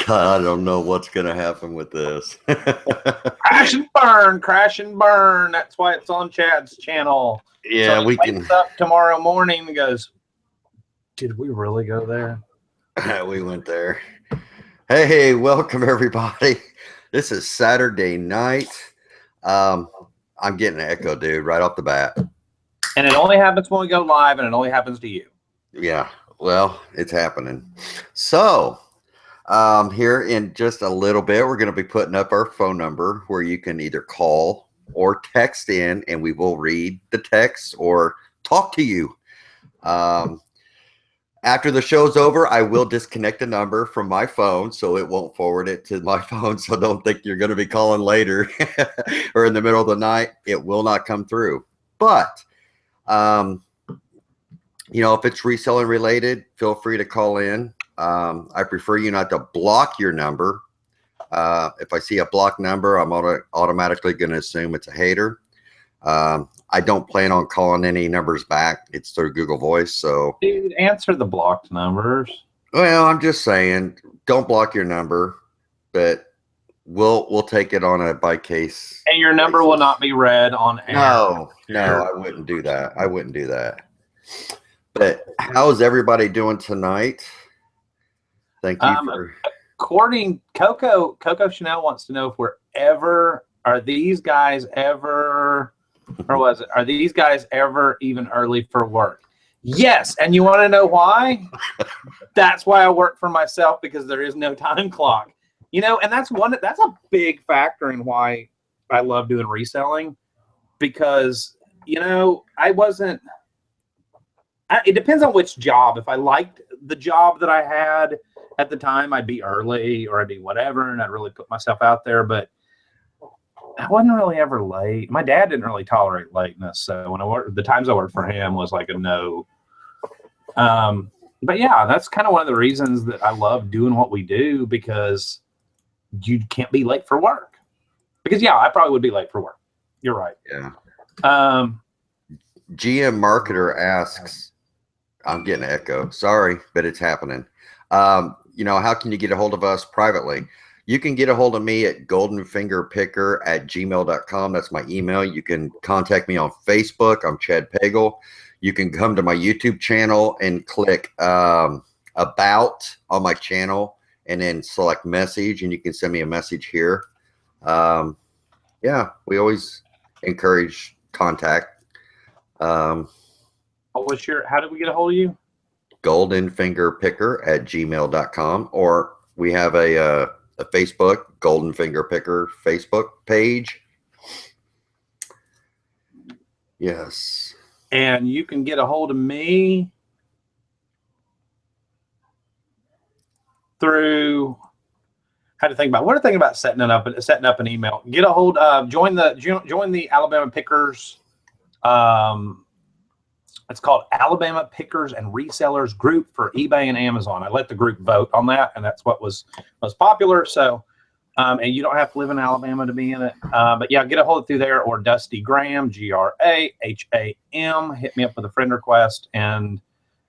God, I don't know what's going to happen with this. Crash and burn, crash and burn. That's why it's on Chad's channel. Yeah, so we wakes up tomorrow morning and goes, did we really go there? We went there. Hey, welcome everybody. This is Saturday night. I'm getting an echo, dude, right off the bat. And it only happens when we go live, and it only happens to you. Yeah, well, it's happening. So, here in just a little bit, we're going to be putting up our phone number where you can either call or text in, and we will read the text or talk to you. After the show's over, I will disconnect the number from my phone so it won't forward it to my phone. So don't think you're going to be calling later or in the middle of the night. It will not come through. But, you know, if it's reselling related, feel free to call in. I prefer you not to block your number. If I see a blocked number, I'm automatically going to assume it's a hater. I don't plan on calling any numbers back. It's through Google Voice. So, dude, answer the blocked numbers. Well, I'm just saying, don't block your number, but we'll take it on a by case. And your number will not be read on air. No, I wouldn't do that. I wouldn't do that. But how's everybody doing tonight? Thank you for. According Coco Chanel wants to know if are these guys ever even early for work? Yes. And you want to know why? That's why I work for myself, because there is no time clock, you know, and that's a big factor in why I love doing reselling, because, you know, it depends on which job. If I liked the job that I had at the time, I'd be early or I'd be whatever, and I'd really put myself out there. But I wasn't really ever late. My dad didn't really tolerate lateness, so when the times I worked for him was like a no. But yeah, that's kind of one of the reasons that I love doing what we do, because you can't be late for work. Because yeah, I probably would be late for work. You're right. Yeah. GM Marketer asks, I'm getting an echo. Sorry, but it's happening. You know, how can you get a hold of us privately? You can get a hold of me at goldenfingerpicker@gmail.com. That's my email. You can contact me on Facebook. I'm Chad Pagel. You can come to my YouTube channel and click about on my channel and then select message, and you can send me a message here. Yeah, we always encourage contact. How did we get a hold of you? goldenfingerpicker@gmail.com, or we have a Facebook, Golden Finger Picker Facebook page. Yes. And you can get a hold of me through what are thinking about setting up an email. Get a hold join the Alabama Pickers. It's called Alabama Pickers and Resellers Group for eBay and Amazon. I let the group vote on that, and that's what was most popular. So, and you don't have to live in Alabama to be in it. But yeah, get a hold of through there, or Dusty Graham, GRAHAM. Hit me up with a friend request. And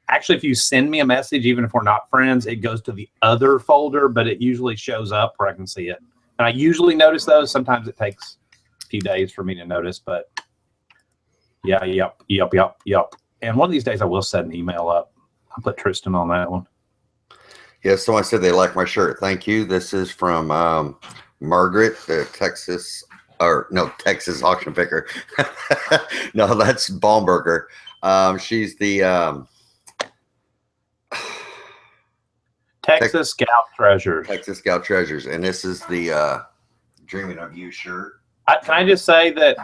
actually, if you send me a message, even if we're not friends, it goes to the other folder, but it usually shows up where I can see it. And I usually notice those. Sometimes it takes a few days for me to notice, but yeah, yep. And one of these days I will set an email up. I'll put Tristan on that one. Yeah, someone said they like my shirt. Thank you. This is from Margaret, the Texas auction picker. No, that's Baumberger. She's the Texas Scout Treasures. Texas Scout Treasures. And this is the Dreaming of You shirt. Can I just say that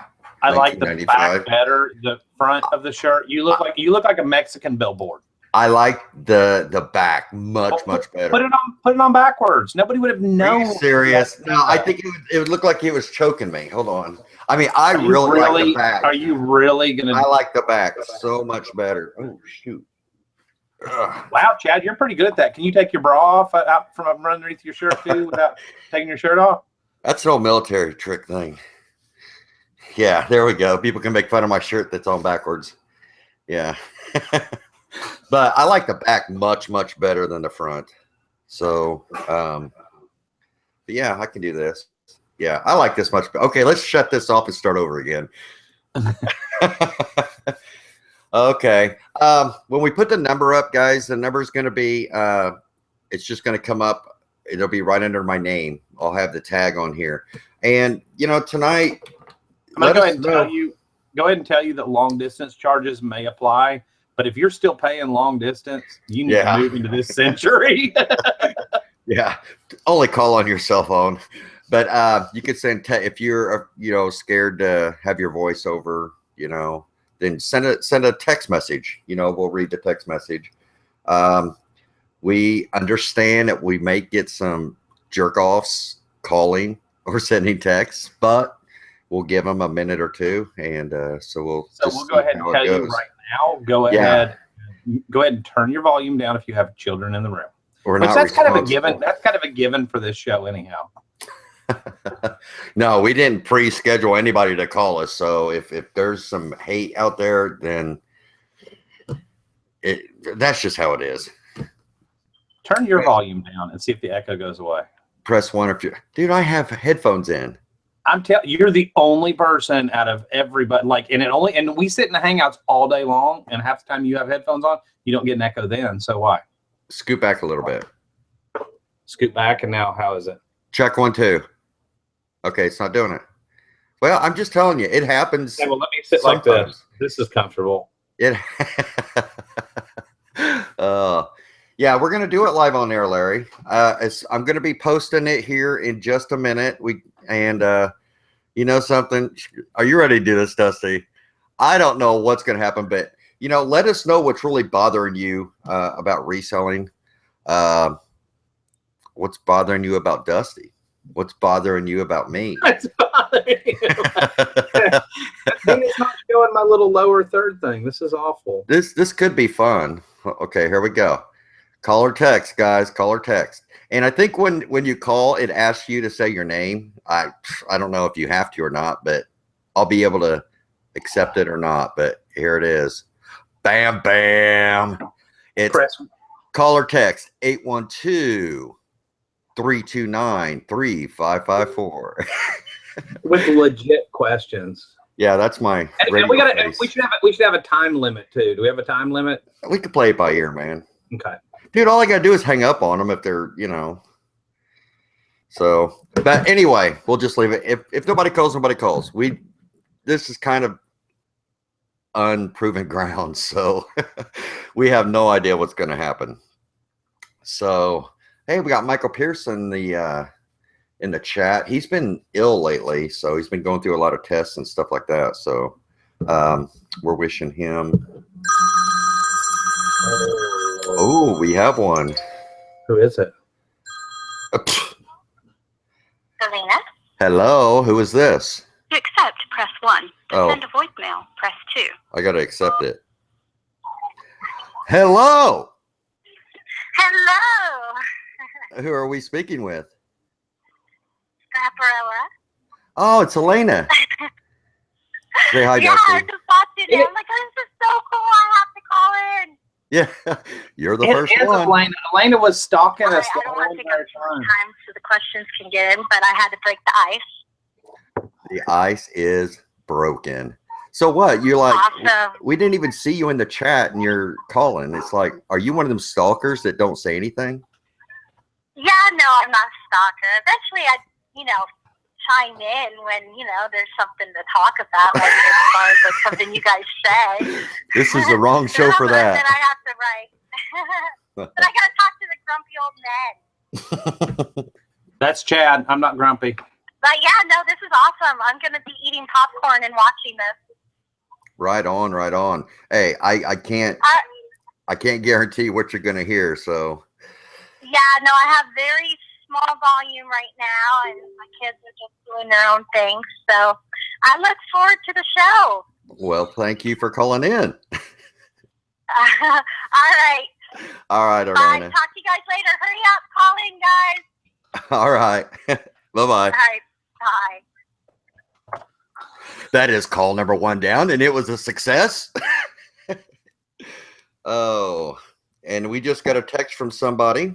I like the back better, the front of the shirt. You look like a Mexican billboard. I like the back much better. Put it on backwards. Nobody would have known. Are you serious? No, I think it would look like he was choking me. Hold on. I mean, I really like the back. Are you really gonna? I like the back so much better. Oh shoot! Ugh. Wow, Chad, you're pretty good at that. Can you take your bra off out from underneath your shirt too, without taking your shirt off? That's an old military trick thing. Yeah, there we go. People can make fun of my shirt that's on backwards. Yeah. But I like the back much better than the front. So But yeah, I can do this. Yeah, I like this much. Okay, let's shut this off and start over again. Okay. When we put the number up, guys, the number is going to be, it's just going to come up. It'll be right under my name. I'll have the tag on here. And, you know, tonight, I'm going to go ahead and tell you that long distance charges may apply. But if you're still paying long distance, you need to move into this century. Yeah. Only call on your cell phone. But you could send, if you're, you know, scared to have your voice over, you know, then send a text message. You know, we'll read the text message. We understand that we may get some jerk offs calling or sending texts, but we'll give them a minute or two, and so we'll go ahead and tell you right now. Go ahead and turn your volume down if you have children in the room. That's kind of a given. That's kind of a given for this show, anyhow. No, we didn't pre-schedule anybody to call us. So if there's some hate out there, then that's just how it is. Turn your volume down and see if the echo goes away. Press 1 if you, dude. I have headphones in. I'm telling you're the only person out of everybody. Like, and we sit in the hangouts all day long, and half the time you have headphones on, you don't get an echo then. So why? Scoot back a little bit. Scoot back, and now how is it? Check 1 2. Okay, it's not doing it. Well, I'm just telling you, it happens. Okay, well, let me sit sometimes. Like this. This is comfortable. Yeah, we're gonna do it live on air, Larry. I'm gonna be posting it here in just a minute. You know something? Are you ready to do this, Dusty? I don't know what's gonna happen, but you know, let us know what's really bothering you about reselling. What's bothering you about Dusty? What's bothering you about me? What's bothering you? It's not showing my little lower third thing. This is awful. This could be fun. Okay, here we go. Call or text, guys. Call or text. And I think when you call, it asks you to say your name. I don't know if you have to or not, but I'll be able to accept it or not. But here it is. Bam, bam. It's call or text 812-329-3554. With legit questions. Yeah, that's my. And we should have a time limit too. Do we have a time limit? We could play it by ear, man. Okay. Dude, all I gotta do is hang up on them if they're, you know. So, but anyway, we'll just leave it. If nobody calls, nobody calls. This is kind of unproven ground, so we have no idea what's going to happen. So, hey, we got Michael Pierce in the chat. He's been ill lately, so he's been going through a lot of tests and stuff like that. So, we're wishing him. Oh, we have one. Who is it? Selena. Hello, who is this? To accept, press 1. To send a voicemail, press 2. I got to accept it. Hello. Hello. Who are we speaking with? Gabriella. Oh, it's Elena. Say hi, yeah, Dusty. I just watched it. I'm like, oh, this is so cool. I have to call in. Yeah, you're the first one. Elena was stalking us. I don't want to take up too much time so the questions can get in, but I had to break the ice. The ice is broken. So what? You're like, awesome. We didn't even see you in the chat and you're calling. It's like, are you one of them stalkers that don't say anything? Yeah, no, I'm not a stalker. Eventually, I, chime in when, there's something to talk about, like as far as like something you guys say. This is the wrong show for that. Then I have to write. But I got to talk to the grumpy old men. That's Chad. I'm not grumpy. But yeah, no, this is awesome. I'm going to be eating popcorn and watching this. Right on, right on. Hey, I can't guarantee what you're going to hear, so. Yeah, no, I have very small volume right now, and my kids are just doing their own thing. So I look forward to the show. Well, thank you for calling in. All right. All right, Orlando. Bye. Talk to you guys later. Hurry up. Call in, guys. All right. Bye-bye. All right. Bye. That is call number 1 down, and it was a success. Oh, and we just got a text from somebody,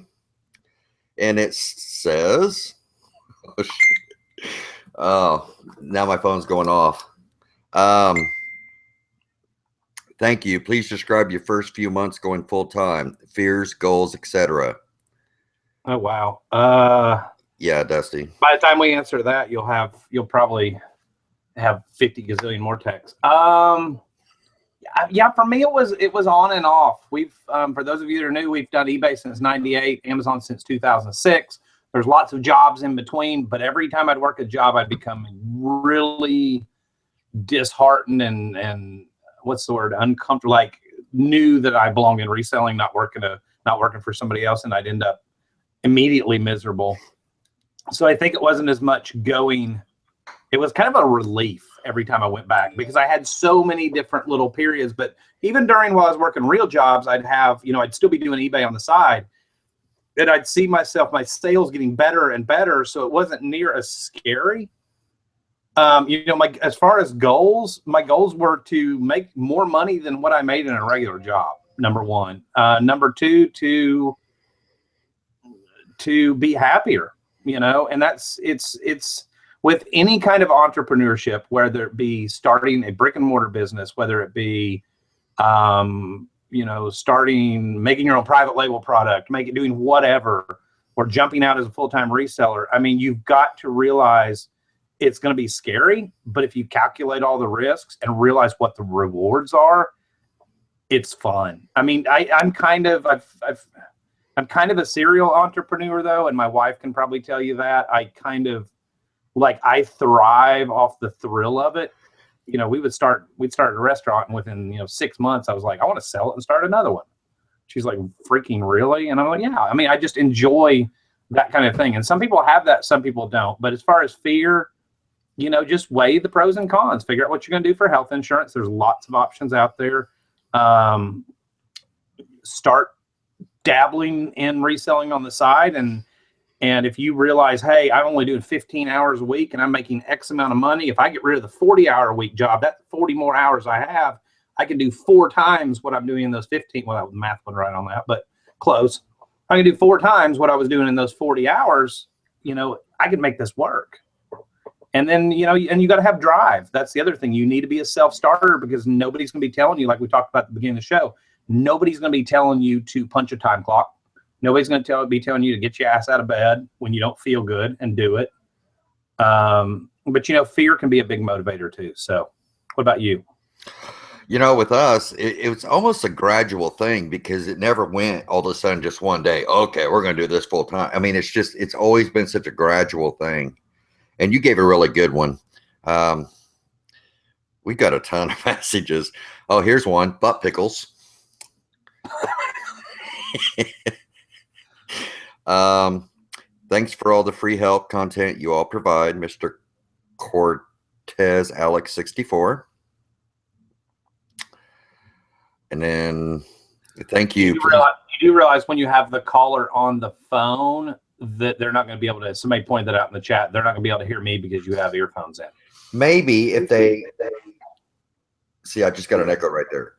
and it says, Oh, shit. Oh, now my phone's going off. Thank you. Please describe your first few months going full time, fears, goals, etc. Oh wow. Yeah, Dusty. By the time we answer that, you'll probably have 50 gazillion more texts. Yeah, for me it was on and off. We've for those of you that are new, we've done eBay since '98, Amazon since 2006. There's lots of jobs in between, but every time I'd work a job, I'd become really disheartened and what's the word, uncomfortable. Like knew that I belonged in reselling, not working for somebody else, and I'd end up immediately miserable. So I think it wasn't as much going. It was kind of a relief every time I went back because I had so many different little periods. But even during while I was working real jobs, I'd have, I'd still be doing eBay on the side. And I'd see my sales getting better and better. So it wasn't near as scary. As far as goals, my goals were to make more money than what I made in a regular job. Number one. Number two, to be happier, and it's with any kind of entrepreneurship, whether it be starting a brick and mortar business, whether it be, making your own private label product, doing whatever, or jumping out as a full-time reseller. I mean, you've got to realize it's going to be scary, but if you calculate all the risks and realize what the rewards are, it's fun. I mean, I'm kind of a serial entrepreneur though, and my wife can probably tell you that. I thrive off the thrill of it. We'd start a restaurant, and within 6 months I was like, I want to sell it and start another one. She's like, freaking really? And I'm like, yeah. I mean, I just enjoy that kind of thing. And some people have that, some people don't. But as far as fear, just weigh the pros and cons. Figure out what you're going to do for health insurance. There's lots of options out there. Start dabbling in reselling on the side, and if you realize, hey, I'm only doing 15 hours a week and I'm making X amount of money, if I get rid of the 40-hour a week job, that's 40 more hours I have. I can do 4 times what I'm doing in those 15. Well, the math wasn't right on that, but close. I can do 4 times what I was doing in those 40 hours. I can make this work. And then, and you got to have drive. That's the other thing. You need to be a self-starter, because nobody's going to be telling you, like we talked about at the beginning of the show, nobody's going to be telling you to punch a time clock. Nobody's going to be telling you to get your ass out of bed when you don't feel good and do it. But, fear can be a big motivator too. So what about you? With us, it's almost a gradual thing, because it never went all of a sudden just one day, okay, we're going to do this full time. I mean, it's always been such a gradual thing. And you gave a really good one. We got a ton of messages. Oh, here's one. Butt pickles. Thanks for all the free help content you all provide, Mr. Cortez Alex 64. And then thank you. You do realize when you have the caller on the phone that they're not going to be able to, somebody pointed that out in the chat, they're not going to be able to hear me because you have earphones in. Maybe if they see, I just got an echo right there.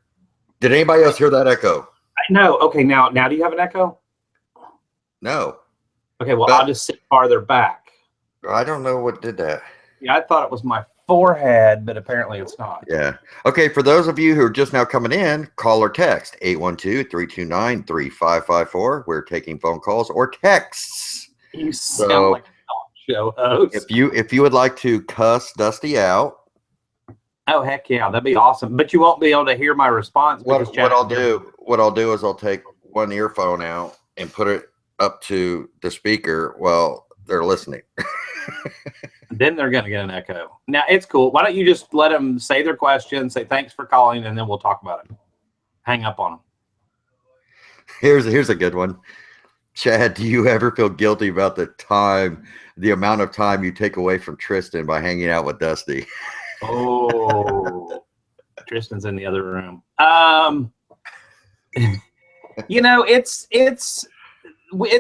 Did anybody else hear that echo? No. Okay. Now do you have an echo? No. Okay. Well, I'll just sit farther back. I don't know what did that. Yeah, I thought it was my forehead, but apparently it's not. Yeah. Okay. For those of you who are just now coming in, call or text 812-329-3554. We're taking phone calls or texts. You sound like a talk show host. If you would like to cuss Dusty out. Oh, heck yeah. That'd be awesome. But you won't be able to hear my response. What I'll do is I'll take one earphone out and put it up to the speaker while they're listening. Then they're going to get an echo. Now, it's cool. Why don't you just let them say their question, say thanks for calling, and then we'll talk about it. Hang up on them. Here's a good one. Chad, do you ever feel guilty about the amount of time you take away from Tristan by hanging out with Dusty? Oh, Tristan's in the other room.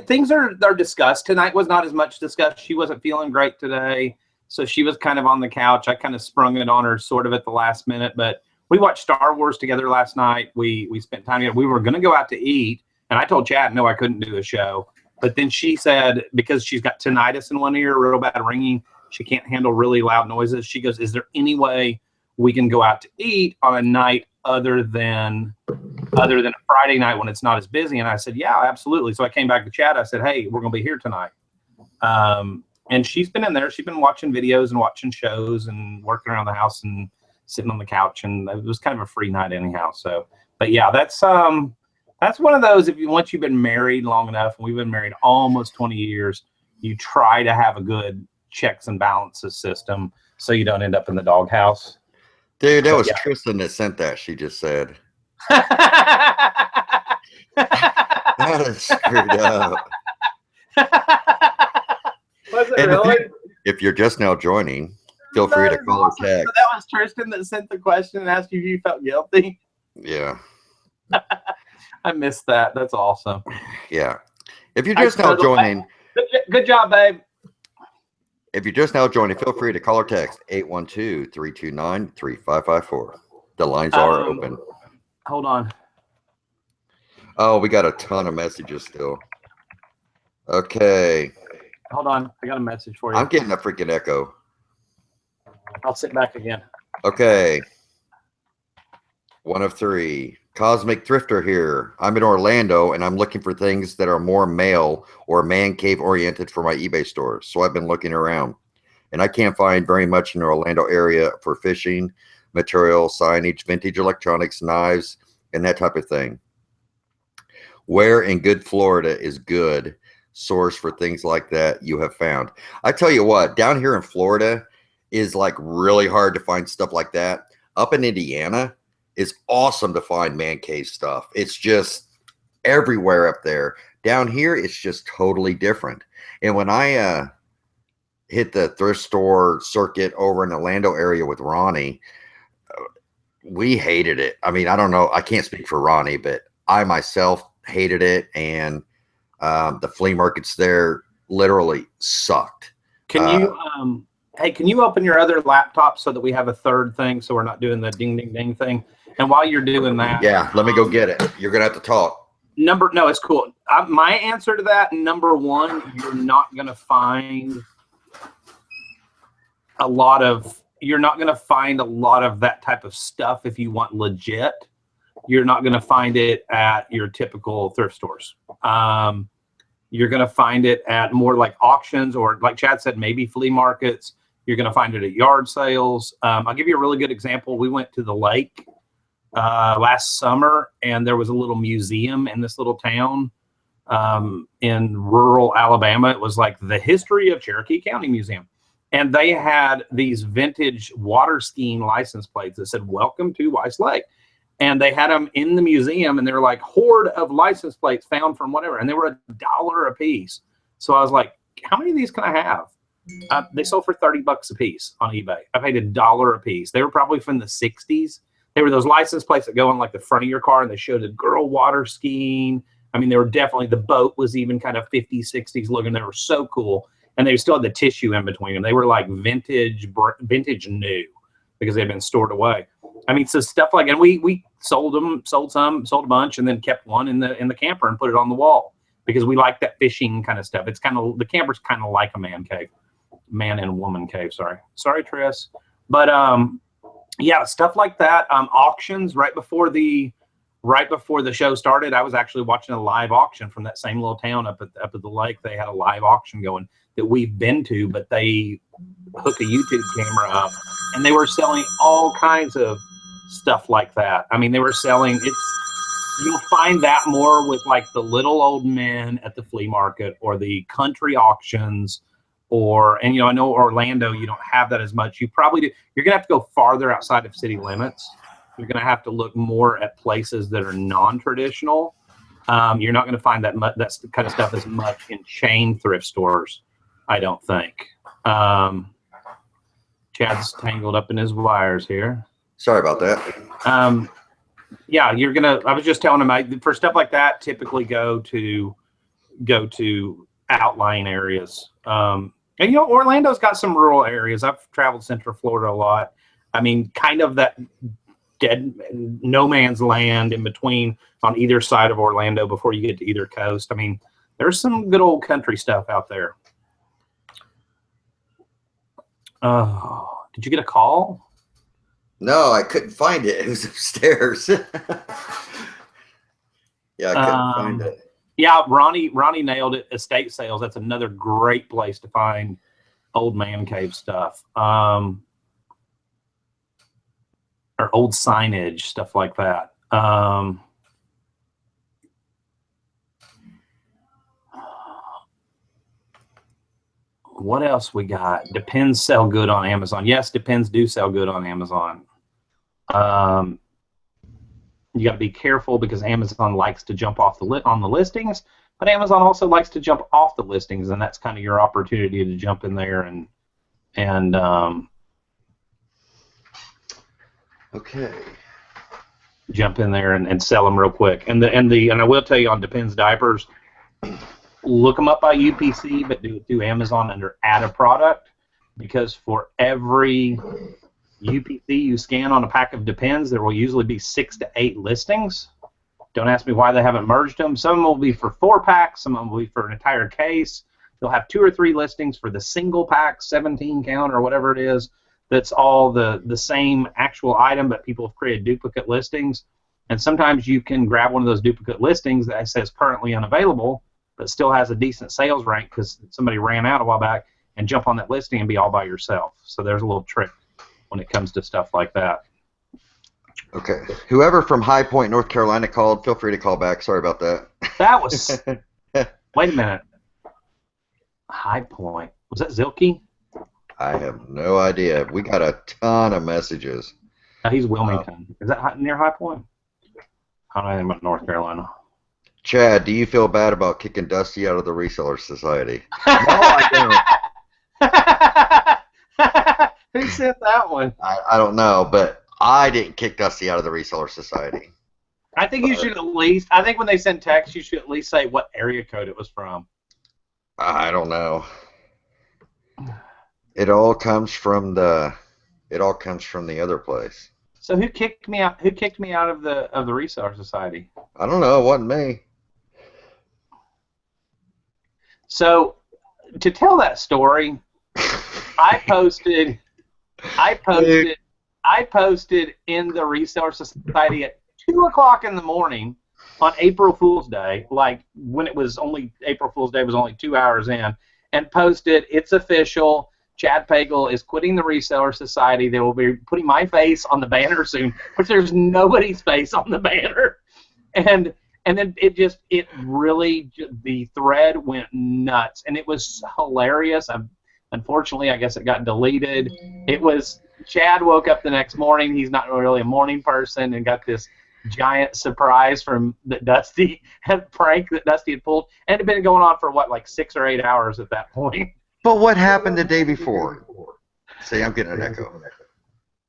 Things are discussed. Tonight was not as much discussed. She wasn't feeling great today, so she was kind of on the couch. I kind of sprung it on her sort of at the last minute, but we watched Star Wars together last night. We spent time together. We were going to go out to eat, and I told Chad, no, I couldn't do a show. But then she said, because she's got tinnitus in one ear, real bad ringing, she can't handle really loud noises. She goes, is there any way we can go out to eat on a night other than a Friday night when it's not as busy? And I said, yeah, absolutely. So I came back to chat. I said, hey, we're going to be here tonight. And she's been in there. She's been watching videos and watching shows and working around the house and sitting on the couch. And it was kind of a free night anyhow. So, but yeah, that's one of those, once you've been married long enough, and we've been married almost 20 years, you try to have a good checks and balances system so you don't end up in the doghouse. Dude, that was Tristan that sent that, she just said. That is screwed up. Was it really? If you're just now joining, feel free to call or text. So that was Tristan that sent the question and asked you if you felt guilty? Yeah. I missed that. That's awesome. Yeah. If you're just now joining. Good job, babe. If you're just now joining, feel free to call or text 812-329-3554. The lines are open. Hold on. Oh, we got a ton of messages still. Okay. Hold on. I got a message for you. I'm getting a freaking echo. I'll sit back again. Okay. One of three. Cosmic Thrifter here. I'm in Orlando and I'm looking for things that are more male or man cave oriented for my eBay store. So I've been looking around and I can't find very much in the Orlando area for fishing, material, signage, vintage electronics, knives, and that type of thing. Where in good Florida is good source for things like that you have found? I tell you what, down here in Florida is like really hard to find stuff like that. Up in Indiana, it's awesome to find man cave stuff. It's just everywhere up there. Down here, it's just totally different. And when I hit the thrift store circuit over in the Orlando area with Ronnie, we hated it. I mean, I don't know. I can't speak for Ronnie, but I myself hated it. And the flea markets there literally sucked. Can you, hey, can you open your other laptop so that we have a third thing so we're not doing the ding, ding, ding thing? And while you're doing that. Yeah, let me go get it. You're going to have to talk. No, it's cool. My answer to that, number one, you're not going to find a lot of that type of stuff if you want legit. You're not going to find it at your typical thrift stores. You're going to find it at more like auctions or, like Chad said, maybe flea markets. You're going to find it at yard sales. I'll give you a really good example. We went to the lake last summer, and there was a little museum in this little town in rural Alabama. It was like the History of Cherokee County Museum. And they had these vintage water skiing license plates that said, "Welcome to Weiss Lake." And they had them in the museum, and they were like hoard of license plates found from whatever. And they were $1 a piece. So I was like, how many of these can I have? They sold for $30 a piece on eBay. I paid $1 a piece. They were probably from the 60s. They were those license plates that go on like the front of your car, and they showed a girl water skiing. I mean, they were definitely, the boat was even kind of 50s, 60s looking. They were so cool. And they still had the tissue in between them. They were like vintage new because they'd been stored away. I mean, so stuff like, and we sold a bunch, and then kept one in the camper and put it on the wall because we like that fishing kind of stuff. It's kind of, the camper's kind of like a man cave, man and woman cave. Sorry, Tris. But yeah, stuff like that. Auctions right before the show started. I was actually watching a live auction from that same little town up at the lake. They had a live auction going that we've been to, but they hook a YouTube camera up, and they were selling all kinds of stuff like that. I mean, they were selling, you'll find that more with like the little old men at the flea market or the country auctions, and you know, I know Orlando, you don't have that as much. You probably do. You're gonna have to go farther outside of city limits. You're gonna have to look more at places that are non-traditional. You're not gonna find that kind of stuff as much in chain thrift stores, I don't think. Chad's tangled up in his wires here. Sorry about that. Yeah, I was just telling him, for stuff like that, typically go to outlying areas. And you know, Orlando's got some rural areas. I've traveled Central Florida a lot. I mean, kind of that dead no man's land in between on either side of Orlando before you get to either coast. I mean, There's some good old country stuff out there. Oh, did you get a call? No, I couldn't find it. It was upstairs. Yeah, I couldn't find it. Yeah, Ronnie nailed it. Estate sales. That's another great place to find old man cave stuff. Or old signage, stuff like that. What else we got? Depends sell good on Amazon. Yes, Depends do sell good on Amazon. You got to be careful because Amazon likes to jump off on the listings, but Amazon also likes to jump off the listings, and that's kind of your opportunity to jump in there and okay, jump in there and sell them real quick. And I will tell you on Depends diapers, look them up by UPC, but do it through Amazon under add a product, because for every UPC you scan on a pack of Depends, there will usually be 6 to 8 listings. Don't ask me why they haven't merged them. Some will be for 4 packs, some will be for an entire case. They'll have 2 or 3 listings for the single pack, 17 count or whatever it is. That's all the same actual item, but people have created duplicate listings. And sometimes you can grab one of those duplicate listings that says currently unavailable, but still has a decent sales rank because somebody ran out a while back, and jump on that listing and be all by yourself. So there's a little trick when it comes to stuff like that. Okay. Whoever from High Point, North Carolina called, feel free to call back. Sorry about that. That was... Wait a minute. High Point. Was that Zilke? I have no idea. We got a ton of messages. Oh, he's Wilmington. Is that near High Point? I don't know anything about North Carolina. Chad, do you feel bad about kicking Dusty out of the Reseller Society? No, I don't. Who sent that one? I don't know, but I didn't kick Dusty out of the Reseller Society. I think you should at least, I think when they send text, you should at least say what area code it was from. I don't know. It all comes from the other place. So who kicked me out? Who kicked me out of the Reseller Society? I don't know. It wasn't me. So to tell that story, I posted in the Reseller Society at 2 o'clock in the morning on April Fool's Day, like when it was only April Fool's Day was only 2 hours in, and posted, "It's official. Chad Pagel is quitting the Reseller Society. They will be putting my face on the banner soon," which there's nobody's face on the banner. And then the thread went nuts, and it was hilarious. Unfortunately, I guess it got deleted. It was, Chad woke up the next morning. He's not really a morning person, and got this giant surprise from that Dusty had prank that Dusty had pulled, and it had been going on for like 6 or 8 hours at that point. But what happened the day before? See, I'm getting an echo.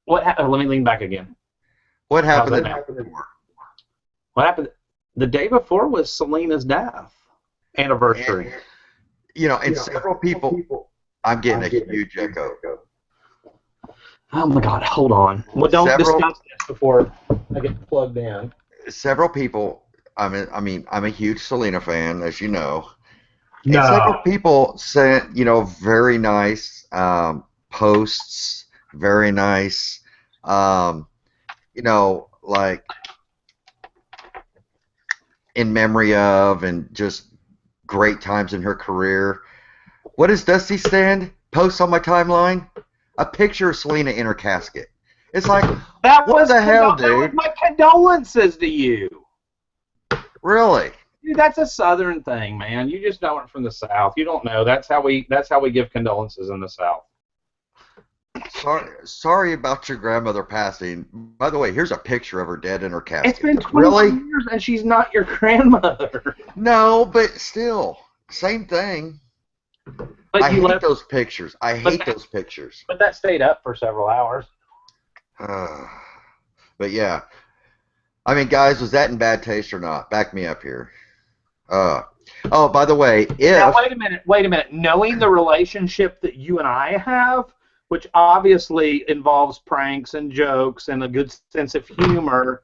Let me lean back again. What happened the day before? What happened? The day before was Selena's death anniversary. And several people. I'm getting a huge echo. Oh my God! Hold on. Well, don't discuss this before I get plugged in. Several people. I'm a huge Selena fan, as you know. No. And several people sent, very nice posts, very nice, like in memory of, and just great times in her career. What does Dusty Stand post on my timeline? A picture of Selena in her casket. It's like, what the hell, dude? That was my condolences to you. Really? Dude, that's a Southern thing, man. You just aren't from the South. You don't know. That's how we give condolences in the South. Sorry about your grandmother passing. By the way, here's a picture of her dead in her casket. It's been 20 years and she's not your grandmother. No, but still, same thing. But I hate those pictures. I hate those pictures. But that stayed up for several hours. But yeah. I mean, guys, was that in bad taste or not? Back me up here. By the way, Now, wait a minute. Knowing the relationship that you and I have, which obviously involves pranks and jokes and a good sense of humor.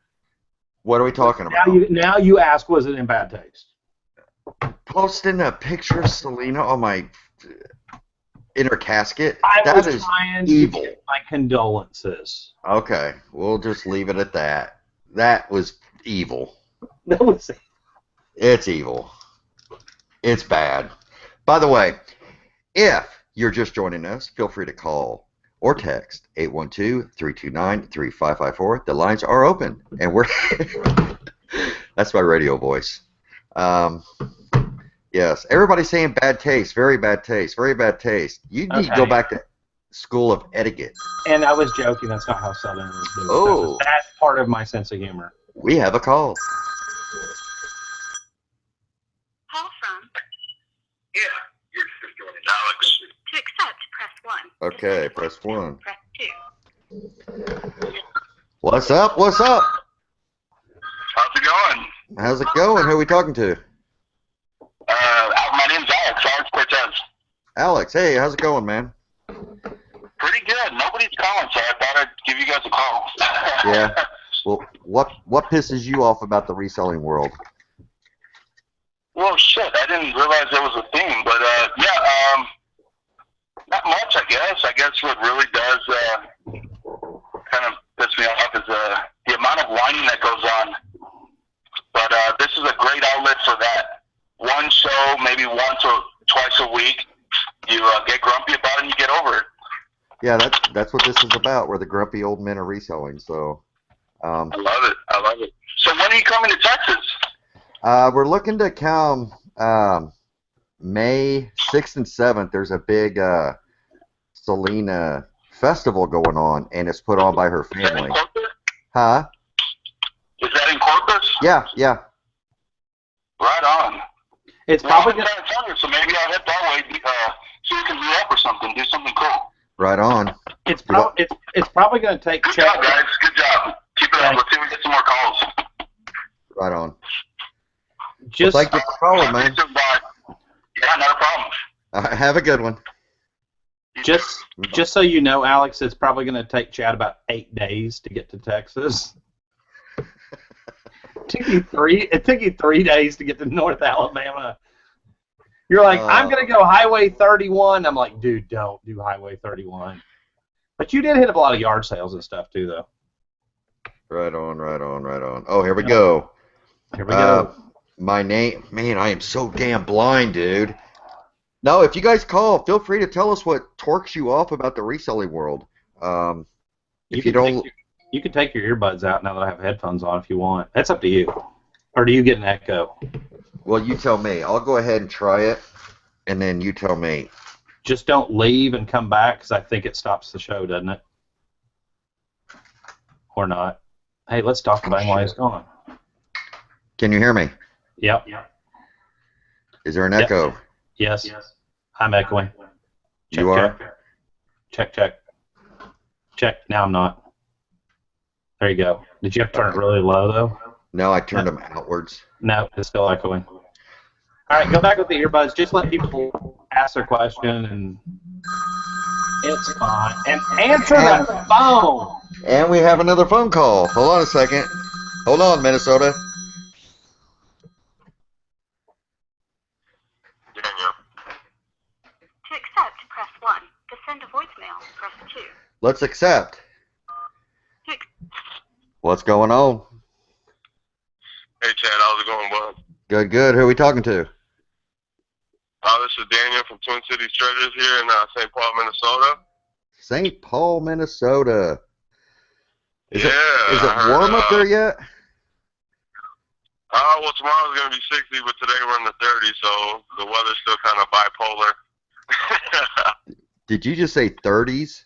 What are we talking about? Now you ask, was it in bad taste? posting a picture of Selena on my in her casket? I was That is trying evil. to get my condolences. Okay, we'll just leave it at that. That was evil. That was It's evil. It's bad. By the way, if you're just joining us, feel free to call or text 812-329-3554. The lines are open, and we're that's my radio voice. Yes, everybody's saying bad taste, very bad taste, very bad taste. You need to go back to school of etiquette. And I was joking. That's not how Southerners do it. Oh. That's part of my sense of humor. We have a call. Call from. Yeah, you're just joining Alex. To accept, press 1. Okay, press 1. Press 2. What's up? What's up? How's it going? How's it going? Who are we talking to? My name's Alex Cortez. Alex, hey, how's it going, man? Pretty good. Nobody's calling, so I thought I'd give you guys a call. Yeah. Well, what pisses you off about the reselling world? Well, shit, I didn't realize that was a thing, but not much, I guess. I guess what really does kind of piss me off is the amount of whining that goes on. But this is a great outlet for that. One show, maybe once or twice a week, you get grumpy about it and you get over it. Yeah, that's what this is about. We're the grumpy old men of reselling. So, I love it. I love it. So when are you coming to Texas? we're looking to come May 6th and 7th. There's a big Selena festival going on, and it's put on by her Is that in family. Corpus? Huh? Is that in Corpus? Yeah, yeah. Right on. It's Well, I'm probably in San Antonio, so maybe I'll head that way so you can meet up or something, do something cool. Right on. it's probably going to take Good Chad. job, guys. Good job. Keep it up. Let's see if we get some more calls. Right on. Just Well, thank you for calling, man. Yeah, not a problem. Have a good one. just so you know, Alex, it's probably going to take Chad about 8 days to get to Texas. It took you 3 days to get to North Alabama. You're like, I'm going to go Highway 31. I'm like, dude, don't do Highway 31. But you did hit up a lot of yard sales and stuff, too, though. Right on, right on, right on. Oh, here we go. Here we go. My name, man, I am so damn blind, dude. No, if you guys call, feel free to tell us what torques you off about the reselling world. If you don't, You can take your earbuds out now that I have headphones on if you want. That's up to you. Or do you get an echo? well, you tell me. I'll go ahead and try it, and then you tell me. Just don't leave and come back, because I think it stops the show, doesn't it? Or not. Hey, let's talk about him while he's gone. Can you hear me? Yep. Is there an Yep. echo? Yes. I'm echoing. You are? Check. Now I'm not. There you go. Did you have to turn it really low, though? No, I turned them outwards. No, it's still echoing. All right, go back with the earbuds. Just let people ask their question, and it's fine. And answer the phone. And we have another phone call. Hold on a second. Hold on, Minnesota. To accept, press 1. To send a voicemail, press 2. Let's accept. To ac- What's going on? Hey, Chad, how's it going, bud? Good, good. Who are we talking to? This is Daniel from Twin Cities Treasures here in St. Paul, Minnesota. St. Paul, Minnesota. Is Yeah, it I heard, warm up there yet? Well, tomorrow's going to be 60, but today we're in the 30s, so the weather's still kind of bipolar. Did you just say 30s?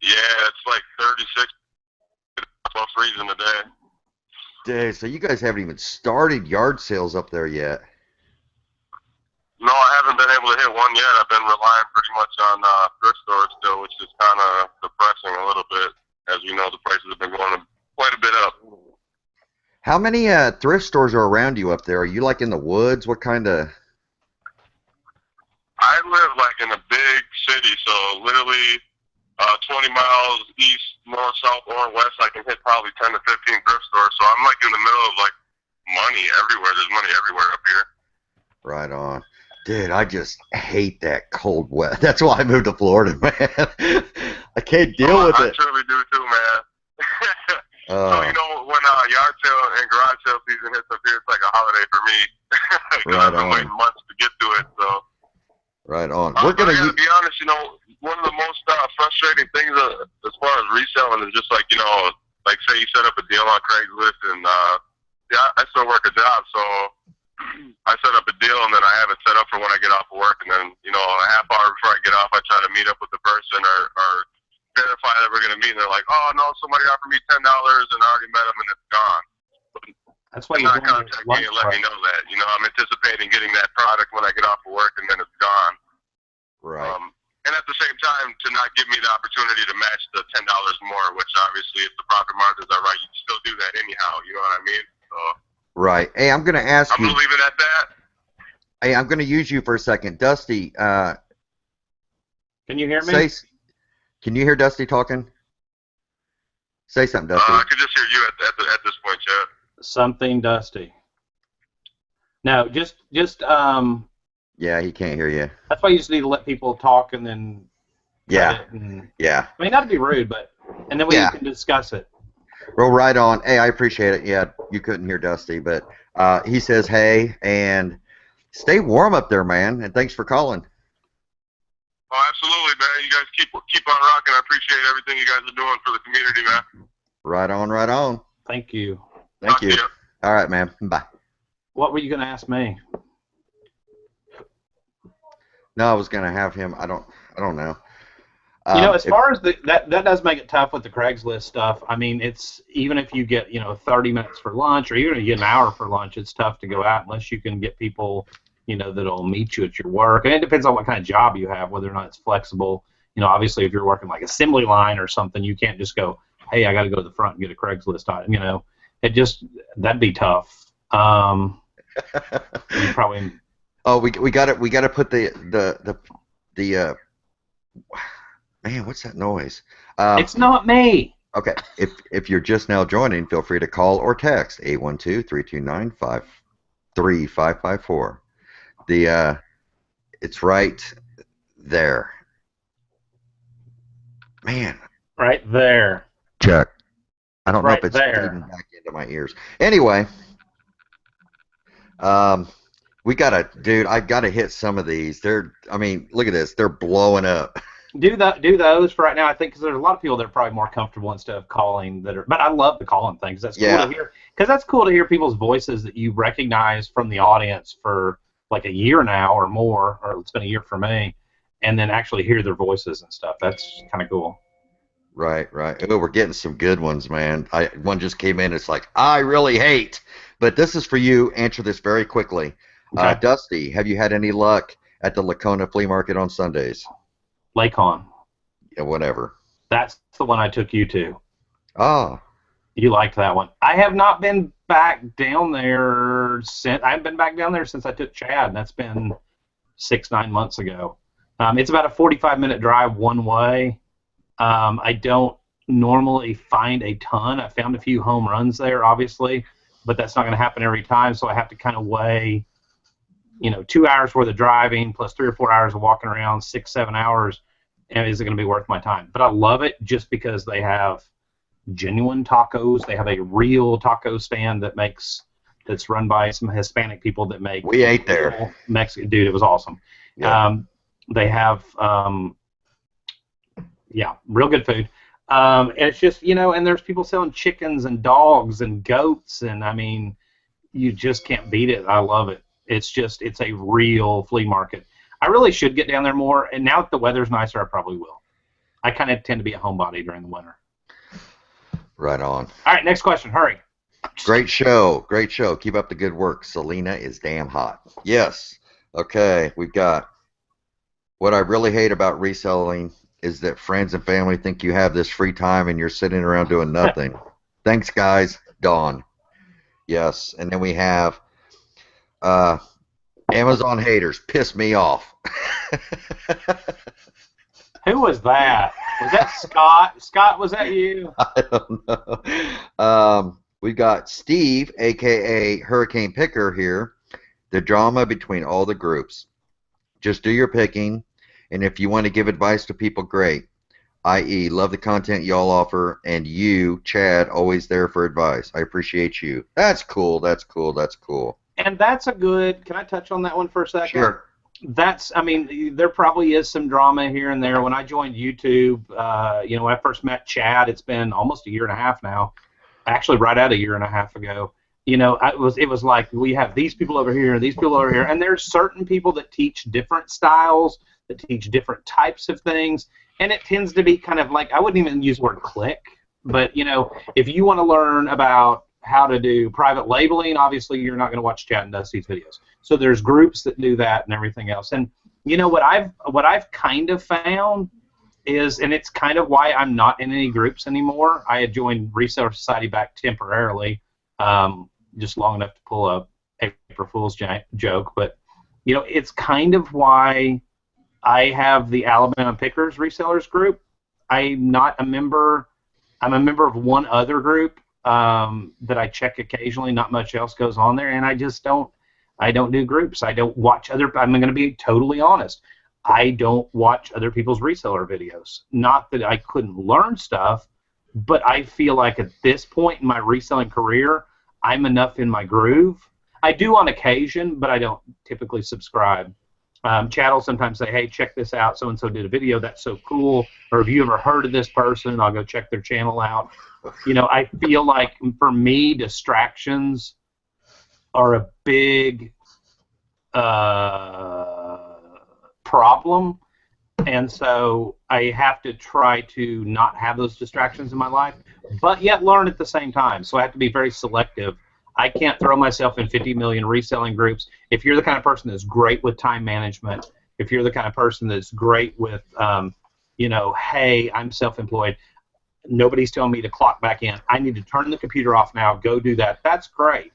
Yeah, it's like 36 above freezing today. Dang, so you guys haven't even started yard sales up there yet. No, I haven't been able to hit one yet. I've been relying pretty much on thrift stores still, which is kind of depressing a little bit. As you know, the prices have been going quite a bit up. How many thrift stores are around you up there? Are you like in the woods? What kind of... I live like in a big city, so literally 20 miles east, north, south, or west, I can hit probably 10 to 15 thrift stores. So I'm like in the middle of like money everywhere. There's money everywhere up here. Right on. Dude, I just hate that cold weather. That's why I moved to Florida, man. I can't deal with I it. truly do too, man. So, you know, when yard sale and garage sale season hits up here, it's like a holiday for me. Because Right I've been on. waiting months to get to it. So, Right on. but We're I gonna gotta be honest, you know, one of the most frustrating things as far as reselling is just like, you know, like say you set up a deal on Craigslist and yeah, I still work a job, so I set up a deal and then I have it set up for when I get off of work, and then, you know, a half hour before I get off, I try to meet up with the person or verify that we're gonna meet, and they're like, oh no, somebody offered me $10 and I already met them and it's gone. That's why Do you not go on contact your me lunch and let me break. know that. You know, I'm anticipating getting that product when I get off of work and then it's gone. right. And at the same time, to not give me the opportunity to match the $10 more, which obviously, if the profit margins are right, you can still do that anyhow. You know what I mean? So Right. Hey, I'm gonna ask I'm you. gonna leave it at that. Hey, I'm gonna use you for a second, Dusty. Can you hear me? Can you hear Dusty talking? Say something, Dusty. I could just hear you at this point, Chad. Something Dusty. No, just Yeah, he can't hear you. that's why you just need to let people talk and then cut Yeah. it. And, Yeah. I mean, not to be rude, but and then we Yeah. can discuss it. Well, right on. Hey, I appreciate it. Yeah, you couldn't hear Dusty, but he says hey, and stay warm up there, man. And thanks for calling. Oh, absolutely, man. You guys keep on rocking. I appreciate everything you guys are doing for the community, man. Right on, right on. Thank you. Thank Talk you. to you. All right, man. Bye. What were you going to ask me? No, I was gonna have him. I don't know. You know, as If- far as that does make it tough with the Craigslist stuff. I mean, it's even if you get 30 minutes for lunch or even if you get an hour for lunch, it's tough to go out unless you can get people that'll meet you at your work. And it depends on what kind of job you have, whether or not it's flexible. Obviously, if you're working like assembly line or something, you can't just go, hey, I got to go to the front and get a Craigslist item. That'd be tough. You probably. Oh, we got to put the man. What's that noise? It's not me. Okay. If you're just now joining, feel free to call or text 812-329-3554. It's right there. Man. Right there. Check. I don't know Right if it's there. feeding back into my ears. Anyway, we gotta, dude. I gotta hit some of these. I mean, look at this. They're blowing up. Do those for right now. I think because there's a lot of people that are probably more comfortable instead of calling but I love the calling thing because that's cool to hear. Because that's cool to hear people's voices that you recognize from the audience for like a year now or more, or it's been a year for me, and then actually hear their voices and stuff. That's kind of cool. Right. Oh, we're getting some good ones, man. One just came in. It's like, I really hate. But this is for you. Answer this very quickly. Okay. Dusty, have you had any luck at the Lacona Flea Market on Sundays? Lacon. Yeah, whatever. That's the one I took you to. Oh. You liked that one. I have not been back down there since. I haven't been back down there since I took Chad, and that's been 6-9 months ago. It's about a 45-minute drive one way. I don't normally find a ton. I found a few home runs there, obviously, but that's not going to happen every time, so I have to kind of weigh, 2 hours worth of driving plus 3 or 4 hours of walking around, 6-7 hours, and is it going to be worth my time? But I love it just because they have genuine tacos. They have a real taco stand that's run by some Hispanic people that make. We ate there. Mexican dude, it was awesome. Yeah. They have real good food. And it's just, and there's people selling chickens and dogs and goats, and I mean, you just can't beat it. I love it. It's a real flea market. I really should get down there more, and now that the weather's nicer, I probably will. I kind of tend to be a homebody during the winter. Right on. All right, next question. Hurry. Great show. Keep up the good work. Selena is damn hot. Yes. Okay, we've got what I really hate about reselling is that friends and family think you have this free time and you're sitting around doing nothing. Thanks, guys. Dawn. Yes. And then we have Amazon haters. Piss me off. Who was that? Was that Scott? Scott, was that you? I don't know. We've got Steve, a.k.a. Hurricane Picker here. The drama between all the groups. Just do your picking, and if you want to give advice to people, great. I.e., love the content y'all offer, and you, Chad, always there for advice. I appreciate you. That's cool. That's cool. That's cool. And that's a good. Can I touch on that one for a second? Sure. I mean, there probably is some drama here and there. When I joined YouTube, when I first met Chad, it's been almost a year and a half now. Actually, right at a year and a half ago. It was like we have these people over here, these people over here, and there's certain people that teach different styles, that teach different types of things, and it tends to be kind of like, I wouldn't even use the word click, but if you want to learn about how to do private labeling, obviously you're not going to watch Chad and Dusty's videos. So there's groups that do that and everything else. And what I've kind of found is, and it's kind of why I'm not in any groups anymore. I had joined Reseller Society back temporarily. Just long enough to pull a April Fool's joke, but it's kind of why I have the Alabama Pickers Resellers group. I'm not a member. I'm a member of one other group that I check occasionally. Not much else goes on there, and I just don't. I don't do groups. I don't watch other. I'm going to be totally honest. I don't watch other people's reseller videos. Not that I couldn't learn stuff, but I feel like at this point in my reselling career, I'm enough in my groove. I do on occasion, but I don't typically subscribe. Chad will sometimes say, hey, check this out. So-and-so did a video. That's so cool. Or have you ever heard of this person? I'll go check their channel out. I feel like for me, distractions are a big problem. And so I have to try to not have those distractions in my life, but yet learn at the same time. So I have to be very selective. I can't throw myself in 50 million reselling groups. If you're the kind of person that's great with time management, if you're the kind of person that's great with, hey, I'm self-employed, nobody's telling me to clock back in. I need to turn the computer off now, go do that. That's great.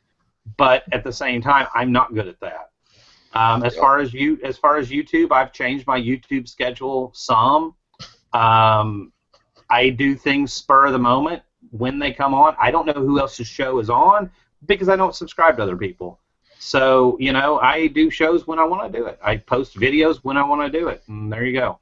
But at the same time, I'm not good at that. As far as YouTube, I've changed my YouTube schedule some. I do things spur of the moment when they come on. I don't know who else's show is on because I don't subscribe to other people. So, I do shows when I want to do it. I post videos when I want to do it, and there you go.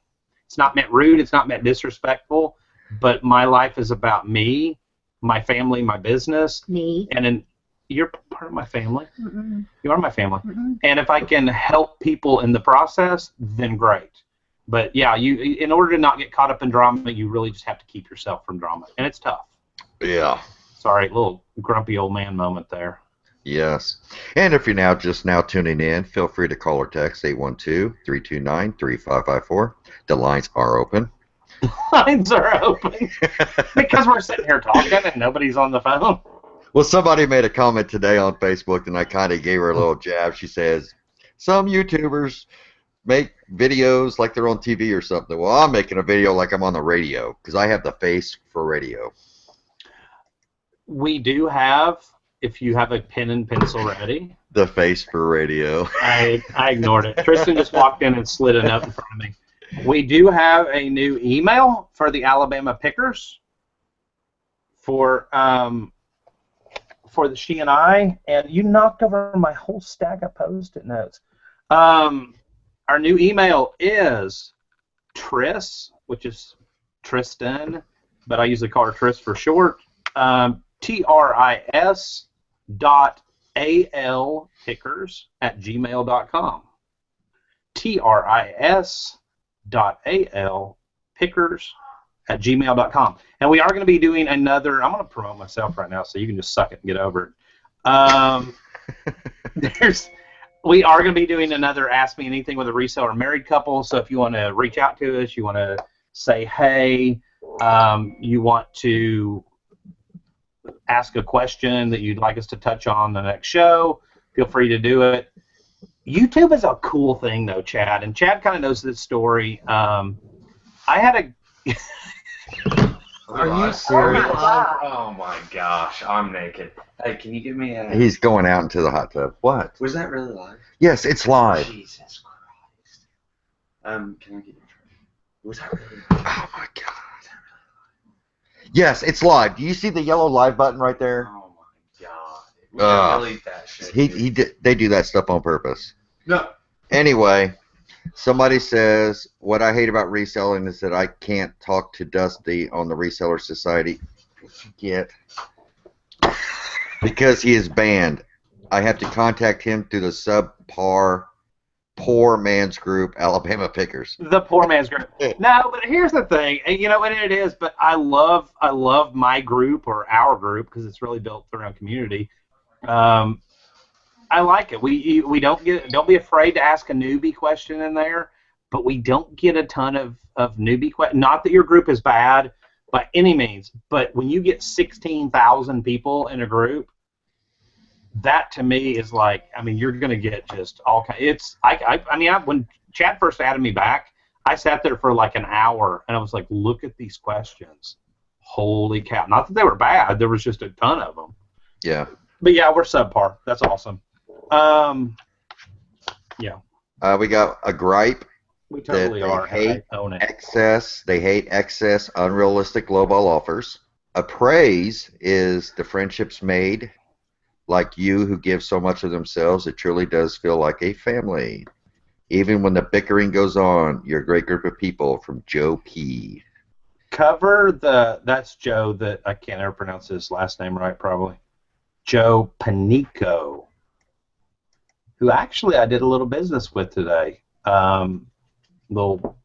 It's not meant rude. It's not meant disrespectful, but my life is about me, my family, my business. Me. And you're part of my family. Mm-mm. You are my family. Mm-mm. And if I can help people in the process, then great. But yeah, in order to not get caught up in drama, you really just have to keep yourself from drama, and it's tough. Yeah. Sorry, little grumpy old man moment there. Yes. And if you're just now tuning in, feel free to call or text 812-329-3554. The lines are open. Lines are open because we're sitting here talking and nobody's on the phone. Well, somebody made a comment today on Facebook, and I kind of gave her a little jab. She says, some YouTubers make videos like they're on TV or something. Well, I'm making a video like I'm on the radio because I have the face for radio. We do have, if you have a pen and pencil ready. The face for radio. I ignored it. Tristan just walked in and slid a note in front of me. We do have a new email for the Alabama Pickers for she and I, and you knocked over my whole stack of Post-it notes. Our new email is Tris, which is Tristan, but I usually call her Tris for short. TRIS.ALpickers@gmail.com. TRIS.ALpickers@gmail.com. And we are going to be doing another. I'm going to promote myself right now, so you can just suck it and get over it. We are going to be doing another Ask Me Anything with a Reseller married couple. So if you want to reach out to us, you want to say hey, you want to ask a question that you'd like us to touch on the next show, feel free to do it. YouTube is a cool thing, though, Chad, and Chad kind of knows this story. I had a... Are you serious? Oh my gosh, I'm naked. Hey, can you give me a... He's going out into the hot tub. What? Was that really live? Yes, it's live. Jesus Christ. Can I get your tray? Was that really live? Oh my God. Yes, it's live. Do you see the yellow live button right there? Oh my God. Yeah, delete that shit. They do that stuff on purpose. No. Anyway, somebody says, what I hate about reselling is that I can't talk to Dusty on the Reseller Society yet because he is banned. I have to contact him through the subpar poor man's group, Alabama Pickers. The poor man's group. No, but here's the thing, and it is. But I love my group or our group because it's really built around community. I like it. We don't be afraid to ask a newbie question in there, but we don't get a ton of newbie questions. Not that your group is bad by any means, but when you get 16,000 people in a group, that to me is like, I mean, you're going to get just all kinds. When Chad first added me back, I sat there for like an hour and I was like, look at these questions. Holy cow. Not that they were bad. There was just a ton of them. Yeah. But yeah, we're subpar. That's awesome. Yeah. We got a gripe. We totally are. Hate I own it. excess. They hate excess, unrealistic lowball offers. A praise is the friendships made like you who give so much of themselves. It truly does feel like a family. Even when the bickering goes on, you're a great group of people. From Joe P. That's Joe that I can't ever pronounce his last name right, probably. Joe Panico, who actually I did a little business with today. Little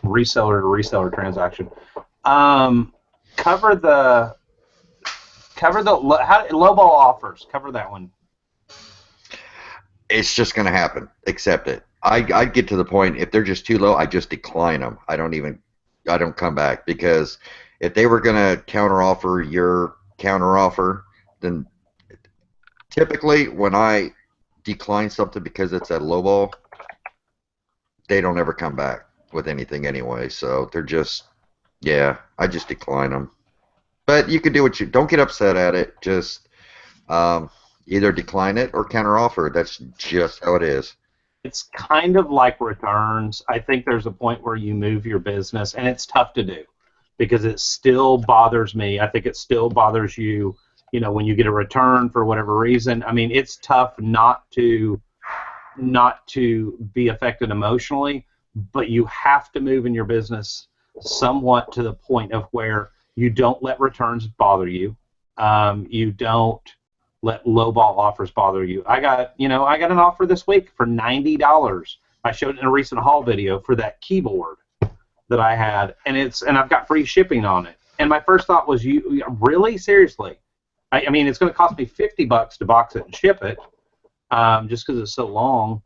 reseller to reseller transaction. Cover the lowball offers. Cover that one. It's just going to happen. Accept it. I get to the point, if they're just too low, I just decline them. I don't come back, because if they were going to counteroffer your counteroffer, then typically when I decline something because it's a lowball, they don't ever come back with anything anyway. So they're just, yeah, I just decline them. But you can do don't get upset at it. Just either decline it or counteroffer. That's just how it is. It's kind of like returns. I think there's a point where you move your business, and it's tough to do because it still bothers me. I think it still bothers you, when you get a return for whatever reason. I mean, it's tough not to be affected emotionally, but you have to move in your business somewhat to the point of where you don't let returns bother you. You don't let lowball offers bother you. I got an offer this week for $90. I showed it in a recent haul video for that keyboard that I had, and I've got free shipping on it. And my first thought was, you really, seriously? I mean, it's going to cost me $50 to box it and ship it, just because it's so long.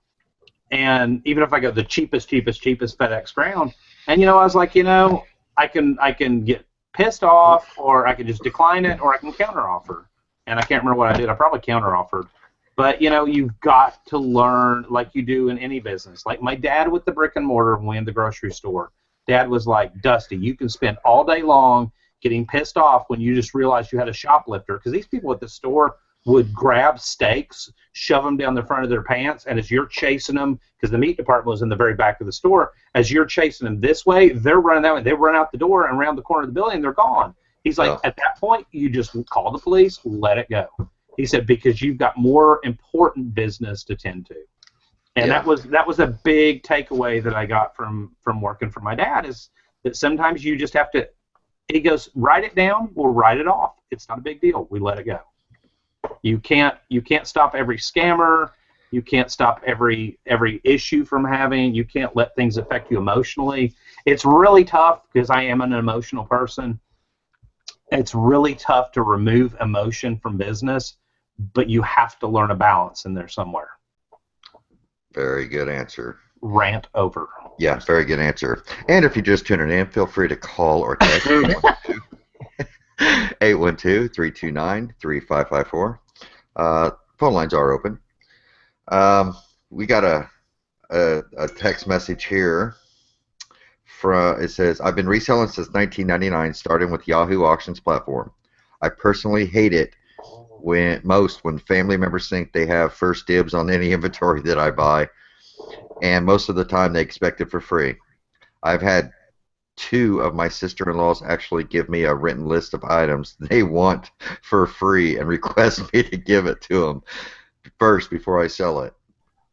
And even if I go the cheapest FedEx ground, and I was like, I can get pissed off, or I can just decline it, or I can counteroffer. And I can't remember what I did. I probably counteroffered. But, you've got to learn like you do in any business. Like my dad with the brick and mortar when we had the grocery store. Dad was like, Dusty, you can spend all day long getting pissed off when you just realize you had a shoplifter. Because these people at the store would grab steaks, shove them down the front of their pants, and as you're chasing them, because the meat department was in the very back of the store, as you're chasing them this way, they're running that way. They run out the door and around the corner of the building, and they're gone. He's like, At that point, you just call the police, let it go. He said, because you've got more important business to tend to. And that was a big takeaway that I got from working for my dad, is that sometimes you just have to, he goes, write it down, we'll write it off. It's not a big deal. We let it go. You can't stop every scammer. You can't stop every issue from having. You can't let things affect you emotionally. It's really tough because I am an emotional person. It's really tough to remove emotion from business, but you have to learn a balance in there somewhere. Very good answer. Rant over. Yeah, very good answer. And if you're just tuning in, feel free to call or text 812-329-3554. Phone lines are open. We got a text message here. It says, I've been reselling since 1999, starting with Yahoo Auctions platform. I personally hate it when family members think they have first dibs on any inventory that I buy, and most of the time they expect it for free. I've had two of my sister-in-laws actually give me a written list of items they want for free and request me to give it to them first before I sell it.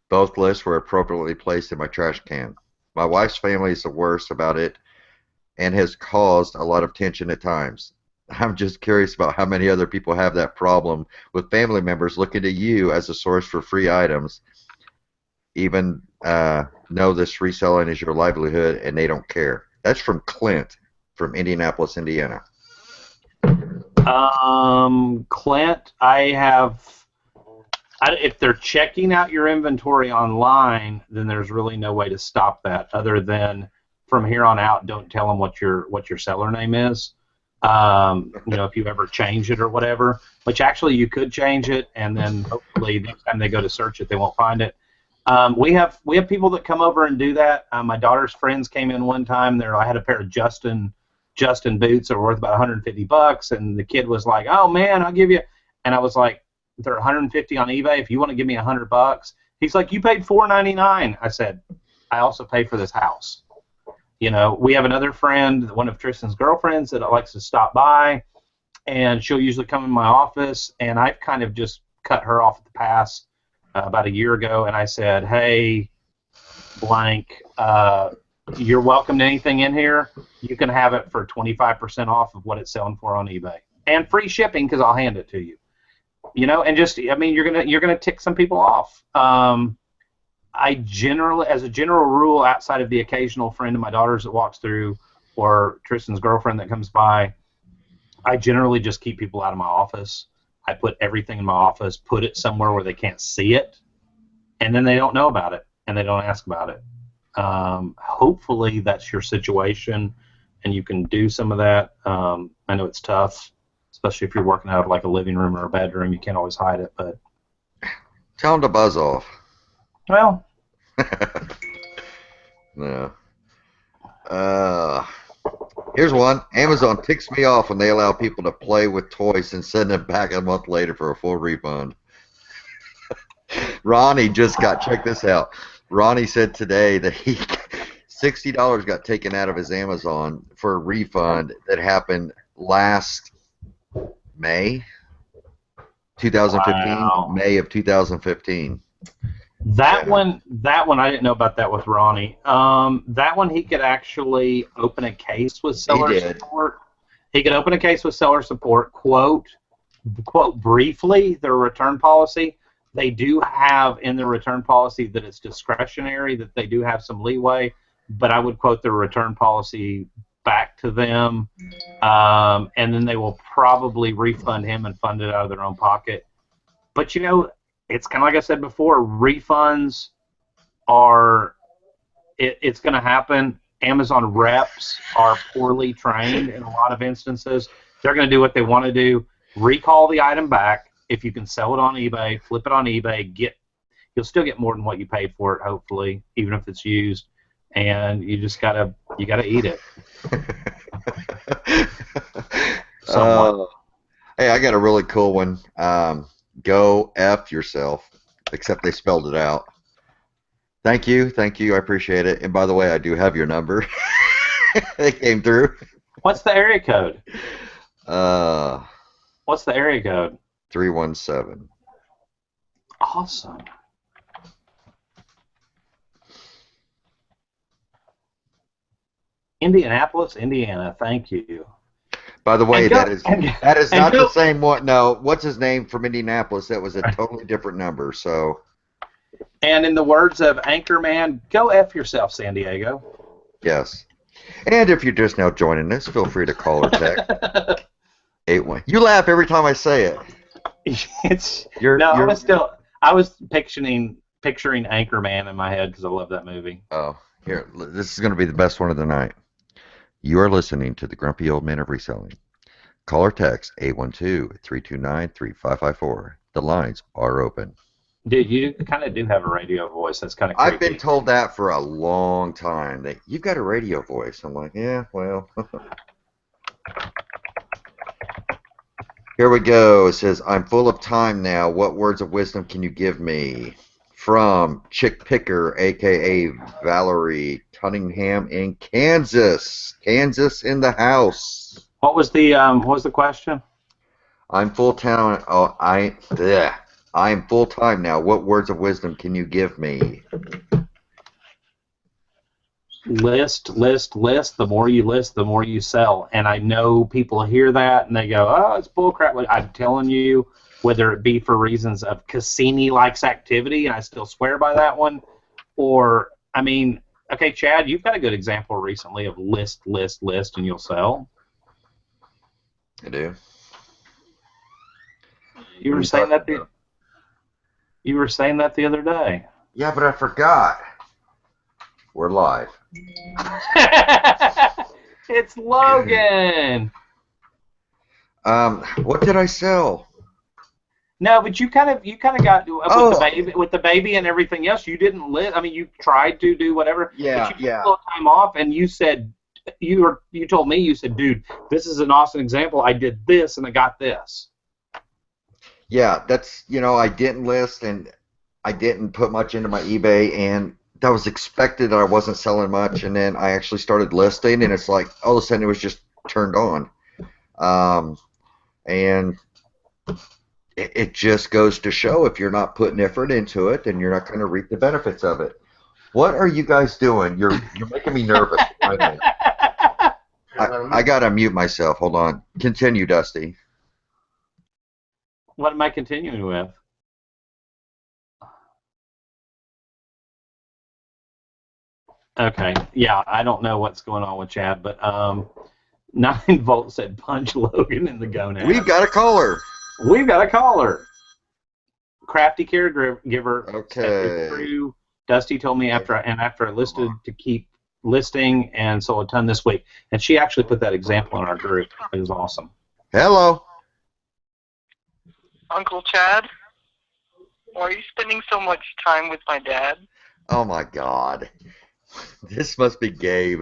Both lists were appropriately placed in my trash can. My wife's family is the worst about it and has caused a lot of tension at times. I'm just curious about how many other people have that problem with family members looking to you as a source for free items, even know this reselling is your livelihood and they don't care. That's from Clint from Indianapolis, Indiana. Clint, if they're checking out your inventory online, then there's really no way to stop that other than from here on out, don't tell them what your seller name is. If you ever change it or whatever, which actually you could change it, and then hopefully next time they go to search it, they won't find it. We have people that come over and do that. My daughter's friends came in one time. I had a pair of Justin boots that were worth about $150, and the kid was like, "Oh man, I'll give you," and I was like, "They're $150 on eBay. If you want to give me $100," he's like, "You paid $499." I said, "I also pay for this house." We have another friend, one of Tristan's girlfriends, that likes to stop by, and she'll usually come in my office, and I've kind of just cut her off at the pass about a year ago, and I said, "Hey, blank, you're welcome to anything in here. You can have it for 25% off of what it's selling for on eBay, and free shipping because I'll hand it to you." And you're gonna tick some people off. As a general rule, outside of the occasional friend of my daughter's that walks through, or Tristan's girlfriend that comes by, I generally just keep people out of my office. I put everything in my office, put it somewhere where they can't see it, and then they don't know about it, and they don't ask about it. Hopefully that's your situation, and you can do some of that. I know it's tough, especially if you're working out of like a living room or a bedroom. You can't always hide it, but tell them to buzz off. Well, no. Here's one. Amazon ticks me off when they allow people to play with toys and send them back a month later for a full refund. Ronnie check this out. Ronnie said today that $60 got taken out of his Amazon for a refund that happened last May 2015. Wow. May of 2015. That one, I didn't know about that with Ronnie. That one, he could actually open a case with seller support. He could open a case with seller support, quote briefly their return policy. They do have in the return policy that it's discretionary, that they do have some leeway, but I would quote their return policy back to them, and then they will probably refund him and fund it out of their own pocket. But it's kind of like I said before, refunds it's going to happen. Amazon reps are poorly trained in a lot of instances. They're going to do what they want to do, recall the item back. If you can sell it on eBay, flip it on eBay, you'll still get more than what you paid for it, hopefully, even if it's used. And you just gotta eat it. Hey, I got a really cool one. Go F yourself, except they spelled it out. Thank you, I appreciate it. And by the way, I do have your number. It came through. What's the area code? What's the area code? 317. Awesome. Indianapolis, Indiana. Thank you. By the way, that is not the same one. No, what's his name from Indianapolis? That was a totally different number. So. And in the words of Anchorman, go F yourself, San Diego. Yes. And if you're just now joining us, feel free to call or text. 81. You laugh every time I say it. I was picturing Anchorman in my head because I love that movie. Oh, here, this is going to be the best one of the night. You are listening to the Grumpy Old Men of Reselling. Call or text 812-329-3554. The lines are open. Dude, you kind of do have a radio voice. That's kind of creepy. I've been told that for a long time. That you've got a radio voice. I'm like, yeah, well. Here we go. It says, I'm full of time now. What words of wisdom can you give me? from Chick Picker, aka Valerie Cunningham in Kansas. Kansas in the house. What was the question? I'm full time. I'm full time now. What words of wisdom can you give me? List. The more you list, the more you sell. And I know people hear that and they go, "Oh, it's bullcrap." Like, I'm telling you, whether it be for reasons of Cassini likes activity, and I still swear by that one, or I mean, okay, Chad, you've got a good example recently of list, and you'll sell. I do. You were saying that the other day. Yeah, but I forgot. We're live. It's Logan. What did I sell? No, but you kind of got with the baby and everything else. You didn't list. I mean, you tried to do whatever. Yeah, but you took a little time off, and you said you told me, you said, "Dude, this is an awesome example. I did this and I got this." Yeah, that's, I didn't list and I didn't put much into my eBay, and that was expected that I wasn't selling much, and then I actually started listing, and it's like all of a sudden it was just turned on. And it just goes to show if you're not putting effort into it, then you're not going to reap the benefits of it. What are you guys doing? You're making me nervous. I got to mute myself. Hold on. Continue, Dusty. What am I continuing with? Okay, yeah, I don't know what's going on with Chad, but 9 Volt said punch Logan in the gonad. We've got a caller. We've got a caller. Crafty caregiver. Okay. True. Dusty told me after I listed to keep listing and sold a ton this week, and she actually put that example in our group. It was awesome. Hello. Uncle Chad, why are you spending so much time with my dad? Oh my God. This must be Gabe.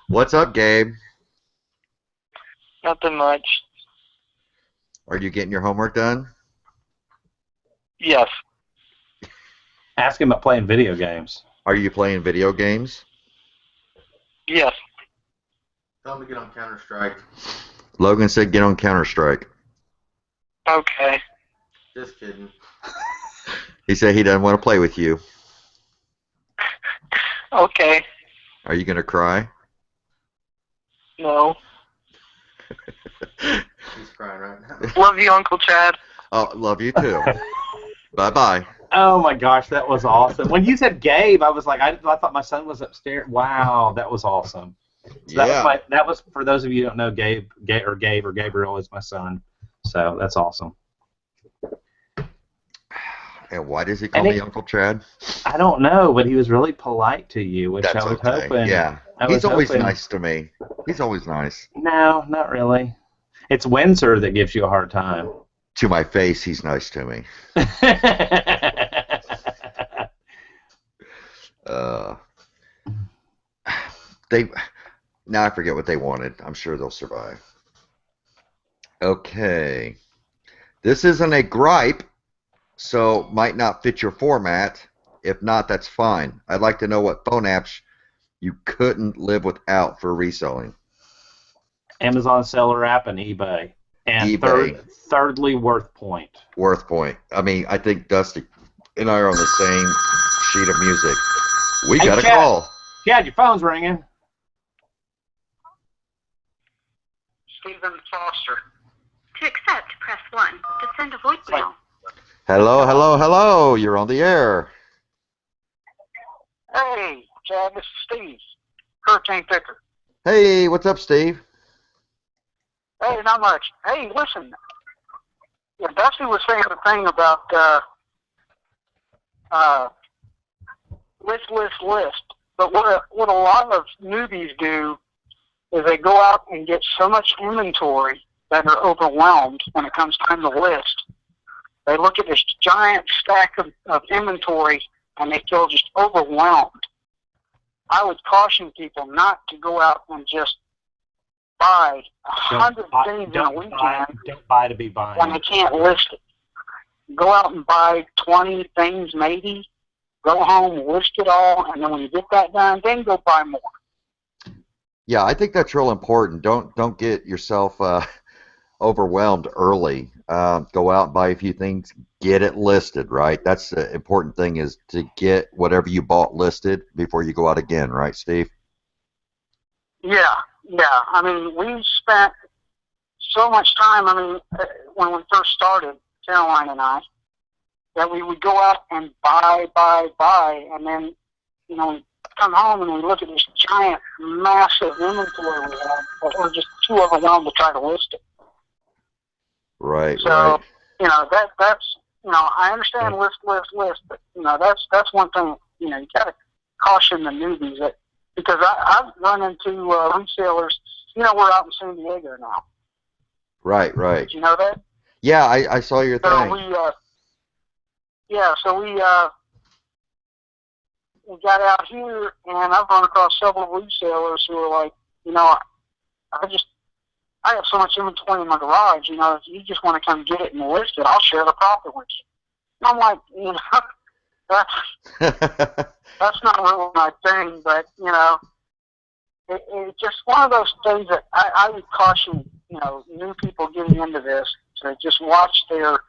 What's up, Gabe? Nothing much. Are you getting your homework done? Yes. Ask him about playing video games. Are you playing video games? Yes. Tell him to get on Counter-Strike. Logan said get on Counter-Strike. Okay. Just kidding. He said he doesn't want to play with you. Okay. Are you going to cry? No. He's crying right now. Love you, Uncle Chad. Oh, love you too. Bye-bye. Oh my gosh, that was awesome. When you said Gabe, I was like, I thought my son was upstairs. Wow, that was awesome. So Yeah. that was for those of you who don't know, Gabe or Gabriel is my son. So that's awesome. And why does he call me Uncle Chad? I don't know, but he was really polite to you, which That's I was okay. hoping. Yeah. He's always nice to me. He's always nice. No, not really. It's Windsor that gives you a hard time. To my face, he's nice to me. Now I forget what they wanted. I'm sure they'll survive. Okay. This isn't a gripe, so might not fit your format. If not, that's fine. I'd like to know what phone apps you couldn't live without for reselling. Amazon Seller app and eBay. And eBay. Thirdly, WorthPoint. WorthPoint. I mean, I think Dusty and I are on the same sheet of music. We got a call. Chad, your phone's ringing. Stephen Foster. To accept, press 1. To send a voicemail. Hello, hello, hello. You're on the air. Hey, Chad, this is Steve. Hurricane Picker. Hey, what's up, Steve? Hey, not much. Hey, listen. Yeah, Dusty was saying the thing about list. But what a lot of newbies do is they go out and get so much inventory that they're overwhelmed when it comes time to list. They look at this giant stack of inventory and they feel just overwhelmed. I would caution people not to go out and just buy 100 things in a weekend Don't buy to be buying. when they can't list it. Go out and buy 20 things maybe, go home, list it all, and then when you get that done, then go buy more. Yeah, I think that's real important. Don't get yourself overwhelmed early. Go out and buy a few things, get it listed, right? That's the important thing, is to get whatever you bought listed before you go out again, right, Steve? Yeah. I mean, we spent so much time, when we first started, Caroline and I, that we would go out and buy, and then, we come home and we look at this giant, massive inventory we have, but we're just too overwhelmed to try to list it. Right, so, right. That's, I understand list, but, that's one thing, you got to caution the newbies that, because I've run into resellers, we're out in San Diego now. Right. Did you know that? Yeah, I saw your thing. So we got out here, and I've run across several resellers who are like, I have so much inventory in my garage, if you just want to come get it and list it, I'll share the profit with you. And I'm like, that's not really my thing, but, it's just one of those things that I would caution, new people getting into this to just watch their,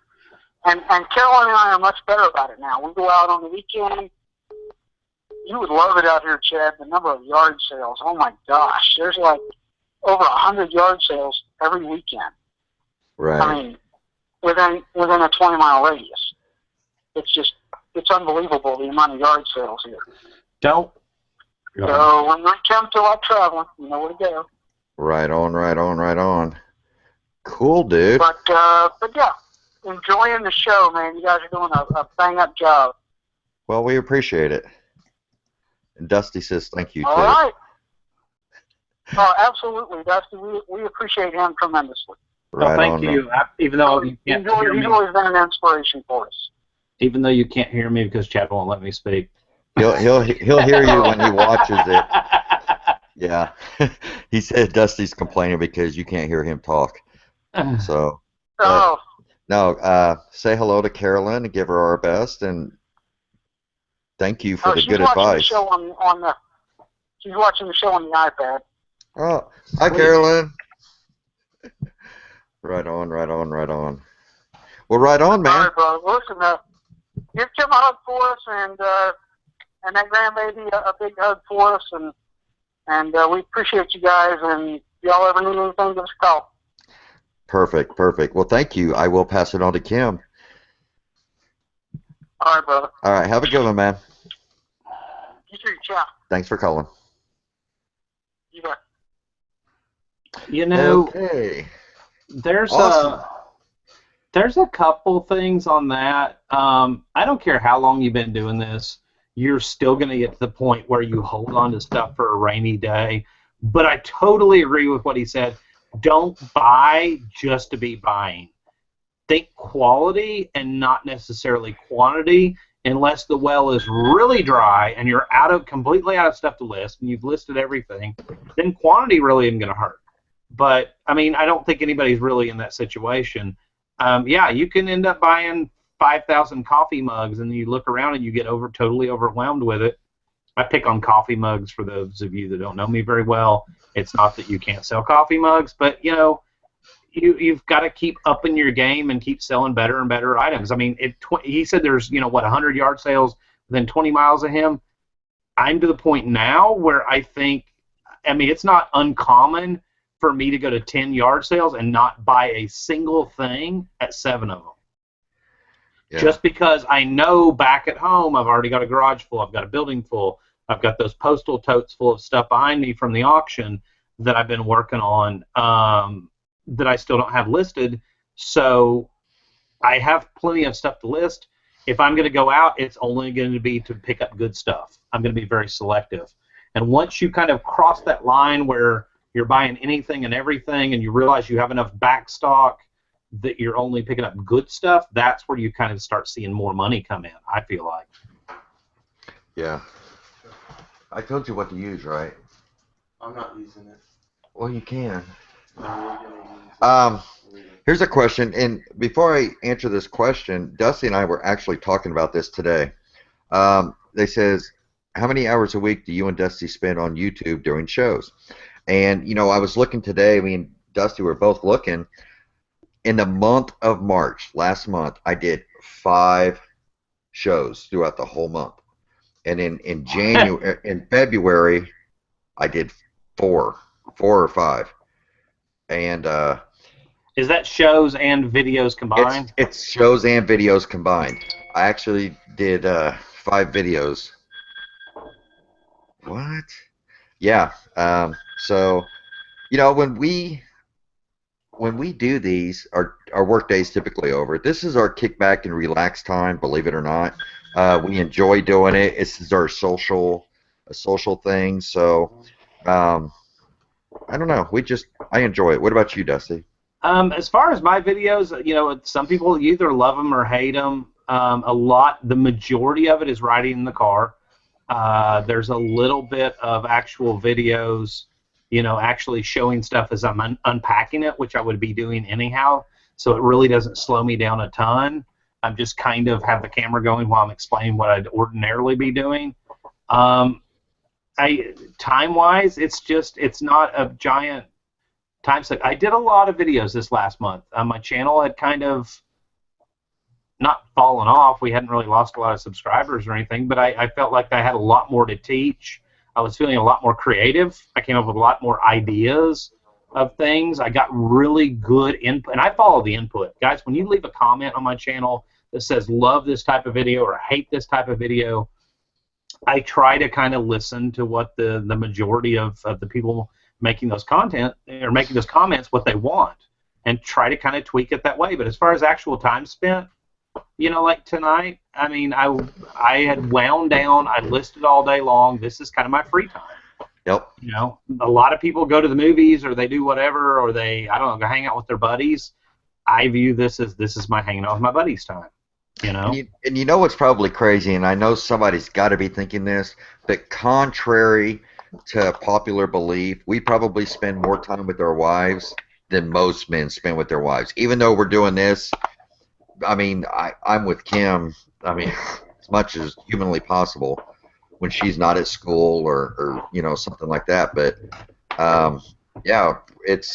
and Carolyn and I are much better about it now. We go out on the weekend. You would love it out here, Chad, the number of yard sales. Oh my gosh, there's like over 100 yard sales every weekend. Right. Within a 20-mile radius. It's unbelievable the amount of yard sales here. So when we come to our traveling, you know where to go. Right on. Cool, dude. But yeah, enjoying the show, man. You guys are doing a bang-up job. Well, we appreciate it. And Dusty says thank you, too. All right. Oh, absolutely, Dusty. We appreciate him tremendously. Right thank you. Even though you can't hear me. He's always been an inspiration for us. Even though you can't hear me because Chad won't let me speak. He'll hear you when he watches it. Yeah. He said Dusty's complaining because you can't hear him talk. So. No, say hello to Carolyn and give her our best, and thank you for the good advice. She's watching the show on the iPad. Oh, hi, Carolyn. Right on. Well, right on, man. All right, brother. Listen, give Tim a hug for us, and that grandbaby a big hug for us, and we appreciate you guys, and if y'all ever need anything, give us a call. Perfect. Well, thank you. I will pass it on to Kim. All right, brother. All right, have a good one, man. You too, ciao. Thanks for calling. You bet. Okay. There's Awesome. there's a couple things on that. I don't care how long you've been doing this, you're still going to get to the point where you hold on to stuff for a rainy day. But I totally agree with what he said. Don't buy just to be buying. Think quality and not necessarily quantity, unless the well is really dry and you're completely out of stuff to list and you've listed everything. Then quantity really isn't going to hurt. But I don't think anybody's really in that situation. Yeah, you can end up buying 5,000 coffee mugs, and you look around and you get totally overwhelmed with it. I pick on coffee mugs for those of you that don't know me very well. It's not that you can't sell coffee mugs, but you've got to keep upping your game and keep selling better and better items. He said there's 100 yard sales within 20 miles of him. I'm to the point now where I think, it's not uncommon for me to go to 10 yard sales and not buy a single thing at 7 of them. Yeah. Just because I know back at home I've already got a garage full, I've got a building full, I've got those postal totes full of stuff behind me from the auction that I've been working on that I still don't have listed. So I have plenty of stuff to list. If I'm going to go out, it's only going to be to pick up good stuff. I'm going to be very selective. And once you kind of cross that line where you're buying anything and everything and you realize you have enough back stock that you're only picking up good stuff, that's where you kind of start seeing more money come in, I feel like. Yeah. I told you what to use, right? I'm not using it. Well, you can. Here's a question, and before I answer this question, Dusty and I were actually talking about this today. They says, how many hours a week do you and Dusty spend on YouTube during shows? And, I was looking today, me and Dusty were both looking. In the month of March, last month, I did 5 shows throughout the whole month. And in January, in February, I did 4 or 5. And is that shows and videos combined? It's shows and videos combined. I actually did 5 videos. What? Yeah. So, when we do these, our work day is typically over. This is our kickback and relax time, believe it or not. We enjoy doing it. This is our social thing. So, I don't know. I enjoy it. What about you, Dusty? As far as my videos, some people either love them or hate them. The majority of it is riding in the car. There's a little bit of actual videos, actually showing stuff as I'm unpacking it, which I would be doing anyhow. So it really doesn't slow me down a ton. I'm just kind of have the camera going while I'm explaining what I'd ordinarily be doing. Time-wise, it's not a giant time suck. I did a lot of videos this last month. My channel had kind of not fallen off. We hadn't really lost a lot of subscribers or anything, but I felt like I had a lot more to teach. I was feeling a lot more creative. I came up with a lot more ideas of things. I got really good input, and I follow the input. Guys, when you leave a comment on my channel that says love this type of video or hate this type of video, I try to kind of listen to what the majority of the people making those comments what they want, and try to kind of tweak it that way. But as far as actual time spent, like tonight, I mean, I had wound down. I listed all day long. This is kind of my free time. Yep. A lot of people go to the movies or they do whatever, or they, I don't know, go hang out with their buddies. I view this is my hanging out with my buddies time. And what's probably crazy, and I know somebody's got to be thinking this, but contrary to popular belief, we probably spend more time with our wives than most men spend with their wives. Even though we're doing this, I mean, I'm with Kim, I mean, as much as humanly possible when she's not at school or something like that. But, yeah, it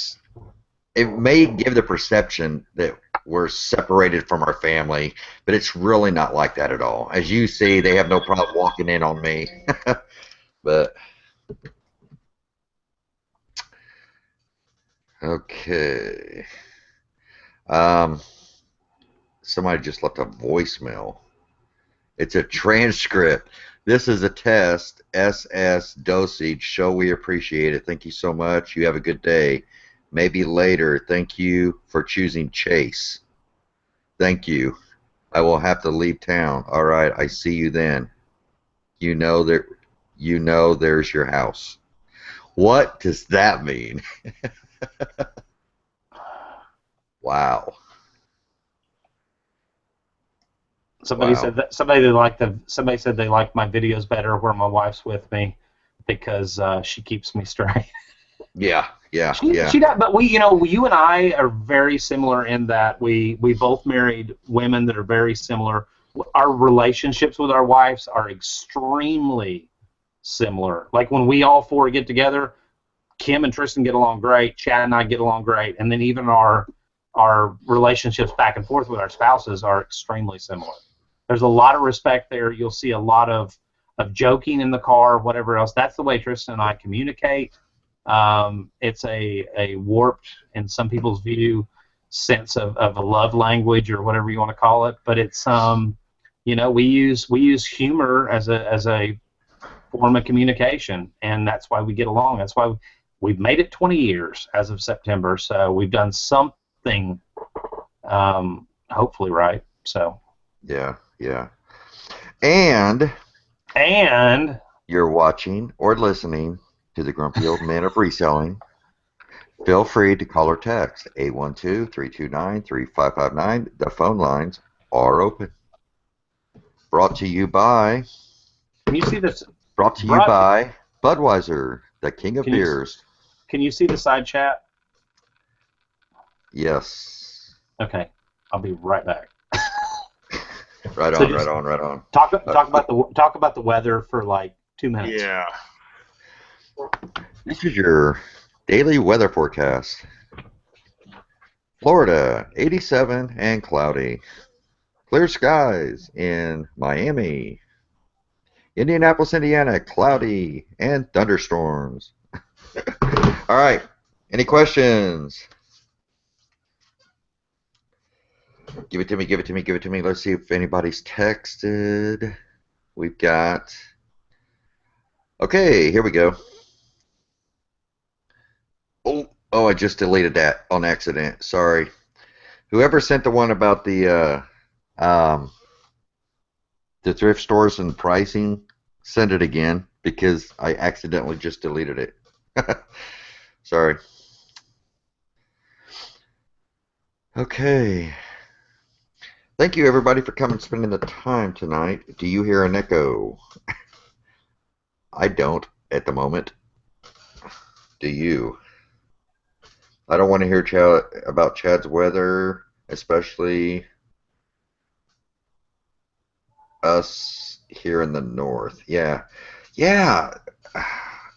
may give the perception that we're separated from our family, but it's really not like that at all. As you see, they have no problem walking in on me. But okay. Somebody just left a voicemail. It's a transcript. This is a test. SS dosage. Show we appreciate it. Thank you so much. You have a good day. Maybe later. Thank you for choosing Chase. Thank you. I will have to leave town. All right. I see you then. There's your house. What does that mean? Wow. Somebody said they liked my videos better where my wife's with me because she keeps me straight. Yeah. She does, but you and I are very similar in that we both married women that are very similar. Our relationships with our wives are extremely similar. Like when we all 4 get together, Kim and Tristan get along great, Chad and I get along great, and then even our relationships back and forth with our spouses are extremely similar. There's a lot of respect there. You'll see a lot of joking in the car, whatever else. That's the way Tristan and I communicate. It's a warped, in some people's view, sense of a love language or whatever you want to call it. But it's we use humor as a form of communication, and that's why we get along. That's why we've made it 20 years as of September. So we've done something, hopefully right. So yeah. And you're watching or listening to the Grumpy Old Man of Reselling. Feel free to call or text 812-329-3559. The phone lines are open. Brought to you by. Can you see this? Brought to you by Budweiser, the king of beers. Can you see the side chat? Yes. Okay, I'll be right back. Right So on, just right on, right on. Talk about the weather for like 2 minutes. Yeah. This is your daily weather forecast. Florida, 87 and cloudy. Clear skies in Miami. Indianapolis, Indiana, cloudy and thunderstorms. All right. Any questions? Give it to me, give it to me, give it to me. Let's see if anybody's texted. We've got... Okay, here we go. Oh, I just deleted that on accident. Sorry. Whoever sent the one about the thrift stores and pricing, send it again because I accidentally just deleted it. Sorry. Okay. Thank you, everybody, for coming and spending the time tonight. Do you hear an echo? I don't at the moment. Do you? I don't want to hear about Chad's weather, especially us here in the north. Yeah. Yeah.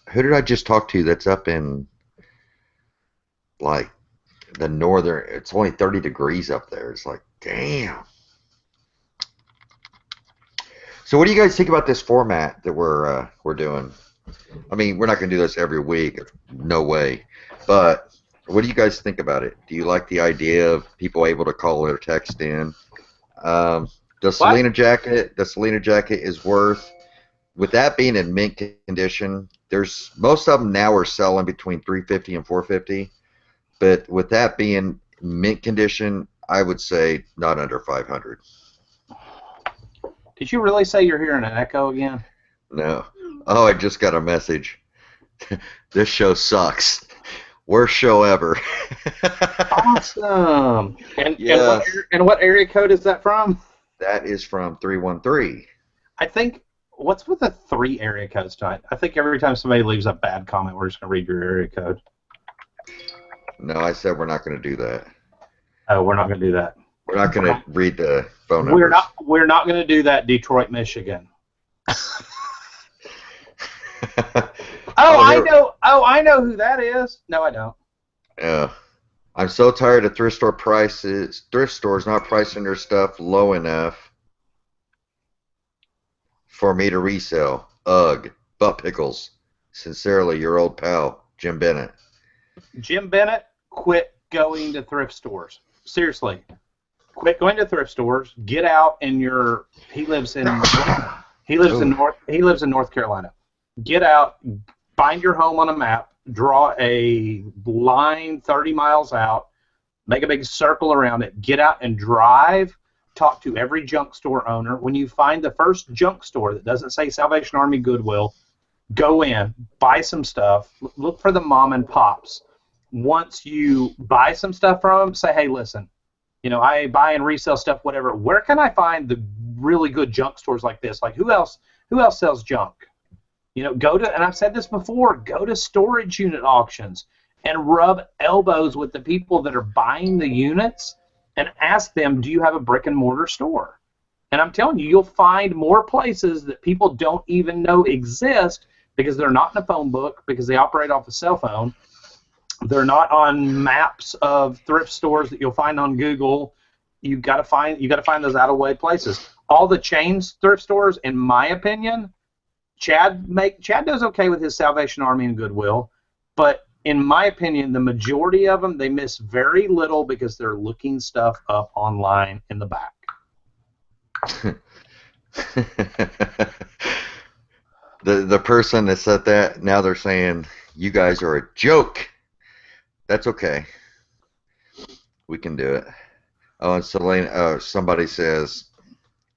Who did I just talk to that's up in, like, the northern? It's only 30 degrees up there. It's like, damn. So what do you guys think about this format that we're doing? I mean, we're not going to do this every week. No way. But what do you guys think about it? Do you like the idea of people able to call or text in? The Selena jacket is worth, with that being in mint condition, there's most of them now are selling between $350 and $450. But with that being mint condition, I would say not under $500. Did you really say you're hearing an echo again? No. Oh, I just got a message. This show sucks. Worst show ever. Awesome. Yeah. And what area code is that from? That is from 313. I think, what's with the 3 area codes tonight? I think every time somebody leaves a bad comment, we're just going to read your area code. No, I said we're not going to do that. Oh, we're not going to do that. We're not going to read the phone numbers. We're not going to do that, Detroit, Michigan. I know who that is. No, I don't. Yeah. I'm so tired of thrift stores not pricing their stuff low enough for me to resell. Ugh. Butt pickles. Sincerely, your old pal, Jim Bennett. Jim Bennett, quit going to thrift stores. Seriously. Quit going to thrift stores. Get out in your. He lives in North Carolina. Get out. Find your home on a map. Draw a line 30 miles out. Make a big circle around it. Get out and drive. Talk to every junk store owner. When you find the first junk store that doesn't say Salvation Army Goodwill, go in, buy some stuff. Look for the mom and pops. Once you buy some stuff from them, say, hey, listen. I buy and resell stuff, whatever. Where can I find the really good junk stores like this? Like, who else sells junk? Go to, and I've said this before, go to storage unit auctions and rub elbows with the people that are buying the units and ask them, do you have a brick and mortar store? And I'm telling you, you'll find more places that people don't even know exist because they're not in a phone book, because they operate off a cell phone. They're not on maps of thrift stores that you'll find on Google. You got to find those out of way places. All the chains thrift stores, in my opinion, Chad does okay with his Salvation Army and Goodwill, but in my opinion, the majority of them, they miss very little because they're looking stuff up online in the back. The person that said that, now they're saying you guys are a joke. That's okay. We can do it. Oh, and Selena, somebody says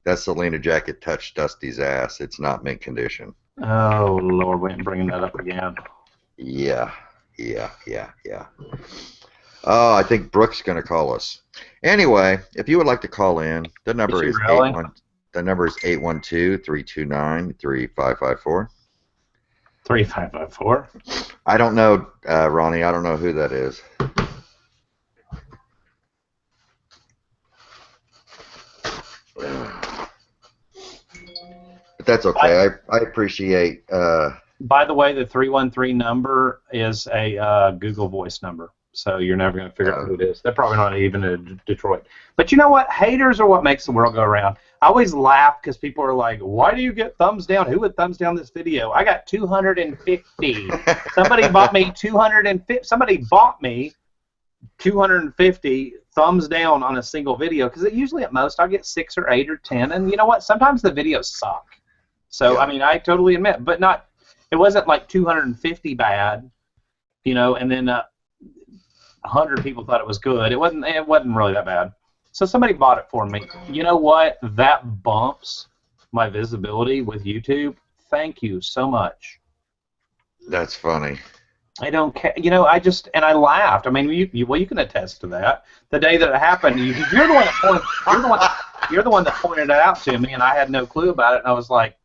that Selena jacket touched Dusty's ass. It's not mint condition. Oh, Lord, we ain't bringing that up again. Yeah. Oh, I think Brooke's going to call us. Anyway, if you would like to call in, the number is 812-329-3554. 3554. I don't know, Ronnie. I don't know who that is. But that's okay. I appreciate. By the way, the 313 number is a Google Voice number, so you're never going to figure out who it is. They're probably not even in Detroit. But you know what? Haters are what makes the world go around. I always laugh because people are like, "Why do you get thumbs down? Who would thumbs down this video?" I got 250. Somebody bought me 250. Somebody bought me 250 thumbs down on a single video because usually at most I get 6 or 8 or 10, and you know what? Sometimes the videos suck. So yeah. I mean, I totally admit, but not. It wasn't like 250 bad, you know, and then 100 people thought it was good. It wasn't really that bad. So somebody bought it for me. You know what? That bumps my visibility with YouTube. Thank you so much. That's funny. I don't care. You know, I laughed. I mean, you can attest to that. The day that it happened, you're the one that you're the one that pointed it out to me, and I had no clue about it. And I was like,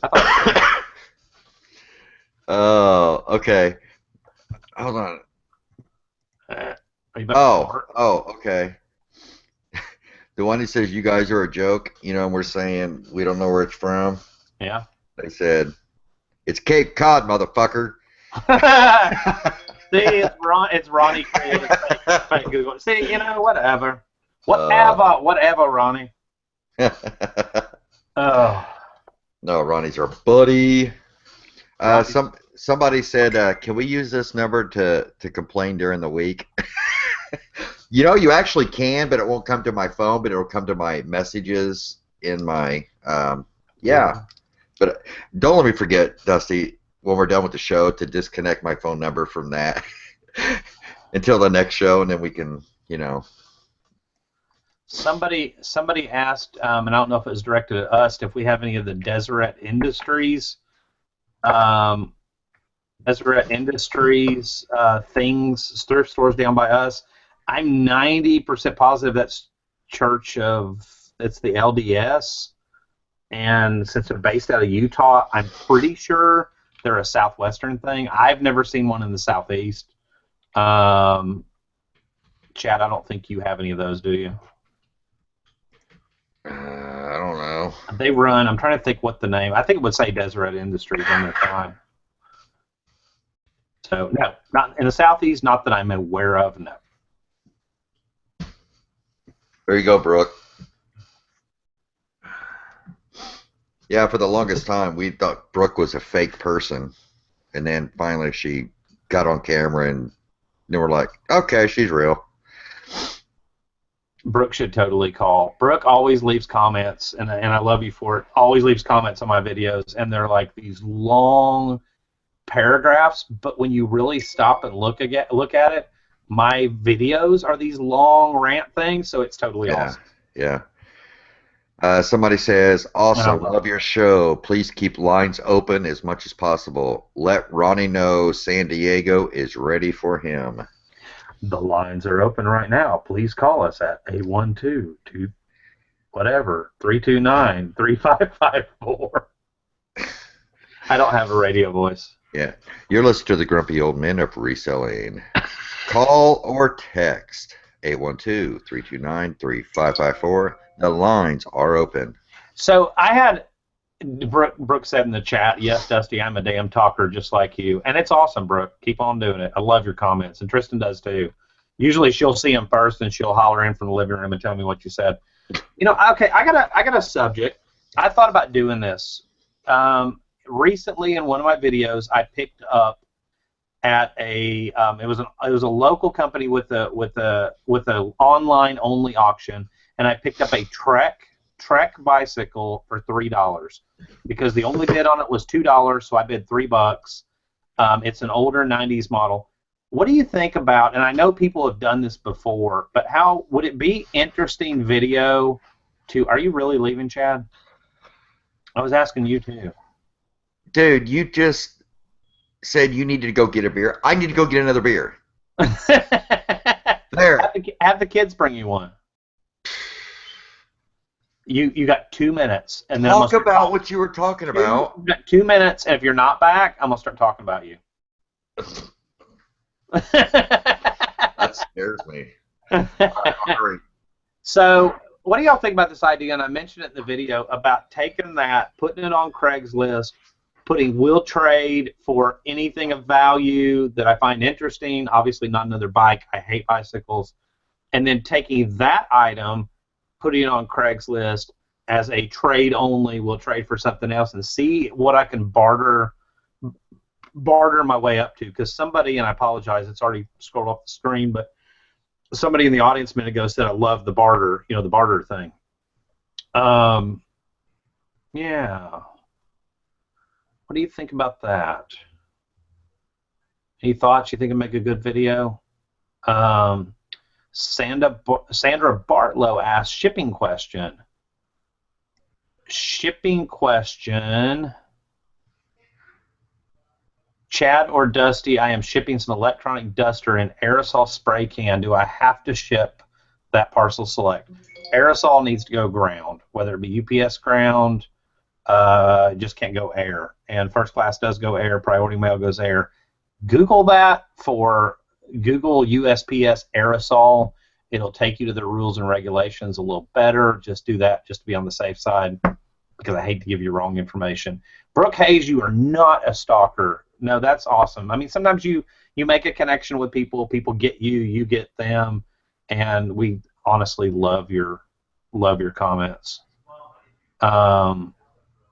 I thought. Oh, okay. Hold on. Okay. The one that says you guys are a joke, you know, and we're saying we don't know where it's from. Yeah. They said, it's Cape Cod, motherfucker. See, it's Ronnie created fake Google. See, you know, whatever, Ronnie. Oh. No, Ronnie's our buddy. Somebody said, can we use this number to complain during the week? You know, you actually can, but it won't come to my phone, but it'll come to my messages in my, yeah. But don't let me forget, Dusty, when we're done with the show, to disconnect my phone number from that until the next show, and then we can, you know. Somebody asked, and I don't know if it was directed at us, if we have any of the Deseret Industries things, thrift stores down by us. I'm 90% positive that's it's the LDS, and since they're based out of Utah, I'm pretty sure they're a Southwestern thing. I've never seen one in the Southeast. Chad, I don't think you have any of those, do you? I don't know. They run, I'm trying to think what the name, I think it would say Deseret Industries on their sign. So, no, not in the Southeast, not that I'm aware of, no. There you go, Brooke. Yeah, for the longest time, we thought Brooke was a fake person. And then finally she got on camera, and then we're like, okay, she's real. Brooke should totally call. Brooke always leaves comments, and I love you for it, always leaves comments on my videos, and they're like these long paragraphs, but when you really stop and look at it, my videos are these long rant things, so it's totally awesome. Yeah. Somebody says, awesome, love your show. Please keep lines open as much as possible. Let Ronnie know San Diego is ready for him. The lines are open right now. Please call us at 812-329-3554. I don't have a radio voice. Yeah. You're listening to the Grumpy Old Men of Reselling. Call or text 812-329-3554. The lines are open. So I had Brooke said in the chat, yes, Dusty, I'm a damn talker just like you. And it's awesome, Brooke. Keep on doing it. I love your comments. And Tristan does too. Usually she'll see them first and she'll holler in from the living room and tell me what you said. You know, okay, I got a subject. I thought about doing this. Recently in one of my videos, I picked up at a it was a local company with a online only auction, and I picked up a Trek bicycle for $3 because the only bid on it was $2, so I bid $3. It's an older 90s model. What do you think about, and I know people have done this before, but how would it be interesting video to, are you really leaving, Chad? I was asking you too. Dude, you just said you needed to go get a beer. I need to go get another beer. There. Have the kids bring you one. You got 2 minutes, and then I'm Talk about what you were talking about. You got 2 minutes, and if you're not back, I'm gonna start talking about you. That scares me. Great. So, what do y'all think about this idea? And I mentioned it in the video about taking that, putting it on Craigslist, putting will trade for anything of value that I find interesting. Obviously, not another bike. I hate bicycles. And then taking that item, putting it on Craigslist as a trade only. We'll trade for something else and see what I can barter my way up to. Because somebody, and I apologize, it's already scrolled off the screen, but somebody in the audience a minute ago said I love the barter, the barter thing. Yeah. What do you think about that? Any thoughts? You think it'd make a good video? Sandra Bartlow asked, shipping question. Chad or Dusty, I am shipping some electronic duster and aerosol spray can. Do I have to ship that parcel select? Aerosol needs to go ground, whether it be UPS ground, just can't go air. And first class does go air, priority mail goes air. Google that for Google USPS aerosol. It'll take you to the rules and regulations a little better. Just do that just to be on the safe side, because I hate to give you wrong information. Brooke Hayes, you are not a stalker. No, that's awesome. I mean, sometimes you make a connection with people. People get you, you get them, and we honestly love your comments.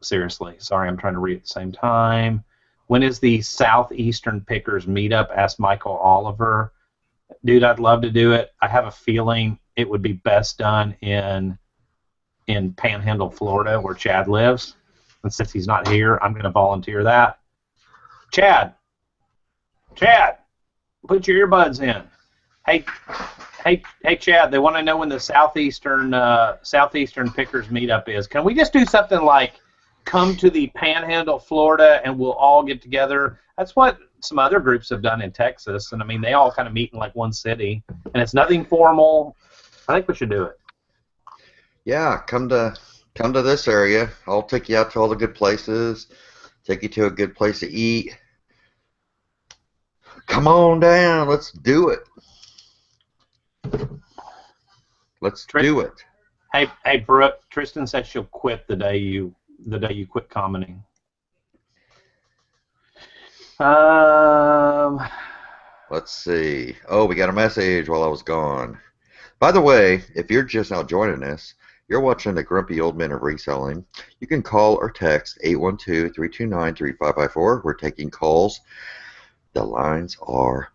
Seriously, sorry, I'm trying to read at the same time. When is the Southeastern Pickers meetup? Asked Michael Oliver. Dude, I'd love to do it. I have a feeling it would be best done in Panhandle, Florida, where Chad lives. And since he's not here, I'm going to volunteer that. Chad, put your earbuds in. Hey, Chad, they want to know when the Southeastern Pickers meetup is. Can we just do something like come to the Panhandle, Florida, and we'll all get together? That's what some other groups have done in Texas, and I mean, they all kind of meet in like one city, and it's nothing formal. I think we should do it. Yeah, come to this area. I'll take you out to all the good places. Take you to a good place to eat. Come on down. Let's do it. Let's do it. Hey, Brooke. Tristan said she'll quit the day you quit commenting. Let's see. Oh, we got a message while I was gone. By the way, if you're just now joining us, you're watching the Grumpy Old Men of Reselling. You can call or text 812-329-3554. We're taking calls. The lines are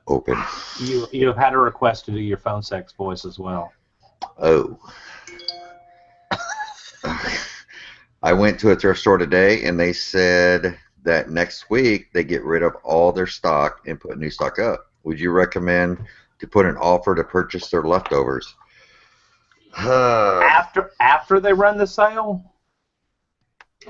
open. You have had a request to do your phone sex voice as well. Oh. I went to a thrift store today, and they said that next week they get rid of all their stock and put new stock up. Would you recommend to put an offer to purchase their leftovers? After they run the sale?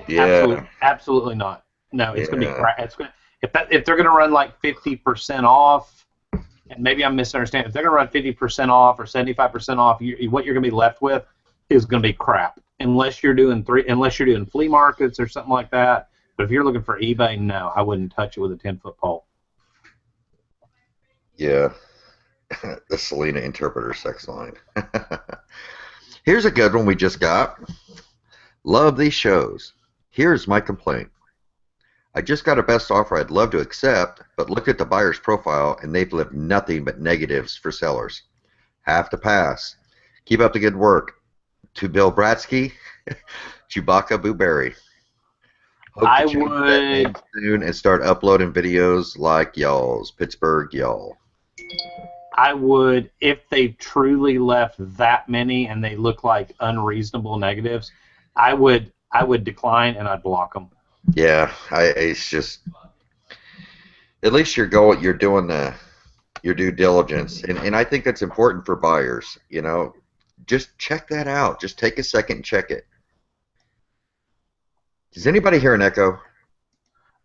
Yeah. Absolutely not. No, it's going to be it's going if they're going to run like 50% off, and maybe I'm misunderstanding. If they're going to run 50% off or 75% off, what you're going to be left with is going to be crap. Unless you're doing flea markets or something like that. But if you're looking for eBay, no, I wouldn't touch it with a 10-foot pole. Yeah. The Selena Interpreter sex line. Here's a good one we just got. Love these shows. Here's my complaint. I just got a best offer I'd love to accept, but looked at the buyer's profile and they've left nothing but negatives for sellers. Have to pass. Keep up the good work. To Bill Bratsky, Chewbacca Booberry. Hope I to change that name soon and start uploading videos like y'all's. Pittsburgh, y'all. I would, if they truly left that many and they look like unreasonable negatives, I would decline and I'd block them. Yeah, it's just, at least you're doing your due diligence, and I think that's important for buyers. Just check that out. Just take a second and check it. Does anybody hear an echo?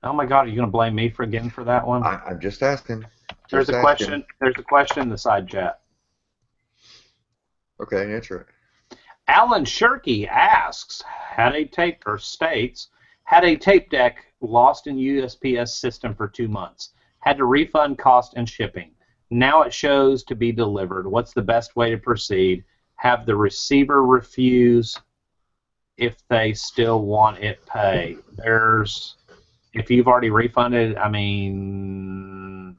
Oh my God, are you going to blame me for that one? I'm just asking. There's a question in the side chat. Okay, answer it. Alan Shirky asks, states, had a tape deck lost in USPS system for 2 months. Had to refund cost and shipping. Now it shows to be delivered. What's the best way to proceed? Have the receiver refuse if they still want it pay. If you've already refunded, I mean,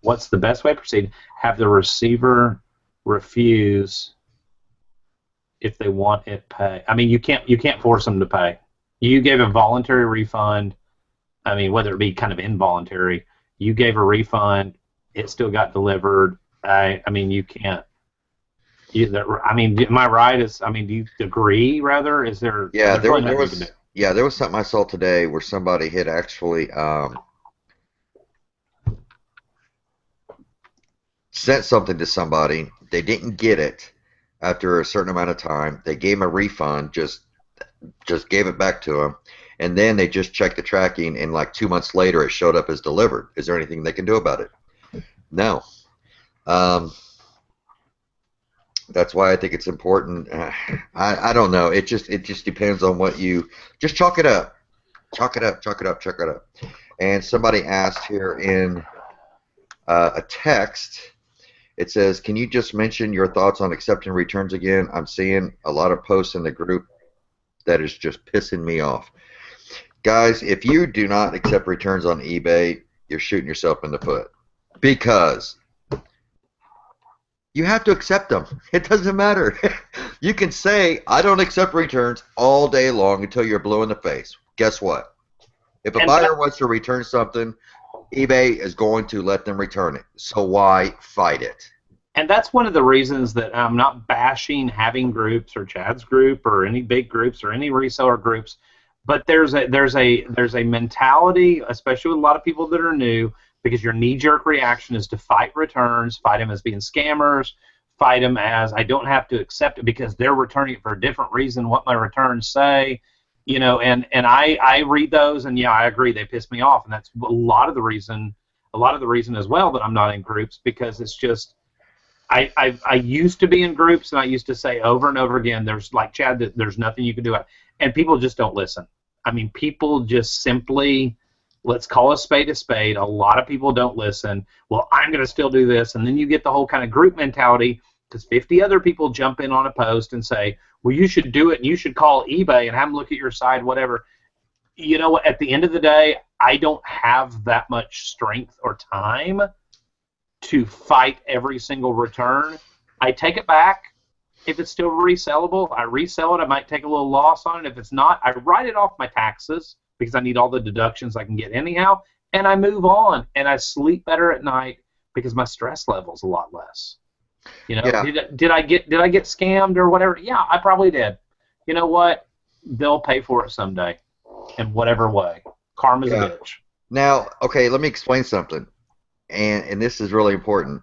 what's the best way to proceed? Have the receiver refuse if they want it pay. I mean, you can't force them to pay. You gave a voluntary refund. I mean, whether it be kind of involuntary, you gave a refund. It still got delivered. I mean, you can't. I mean, am I right? Do you agree? Rather, is there? Yeah, there was. Yeah, there was something I saw today where somebody had actually sent something to somebody. They didn't get it after a certain amount of time. They gave them a refund, just gave it back to them, and then they just checked the tracking, and like 2 months later, it showed up as delivered. Is there anything they can do about it? No. That's why I think it's important. I don't know. It just depends on what you just chalk it up. Chalk it up. And somebody asked here in a text. It says, "Can you just mention your thoughts on accepting returns again? I'm seeing a lot of posts in the group that is just pissing me off." Guys, if you do not accept returns on eBay, you're shooting yourself in the foot, because you have to accept them. It doesn't matter. You can say, "I don't accept returns" all day long until you're blue in the face. Guess what? If a buyer wants to return something, eBay is going to let them return it. So why fight it? And that's one of the reasons that I'm not bashing having groups or Chad's group or any big groups or any reseller groups, but there's a mentality, especially with a lot of people that are new, because your knee-jerk reaction is to fight returns, fight them as being scammers, fight them as I don't have to accept it because they're returning it for a different reason, what my returns say, and I read those, and yeah, I agree, they piss me off, and that's a lot of the reason as well that I'm not in groups, because it's just I used to be in groups, and I used to say over and over again, there's, like Chad, that there's nothing you can do, and people just don't listen. I mean, people just simply, let's call a spade a spade. A lot of people don't listen. Well, I'm going to still do this. And then you get the whole kind of group mentality, because 50 other people jump in on a post and say, well, you should do it, and you should call eBay and have them look at your side, whatever. You know what? At the end of the day, I don't have that much strength or time to fight every single return. I take it back. If it's still resellable, I resell it. I might take a little loss on it. If it's not, I write it off my taxes, because I need all the deductions I can get anyhow, and I move on, and I sleep better at night because my stress level's a lot less. Yeah. Did I get scammed or whatever? Yeah, I probably did. You know what? They'll pay for it someday, in whatever way. Karma's a bitch. Now, okay, let me explain something, and this is really important.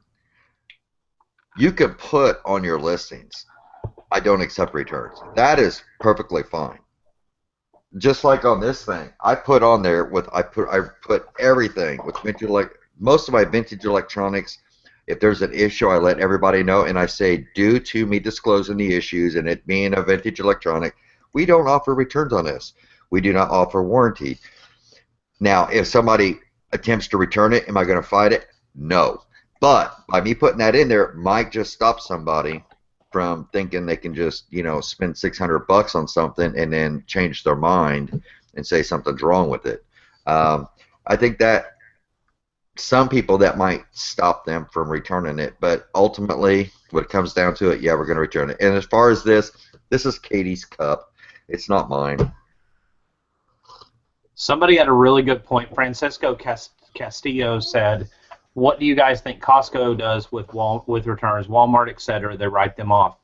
You could put on your listings, "I don't accept returns." That is perfectly fine. Just like on this thing, I put on there I put everything with vintage, most of my vintage electronics. If there's an issue, I let everybody know, and I say, due to me disclosing the issues and it being a vintage electronic, we don't offer returns on this. We do not offer warranty. Now, if somebody attempts to return it, am I going to fight it? No. But by me putting that in there, it might just stop somebody from thinking they can just, spend $600 on something and then change their mind and say something's wrong with it. I think that some people, that might stop them from returning it, but ultimately, when it comes down to it, yeah, we're going to return it. And as far as this is Katie's cup. It's not mine. Somebody had a really good point. Francisco Castillo said, "What do you guys think Costco does with returns? Walmart, etc. They write them off."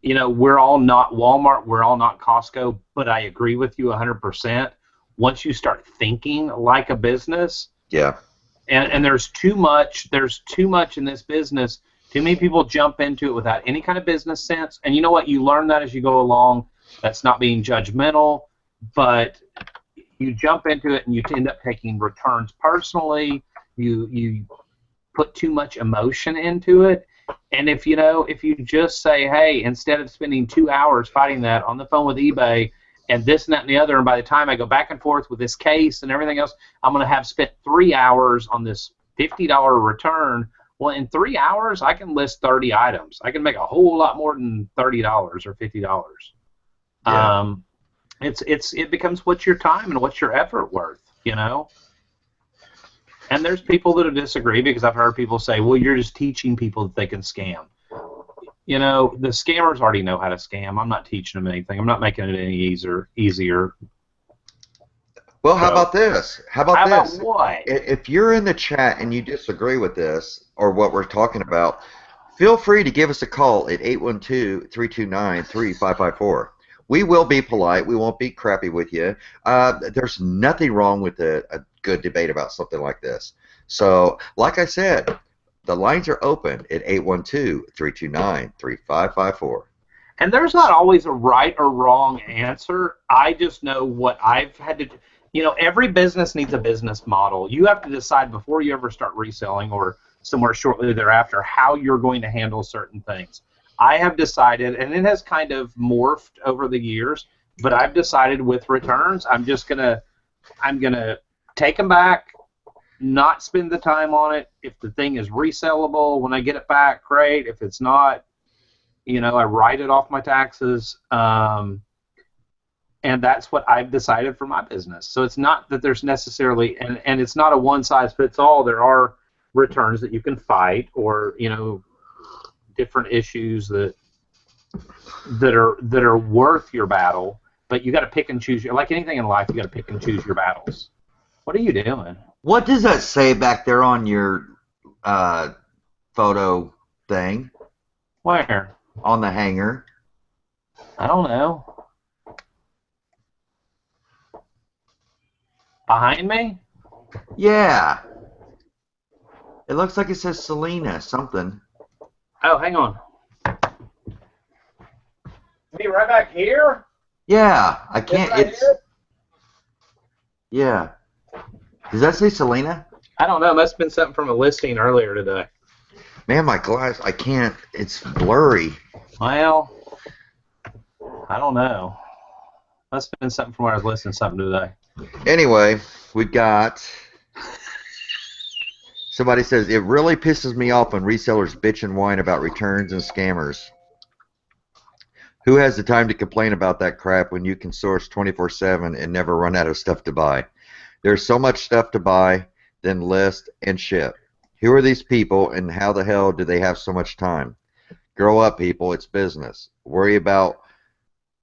We're all not Walmart. We're all not Costco. But I agree with you 100%. Once you start thinking like a business, yeah. And there's too much in this business. Too many people jump into it without any kind of business sense. And you know what? You learn that as you go along. That's not being judgmental, but you jump into it and you end up taking returns personally. You put too much emotion into it, And if you just say, hey, instead of spending 2 hours fighting that on the phone with eBay and this and that and the other, and by the time I go back and forth with this case and everything else, I'm going to have spent 3 hours on this $50 return. Well, in 3 hours, I can list 30 items. I can make a whole lot more than $30 or $50. Yeah. It becomes what's your time and what's your effort worth, And there's people that disagree because I've heard people say, well, you're just teaching people that they can scam. The scammers already know how to scam. I'm not teaching them anything. I'm not making it any easier. Well, how about this? How about this? What? If you're in the chat and you disagree with this or what we're talking about, feel free to give us a call at 812-329-3554. We will be polite. We won't be crappy with you. There's nothing wrong with a good debate about something like this. So, like I said, the lines are open at 812-329-3554. And there's not always a right or wrong answer. I just know what I've had to do. Every business needs a business model. You have to decide before you ever start reselling or somewhere shortly thereafter how you're going to handle certain things. I have decided, and it has kind of morphed over the years, but I've decided with returns, I'm gonna take them back, not spend the time on it. If the thing is resellable, when I get it back, great. If it's not, I write it off my taxes. And that's what I've decided for my business. So it's not that there's necessarily, and it's not a one-size-fits-all. There are returns that you can fight, or different issues that are worth your battle. But you got to pick and choose. Like anything in life, you got to pick and choose your battles. What are you doing? What does that say back there on your photo thing? Where? On the hanger. I don't know. Behind me? Yeah. It looks like it says Selena something. Oh, hang on. Me right back here? Yeah, I can't. Right It's here? Yeah. Does that say Selena? I don't know. It must have been something from a listing earlier today. Man, my glass, I can't. It's blurry. Well, I don't know. Must have been something from where I was listening to something today. Anyway, we got. Somebody says, it really pisses me off when resellers bitch and whine about returns and scammers. Who has the time to complain about that crap when you can source 24/7 and never run out of stuff to buy? There's so much stuff to buy, then list and ship. Who are these people and how the hell do they have so much time? Grow up, people. It's business. Worry about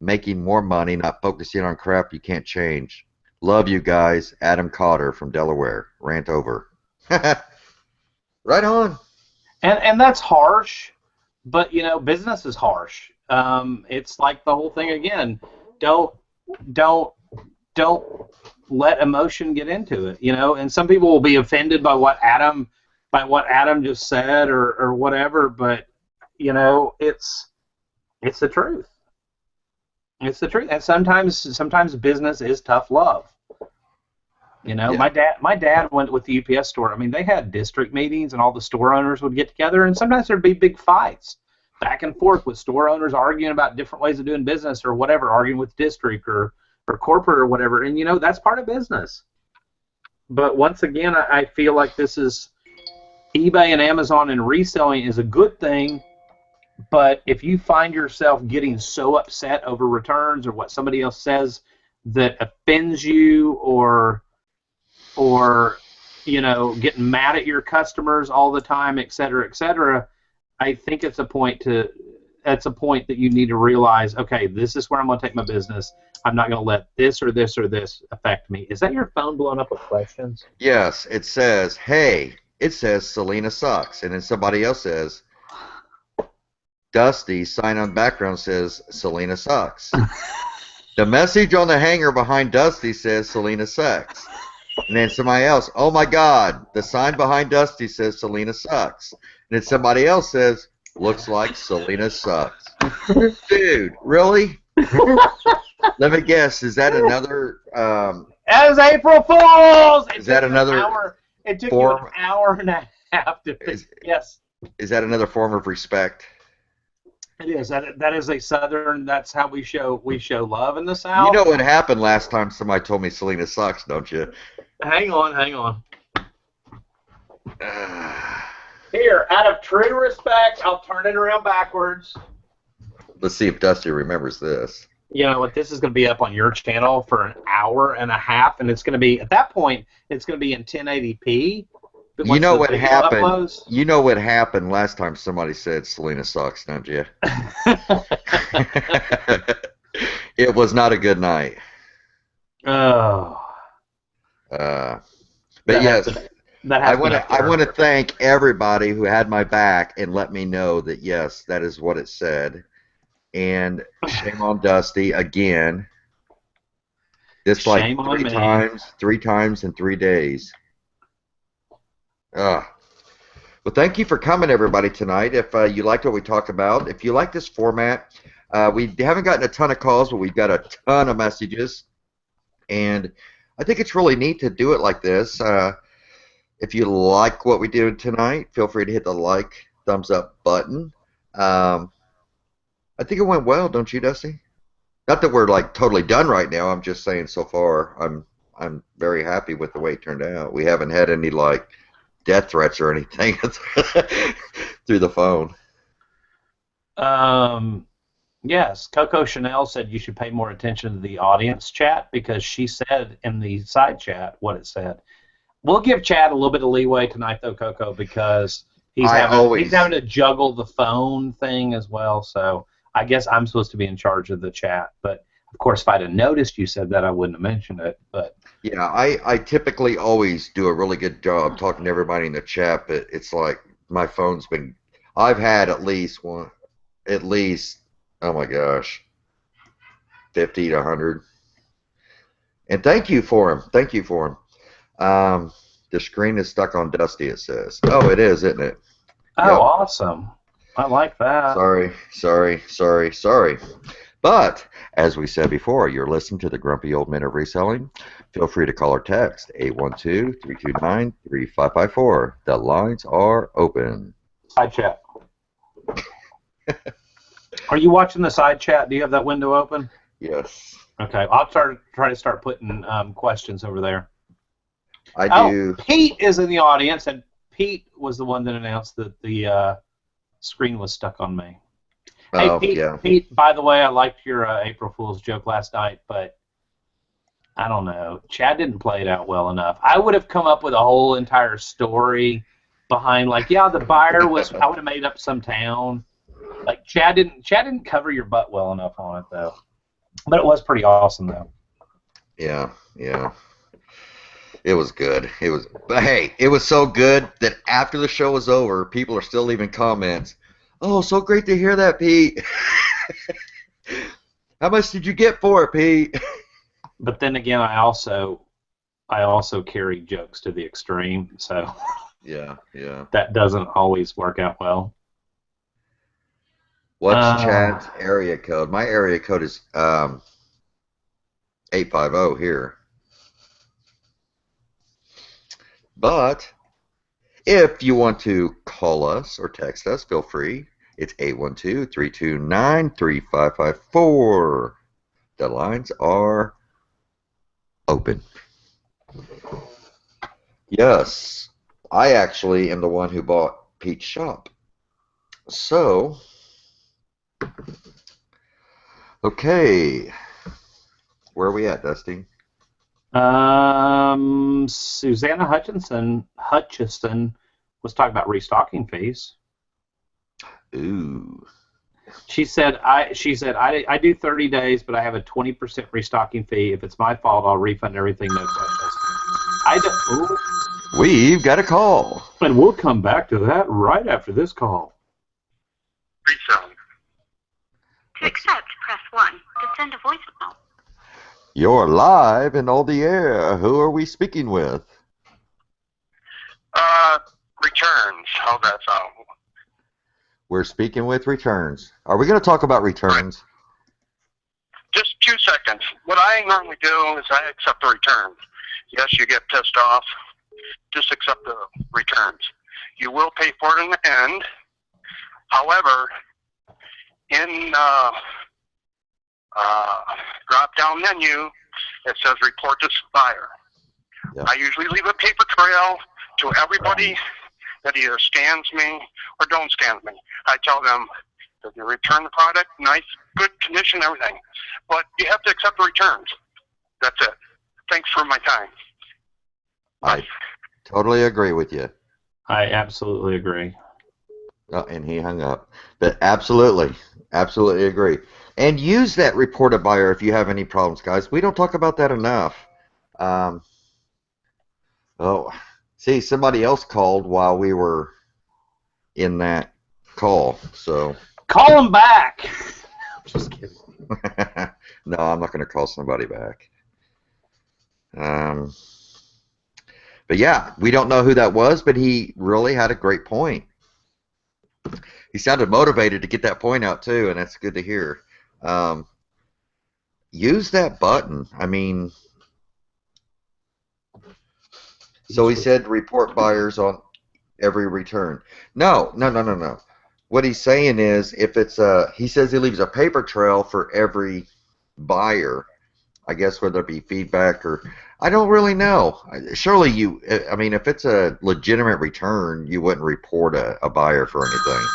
making more money, not focusing on crap you can't change. Love you guys. Adam Cotter from Delaware. Rant over. Right on. And that's harsh, but business is harsh. It's like the whole thing again. Don't let emotion get into it. And some people will be offended by what Adam just said or whatever, but it's the truth. It's the truth. And sometimes business is tough love. Yeah. My dad went with the UPS store. I mean, they had district meetings, and all the store owners would get together, and sometimes there'd be big fights back and forth with store owners arguing about different ways of doing business or whatever, arguing with district or corporate or whatever. And that's part of business. But once again, I feel like this is eBay and Amazon and reselling is a good thing. But if you find yourself getting so upset over returns or what somebody else says that offends you, or getting mad at your customers all the time, et cetera, I think it's a point that you need to realize, okay, this is where I'm going to take my business. I'm not going to let this or this or this affect me. Is that your phone blowing up with questions? Yes, it says, hey, it says Selena sucks. And then somebody else says, Dusty, sign on background says Selena sucks. The message on the hanger behind Dusty says Selena sucks. And then somebody else, oh my God, the sign behind Dusty says Selena sucks. And then somebody else says, looks like Selena sucks. Dude, really? Let me guess, is that another... That was April Fool's! Is that another It took form? you an hour and a half to fix. Yes. Is that another form of respect? It is. That is a Southern. That's how we show love in the South. You know what happened last time somebody told me Selena sucks, don't you? Hang on. Here, out of true respect, I'll turn it around backwards. Let's see if Dusty remembers this. You know what? This is going to be up on your channel for an hour and a half, and it's going to be, at that point, it's going to be in 1080p. You know what happened? Uploads. You know what happened last time somebody said Selena sucks, don't you? It was not a good night. Oh. But yes, I want to thank everybody who had my back and let me know that yes, that is what it said. And shame on Dusty again. This like three times in 3 days. Well, thank you for coming, everybody, tonight. If you liked what we talked about, if you like this format, we haven't gotten a ton of calls, but we've got a ton of messages. And I think it's really neat to do it like this. If you like what we did tonight, feel free to hit the like, thumbs up button. I think it went well, don't you, Dusty? Not that we're like totally done right now. I'm just saying so far I'm very happy with the way it turned out. We haven't had any like death threats or anything through the phone. Yes, Coco Chanel said you should pay more attention to the audience chat because she said in the side chat what it said. We'll give Chad a little bit of leeway tonight, though, Coco, because he's having to juggle the phone thing as well. So I guess I'm supposed to be in charge of the chat. But, of course, if I'd have noticed you said that, I wouldn't have mentioned it. But yeah, I typically always do a really good job talking to everybody in the chat, but it's like my phone's been – I've had at least, oh, my gosh, 50 to 100. And thank you for him. Thank you for him. The screen is stuck on Dusty, it says. Oh, it is, isn't it? Oh, yep. Awesome. I like that. Sorry. But, as we said before, you're listening to the Grumpy Old Men of Reselling. Feel free to call or text 812-329-3554. The lines are open. Side chat. Are you watching the side chat? Do you have that window open? Yes. Okay, I'll try to start putting questions over there. I do. Pete is in the audience, and Pete was the one that announced that the screen was stuck on me. Hey, Pete, yeah. Pete, by the way, I liked your April Fool's joke last night, but I don't know. Chad didn't play it out well enough. I would have come up with a whole entire story behind, like, yeah, the buyer was, I would have made up some town. Like, Chad didn't cover your butt well enough on it, though. But it was pretty awesome, though. Yeah. It was good. But hey, it was so good that after the show was over, people are still leaving comments. Oh, so great to hear that, Pete. How much did you get for it, Pete? But then again, I also carry jokes to the extreme, so yeah. That doesn't always work out well. What's Chad's area code? My area code is 850 here. But if you want to call us or text us, feel free. It's 812-329-3554. The lines are open. Yes, I actually am the one who bought Pete's shop. So, okay. Where are we at, Dusty? Susanna Hutchison was talking about restocking fees. Ooh. She said I do 30 days, but I have a 20% restocking fee. If it's my fault, I'll refund everything. No questions. We've got a call, and we'll come back to that right after this call. Reselling. To accept, press 1. To send a voicemail. You're live and on the air. Who are we speaking with? Returns. How's that sound? We're speaking with returns. Are we going to talk about returns? Just 2 seconds. What I normally do is I accept the returns. Yes, you get pissed off. Just accept the returns. You will pay for it in the end. However, in drop-down menu, it says report to buyer. Yeah. I usually leave a paper trail to everybody that either scans me or don't scan me. I tell them that you return the product, nice, good condition, everything. But you have to accept the returns. That's it. Thanks for my time. I totally agree with you. I absolutely agree. Oh, and he hung up. But absolutely agree. And use that report a buyer if you have any problems, guys. We don't talk about that enough. Oh, see, somebody else called while we were in that call. So Call him back. I'm just kidding. no, I'm not going to call somebody back. But yeah, we don't know who that was, but he really had a great point. He sounded motivated to get that point out too, and that's good to hear. Use that button. I mean, so he said report buyers on every return. No. What he's saying is if it's he says he leaves a paper trail for every buyer. I guess whether it be feedback or I don't really know. Surely you, I mean, if it's a legitimate return, you wouldn't report a buyer for anything.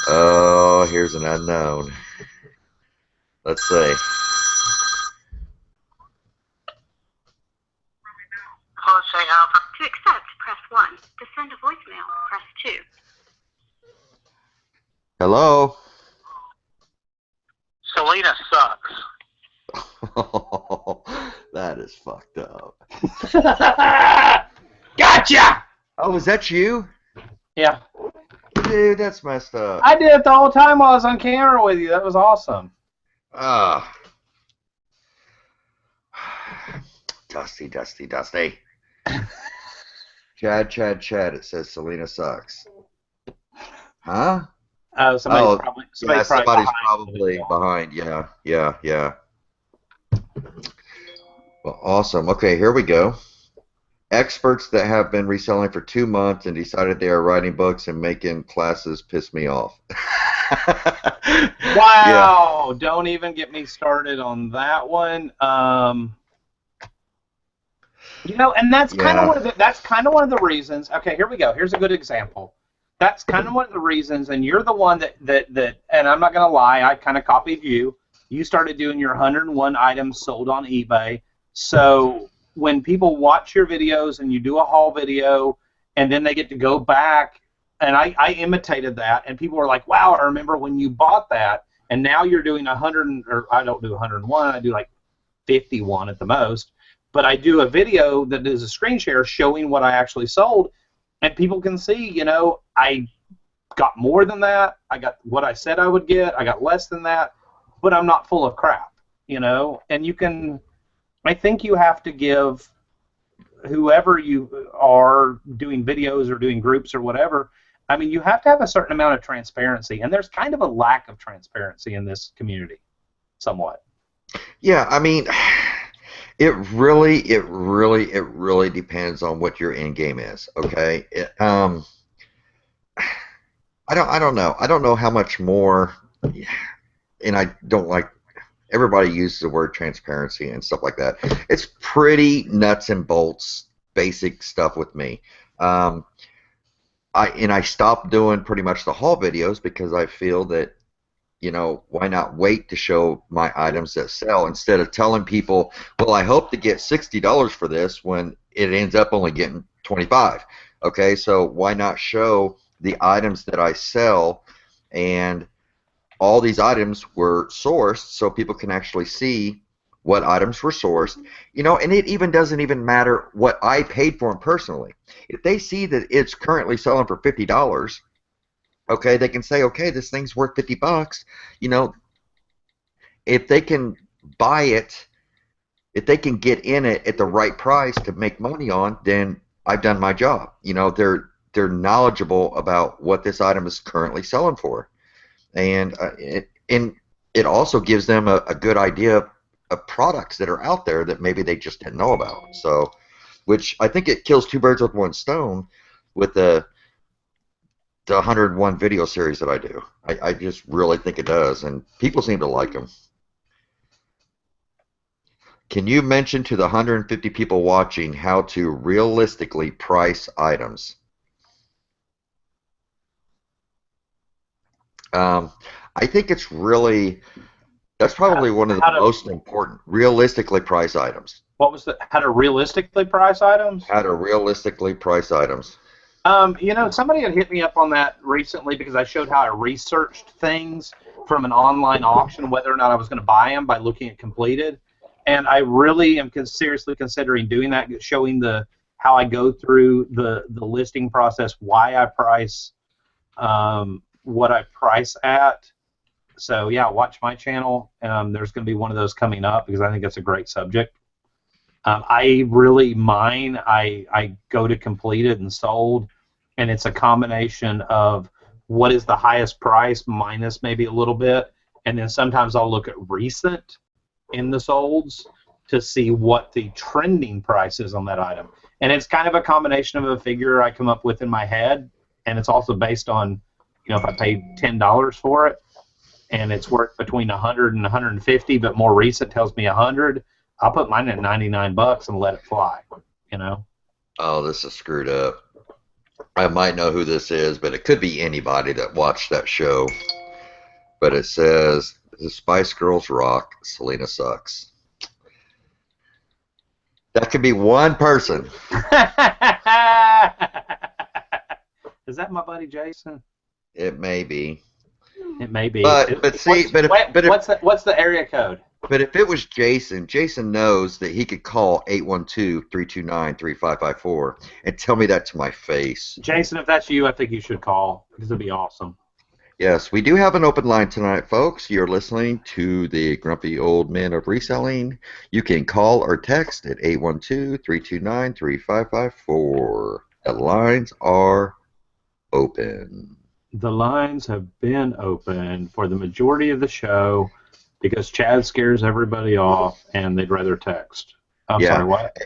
Oh, here's an unknown. Let's see. Jose Alpha. To accept, press 1. To send a voicemail, press 2. Hello? Selena sucks. That is fucked up. Gotcha! Oh, is that you? Yeah. Dude, that's messed up. I did it the whole time while I was on camera with you. That was awesome. Dusty. Chad. It says Selena sucks. Huh? Somebody's Somebody's probably behind. Yeah. Well, awesome. Okay, here we go. Experts that have been reselling for 2 months and decided they are writing books and making classes piss me off. Wow! Yeah. Don't even get me started on that one. You know, and that's kind of one of the reasons. Okay, here we go. Here's a good example. That's kind of one of the reasons, and you're the one that and I'm not gonna lie, I kind of copied you. You started doing your 101 items sold on eBay. So when people watch your videos and you do a haul video, and then they get to go back, and I imitated that, and people were like, "Wow, I remember when you bought that." And now you're doing 100, or I don't do 101. I do like 51 at the most. But I do a video that is a screen share showing what I actually sold, and people can see, you know, I got more than that. I got what I said I would get. I got less than that, but I'm not full of crap, you know. And you can, I think you have to give whoever you are doing videos or doing groups or whatever, I mean, you have to have a certain amount of transparency, and there's kind of a lack of transparency in this community, somewhat. Yeah, I mean, it really depends on what your end game is. Okay, I don't know. I don't know how much more, and I don't like. Everybody uses the word transparency and stuff like that. It's pretty nuts and bolts, basic stuff with me. I stopped doing pretty much the haul videos because I feel that, you know, why not wait to show my items that sell instead of telling people, well, I hope to get $60 for this when it ends up only getting $25. Okay, so why not show the items that I sell, and all these items were sourced so people can actually see what items were sourced, you know, and it even doesn't even matter what I paid for them personally. If they see that it's currently selling for $50, okay, they can say, okay, this thing's worth $50, you know. If they can buy it, if they can get in it at the right price to make money on, then I've done my job. You know, they're knowledgeable about what this item is currently selling for, and it also gives them a good idea of products that are out there that maybe they just didn't know about. So, which I think it kills two birds with one stone. with the 101 video series that I do. I just really think it does, and people seem to like them. Can you mention to the 150 people watching how to realistically price items? I think it's really, that's probably one of the most important, realistically price items. What was the, how to realistically price items? How to realistically price items. You know, somebody had hit me up on that recently because I showed how I researched things from an online auction, whether or not I was going to buy them by looking at completed. And I really am seriously considering doing that, showing how I go through the listing process, why I price what I price at. So, yeah, watch my channel. There's going to be one of those coming up because I think it's a great subject. I go to completed and sold, and it's a combination of what is the highest price minus maybe a little bit, and then sometimes I'll look at recent in the solds to see what the trending price is on that item. And it's kind of a combination of a figure I come up with in my head, and it's also based on, you know, if I paid $10 for it and it's worth between 100 and 150, but more recent tells me 100, I'll put mine at 99 bucks and let it fly, you know? Oh, this is screwed up. I might know who this is, but it could be anybody that watched that show. But it says, the Spice Girls rock, Selena sucks. That could be one person. Is that my buddy Jason? It may be. It may be. What's the area code? But if it was Jason, Jason knows that he could call 812-329-3554 and tell me that to my face. Jason, if that's you, I think you should call because it'd be awesome. Yes, we do have an open line tonight, folks. You're listening to the Grumpy Old Men of Reselling. You can call or text at 812-329-3554. The lines are open. The lines have been open for the majority of the show because Chad scares everybody off and they'd rather text. I'm sorry, what?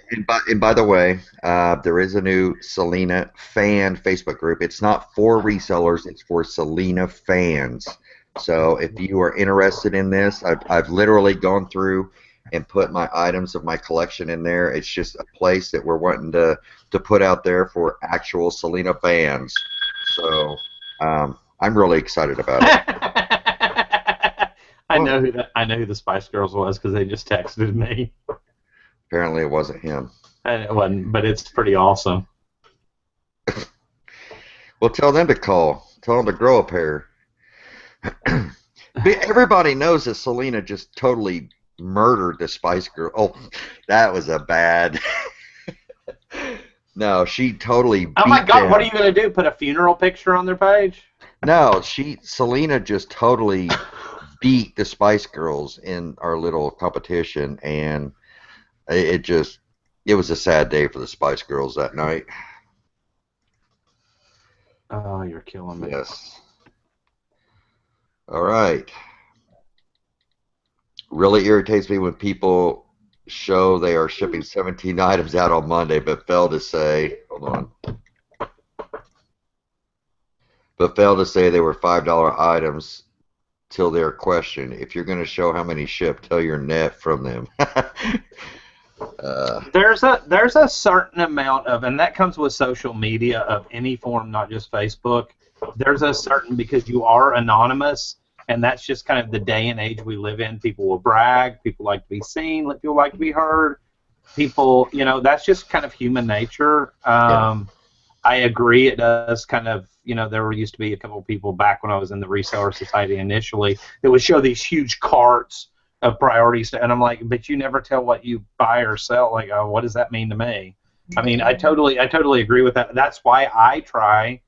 And by the way, there is a new Selena fan Facebook group. It's not for resellers. It's for Selena fans. So if you are interested in this, I've literally gone through and put my items of my collection in there. It's just a place that we're wanting to put out there for actual Selena fans. So I'm really excited about it. I know who the Spice Girls was because they just texted me. Apparently, it wasn't him. And it wasn't, but it's pretty awesome. Well, tell them to call. Tell them to grow a pair. Everybody knows that Selena just totally murdered the Spice Girl. Oh, that was a bad. No, she totally. Oh my God! them. What are you gonna do? Put a funeral picture on their page? No, Selena just totally beat the Spice Girls in our little competition, and it was a sad day for the Spice Girls that night. Oh, you're killing me. Yes. All right. Really irritates me when people show they are shipping 17 items out on Monday, but fail to say, they were $5 items till they're questioned. If you're going to show how many shipped, tell your net from them. There's a certain amount of, and that comes with social media of any form, not just Facebook. There's a certain, because you are anonymous, and that's just kind of the day and age we live in. People will brag. People like to be seen. People like to be heard. People, that's just kind of human nature. I agree. It does kind of, there used to be a couple of people back when I was in the Reseller Society initially that would show these huge carts of priorities, and I'm like, but you never tell what you buy or sell. Like, what does that mean to me? I mean, I totally agree with that. That's why I try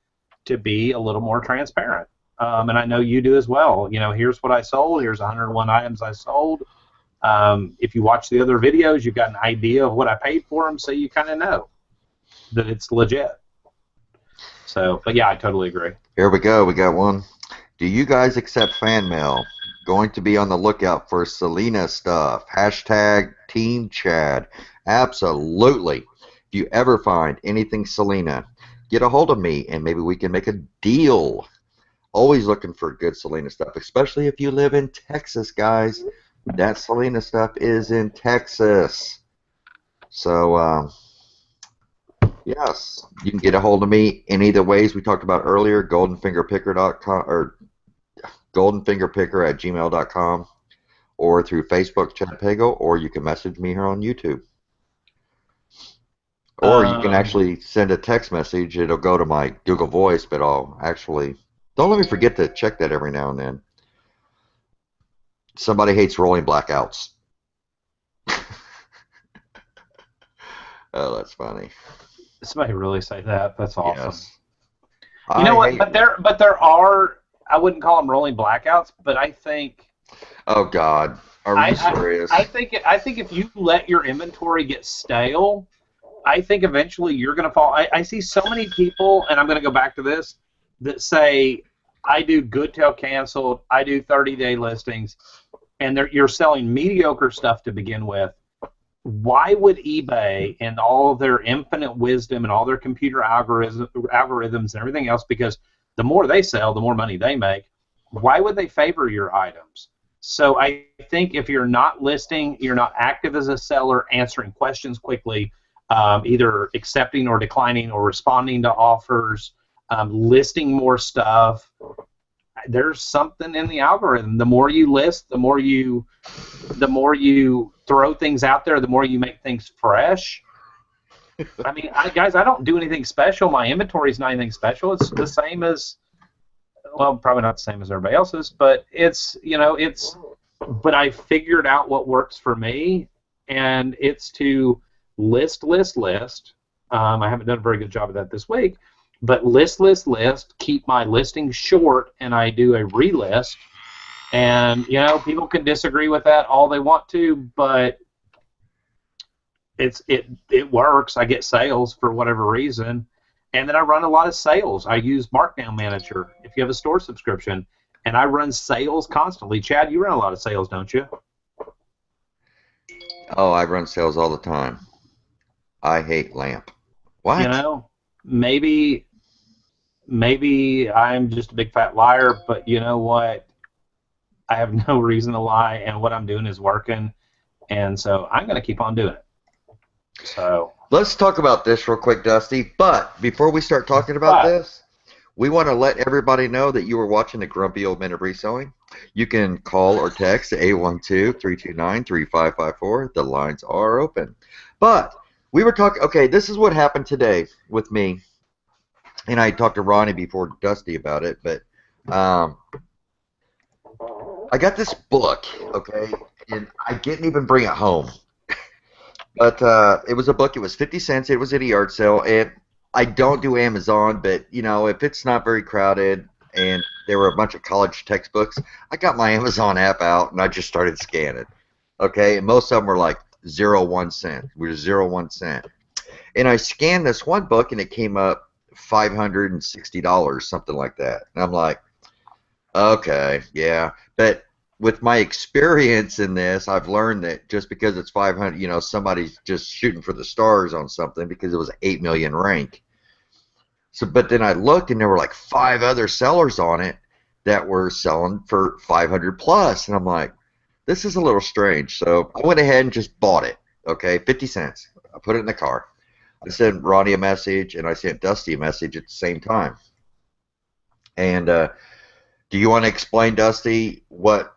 to be a little more transparent, and I know you do as well. Here's what I sold. Here's 101 items I sold. If you watch the other videos, you've got an idea of what I paid for them, so you kind of know that it's legit. So, but yeah, I totally agree. Here we go. We got one. Do you guys accept fan mail? Going to be on the lookout for Selena stuff. Hashtag Team Chad. Absolutely. If you ever find anything Selena, get a hold of me, and maybe we can make a deal. Always looking for good Selena stuff, especially if you live in Texas, guys. That Selena stuff is in Texas. So, yes, you can get a hold of me any of the ways we talked about earlier, goldenfingerpicker.com or goldenfingerpicker@gmail.com, or through Facebook, Chad Pago, or you can message me here on YouTube. Or you can actually send a text message. It'll go to my Google Voice, but I'll actually... Don't let me forget to check that every now and then. Somebody hates rolling blackouts. Oh, that's funny. Somebody really say that. That's awesome. Yes. You know what? But there are. I wouldn't call them rolling blackouts, but I think. Oh God, are you serious? I think if you let your inventory get stale, I think eventually you're going to fall. I see so many people, and I'm going to go back to this, that say, I do good till canceled, I do 30-day listings, and you're selling mediocre stuff to begin with. Why would eBay and all their infinite wisdom and all their computer algorithms and everything else, because the more they sell, the more money they make, why would they favor your items? So I think if you're not listing, you're not active as a seller, answering questions quickly, either accepting or declining or responding to offers, listing more stuff, there's something in the algorithm. The more you list, the more you throw things out there, the more you make things fresh. I mean, guys, I don't do anything special. My inventory is not anything special. It's the same as, well, probably not the same as everybody else's, but but I figured out what works for me, and it's to list. I haven't done a very good job of that this week, but list, keep my listings short, and I do a relist. And, people can disagree with that all they want to, but it works. I get sales for whatever reason. And then I run a lot of sales. I use Markdown Manager if you have a store subscription, and I run sales constantly. Chad, you run a lot of sales, don't you? Oh, I run sales all the time. I hate LAMP. What? Maybe I'm just a big fat liar, but you know what? I have no reason to lie, and what I'm doing is working, and so I'm going to keep on doing it. So let's talk about this real quick, Dusty. But before we start talking about this, we want to let everybody know that you are watching the Grumpy Old Men of Reselling. You can call or text 812-329-3554. The lines are open. But we were talking, okay, this is what happened today with me. And I talked to Ronnie before Dusty about it, but I got this book, okay, and I didn't even bring it home. But it was a book. It was 50 cents. It was at a yard sale. And I don't do Amazon, but, if it's not very crowded and there were a bunch of college textbooks, I got my Amazon app out, and I just started scanning. Okay, and most of them were like 0.1 cent. We were 0.1 cent. And I scanned this one book, and it came up $560, something like that. And I'm like, okay, yeah. But with my experience in this, I've learned that just because it's 500, somebody's just shooting for the stars on something because it was an 8 million rank. So, but then I looked, and there were like 5 other sellers on it that were selling for 500 plus, and I'm like, this is a little strange. So I went ahead and just bought it. Okay, 50 cents. I put it in the car. I sent Ronnie a message, and I sent Dusty a message at the same time. And do you want to explain, Dusty, what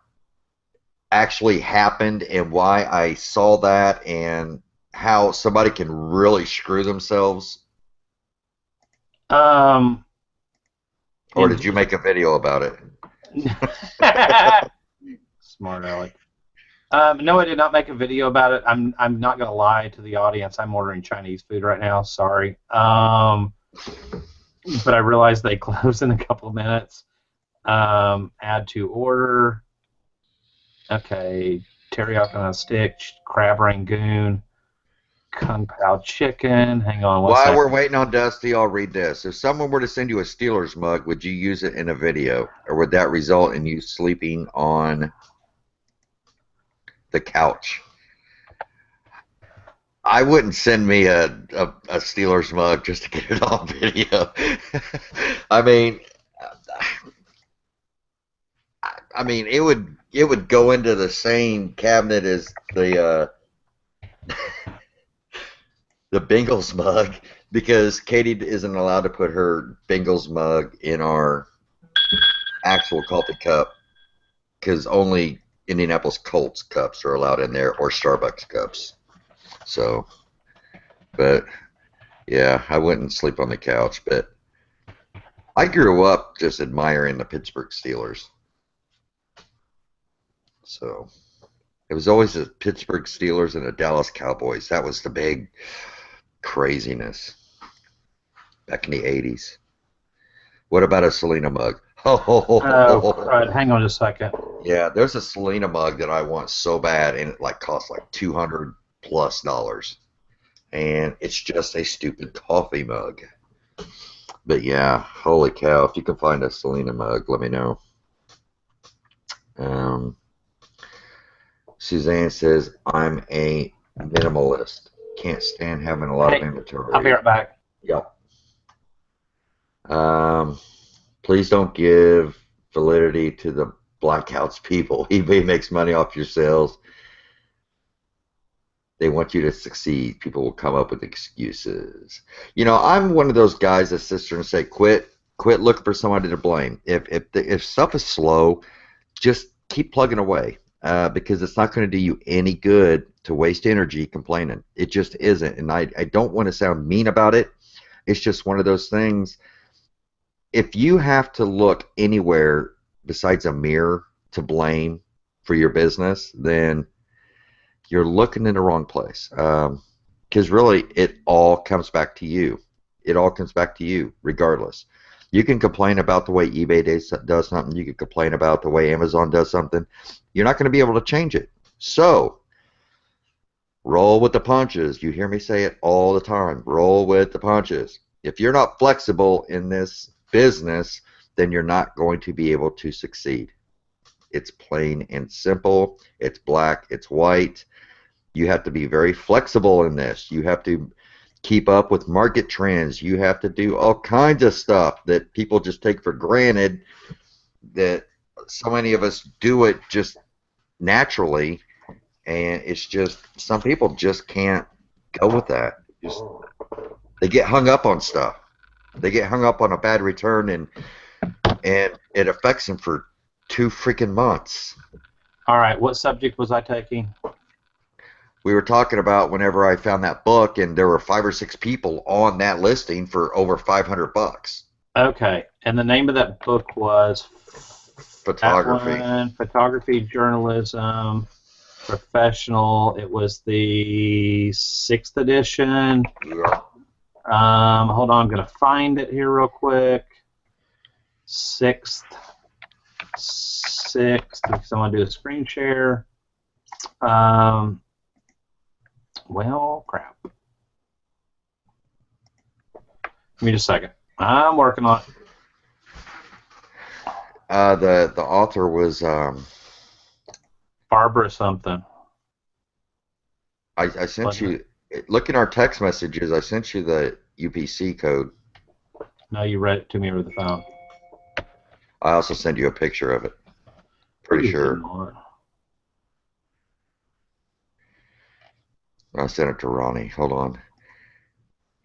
actually happened and why I saw that and how somebody can really screw themselves? Or did you make a video about it? Smart Alec. No, I did not make a video about it. I'm not going to lie to the audience. I'm ordering Chinese food right now. Sorry. But I realized they close in a couple of minutes. Add to order. Okay. Teriyaki on a stick, crab rangoon, kung pao chicken. Hang on one second. While we're waiting on Dusty, I'll read this. If someone were to send you a Steelers mug, would you use it in a video? Or would that result in you sleeping on the couch? I wouldn't send me a Steelers mug just to get it on video. I mean, it would go into the same cabinet as the Bengals mug, because Katie isn't allowed to put her Bengals mug in our actual coffee cup, because only Indianapolis Colts cups are allowed in there, or Starbucks cups. So, but yeah, I wouldn't sleep on the couch. But I grew up just admiring the Pittsburgh Steelers. So it was always the Pittsburgh Steelers and the Dallas Cowboys. That was the big craziness back in the 80s. What about a Selena mug? Oh, crud. Hang on just a second. Yeah, there's a Selena mug that I want so bad, and it costs like $200+. And it's just a stupid coffee mug. But yeah, holy cow, if you can find a Selena mug, let me know. Suzanne says, I'm a minimalist. Can't stand having a lot of inventory. I'll be right back. Yep. Please don't give validity to the blackouts people. eBay makes money off your sales. They want you to succeed. People will come up with excuses. I'm one of those guys that sits there and say, quit looking for somebody to blame. If stuff is slow, just keep plugging away, because it's not going to do you any good to waste energy complaining. It just isn't. And I don't want to sound mean about it. It's just one of those things. If you have to look anywhere besides a mirror to blame for your business, then you're looking in the wrong place. Because really, it all comes back to you. It all comes back to you, regardless. You can complain about the way eBay does something. You can complain about the way Amazon does something. You're not going to be able to change it. So, roll with the punches. You hear me say it all the time. Roll with the punches. If you're not flexible in this business, then you're not going to be able to succeed. It's plain and simple. It's black. It's white. You have to be very flexible in this. You have to keep up with market trends. You have to do all kinds of stuff that people just take for granted, that so many of us do it just naturally, and it's just some people just can't go with that. They get hung up on stuff. They get hung up on a bad return, and it affects them for 2 freaking months. All right, what subject was I taking? We were talking about whenever I found that book, and there were 5 or 6 people on that listing for over $500. Okay, and the name of that book was Photography. Photography, Journalism, Professional. It was the 6th edition. Yeah. Hold on, I'm going to find it here real quick. 6th. Because I want to do a screen share. Well, crap. Give me just a second. I'm working on it. The author was Barbara something. I sent you. Look in our text messages. I sent you the UPC code. No, you read it to me over the phone. I also sent you a picture of it. Pretty sure. I sent it to Ronnie. Hold on.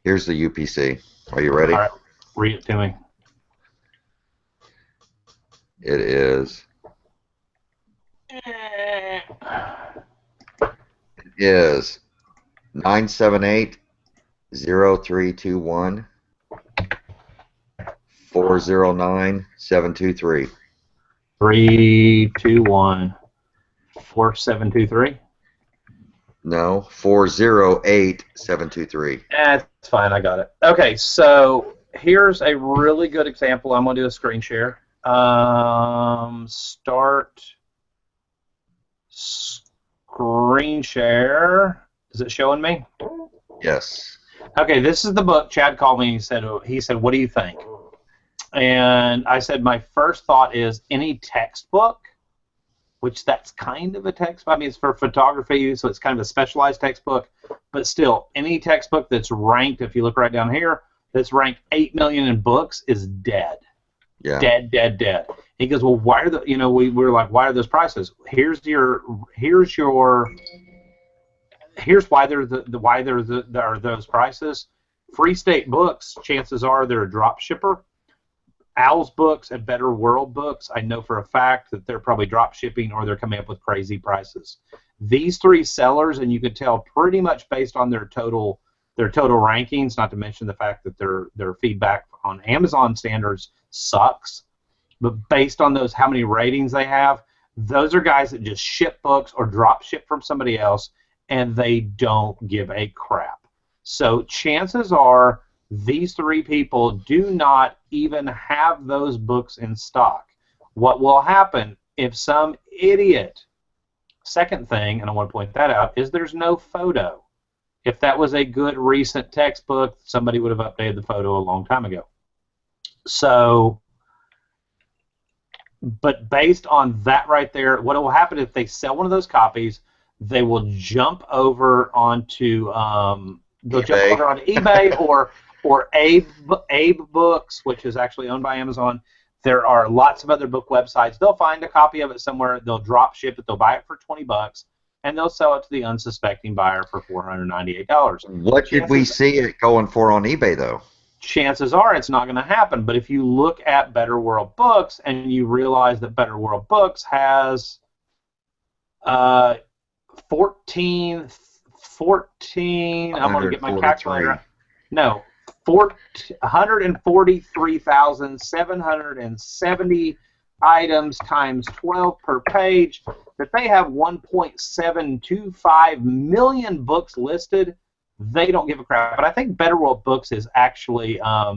Here's the UPC. Are you ready? All right. Read it to me. It is. Eh. It is 978-0321 409-723. 321-4723. No, 408-723. That's fine. I got it. Okay, so here's a really good example. I'm going to do a screen share. Start screen share. Is it showing me? Yes. Okay, this is the book. Chad called me and he said, what do you think? And I said, my first thought is any textbook which that's kind of a textbook. I mean, it's for photography, so it's kind of a specialized textbook. But still, any textbook that's ranked, if you look right down here, that's ranked 8 million in books is dead. Yeah. Dead. He goes, well, why are the, you know, we're like, why are those prices? Here's why there are those prices. Free State Books, chances are they're a drop shipper. Owl's Books and Better World Books, I know for a fact that they're probably drop shipping or they're coming up with crazy prices. These three sellers, and you can tell pretty much based on their total rankings, not to mention the fact that their feedback on Amazon standards sucks, but based on those how many ratings they have, those are guys that just ship books or drop ship from somebody else, and they don't give a crap. So chances are these three people do not even have those books in stock. What will happen if some idiot, second thing, and I want to point that out, is there's no photo. If that was a good recent textbook, somebody would have updated the photo a long time ago. So, but based on that right there, what will happen if they sell one of those copies, they will jump over onto eBay or Abe Books, which is actually owned by Amazon. There are lots of other book websites. They'll find a copy of it somewhere. They'll drop ship it. They'll buy it for $20, and they'll sell it to the unsuspecting buyer for $498. What did we see it going for on eBay, though? Chances are it's not going to happen. But if you look at Better World Books and you realize that Better World Books has 14, I'm going to get my calculator. No, 143,770 items times 12 per page, that they have 1.725 million books listed. They don't give a crap. But I think Better World Books is actually, I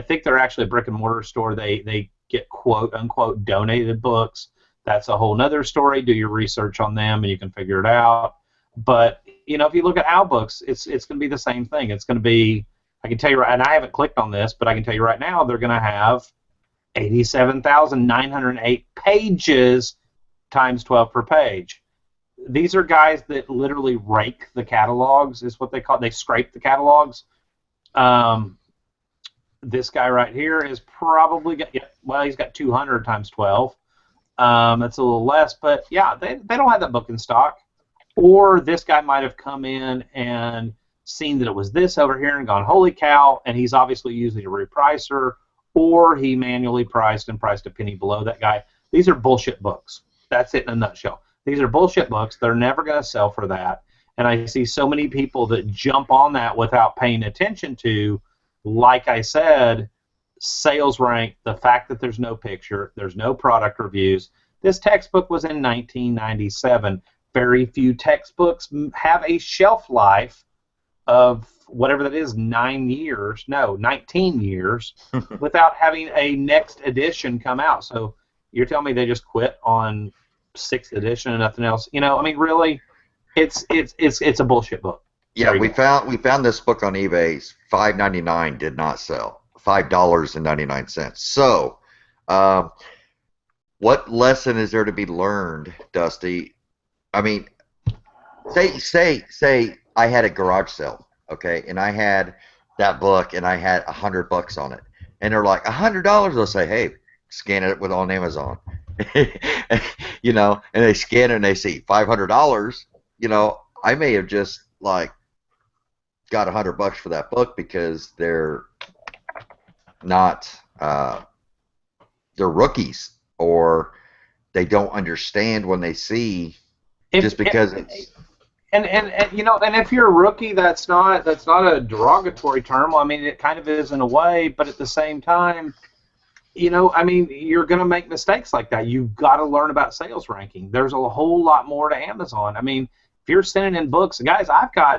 think they're actually a brick and mortar store. They get quote unquote donated books. That's a whole nother story. Do your research on them and you can figure it out. But you know, if you look at Owl Books, it's going to be the same thing. It's going to be, I can tell you, and I haven't clicked on this, but I can tell you right now, they're going to have 87,908 pages times 12 per page. These are guys that literally rake the catalogs, is what they call it. They scrape the catalogs. This guy right here is probably got, well, he's got 200 times 12. That's a little less, but yeah, they don't have that book in stock. Or this guy might have come in and seen that it was this over here and gone, holy cow, and he's obviously using a repricer, or he manually priced and priced a penny below that guy. These are bullshit books. That's it in a nutshell. These are bullshit books. They're never going to sell for that. And I see so many people that jump on that without paying attention to, like I said, sales rank, the fact that there's no picture, there's no product reviews. This textbook was in 1997. Very few textbooks have a shelf life of whatever that is, 19 years without having a next edition come out. So you're telling me they just quit on 6th edition and nothing else? You know, I mean, really, it's a bullshit book. Yeah, we found this book on eBay. $5.99 did not sell. $5.99. So, what lesson is there to be learned, Dusty? I mean, say I had a garage sale, okay, and I had that book and I had $100 on it, and they're like $100. They'll say, hey, scan it on Amazon, you know, and they scan it and they see $500. You know, I may have just like got $100 for that book because they're not, they're rookies, or they don't understand when they see. Just because it's and you know, and if you're a rookie, that's not a derogatory term. I mean, it kind of is in a way, but at the same time, you know, I mean, you're going to make mistakes like that. You've got to learn about sales ranking. There's a whole lot more to Amazon. I mean, if you're sending in books, guys,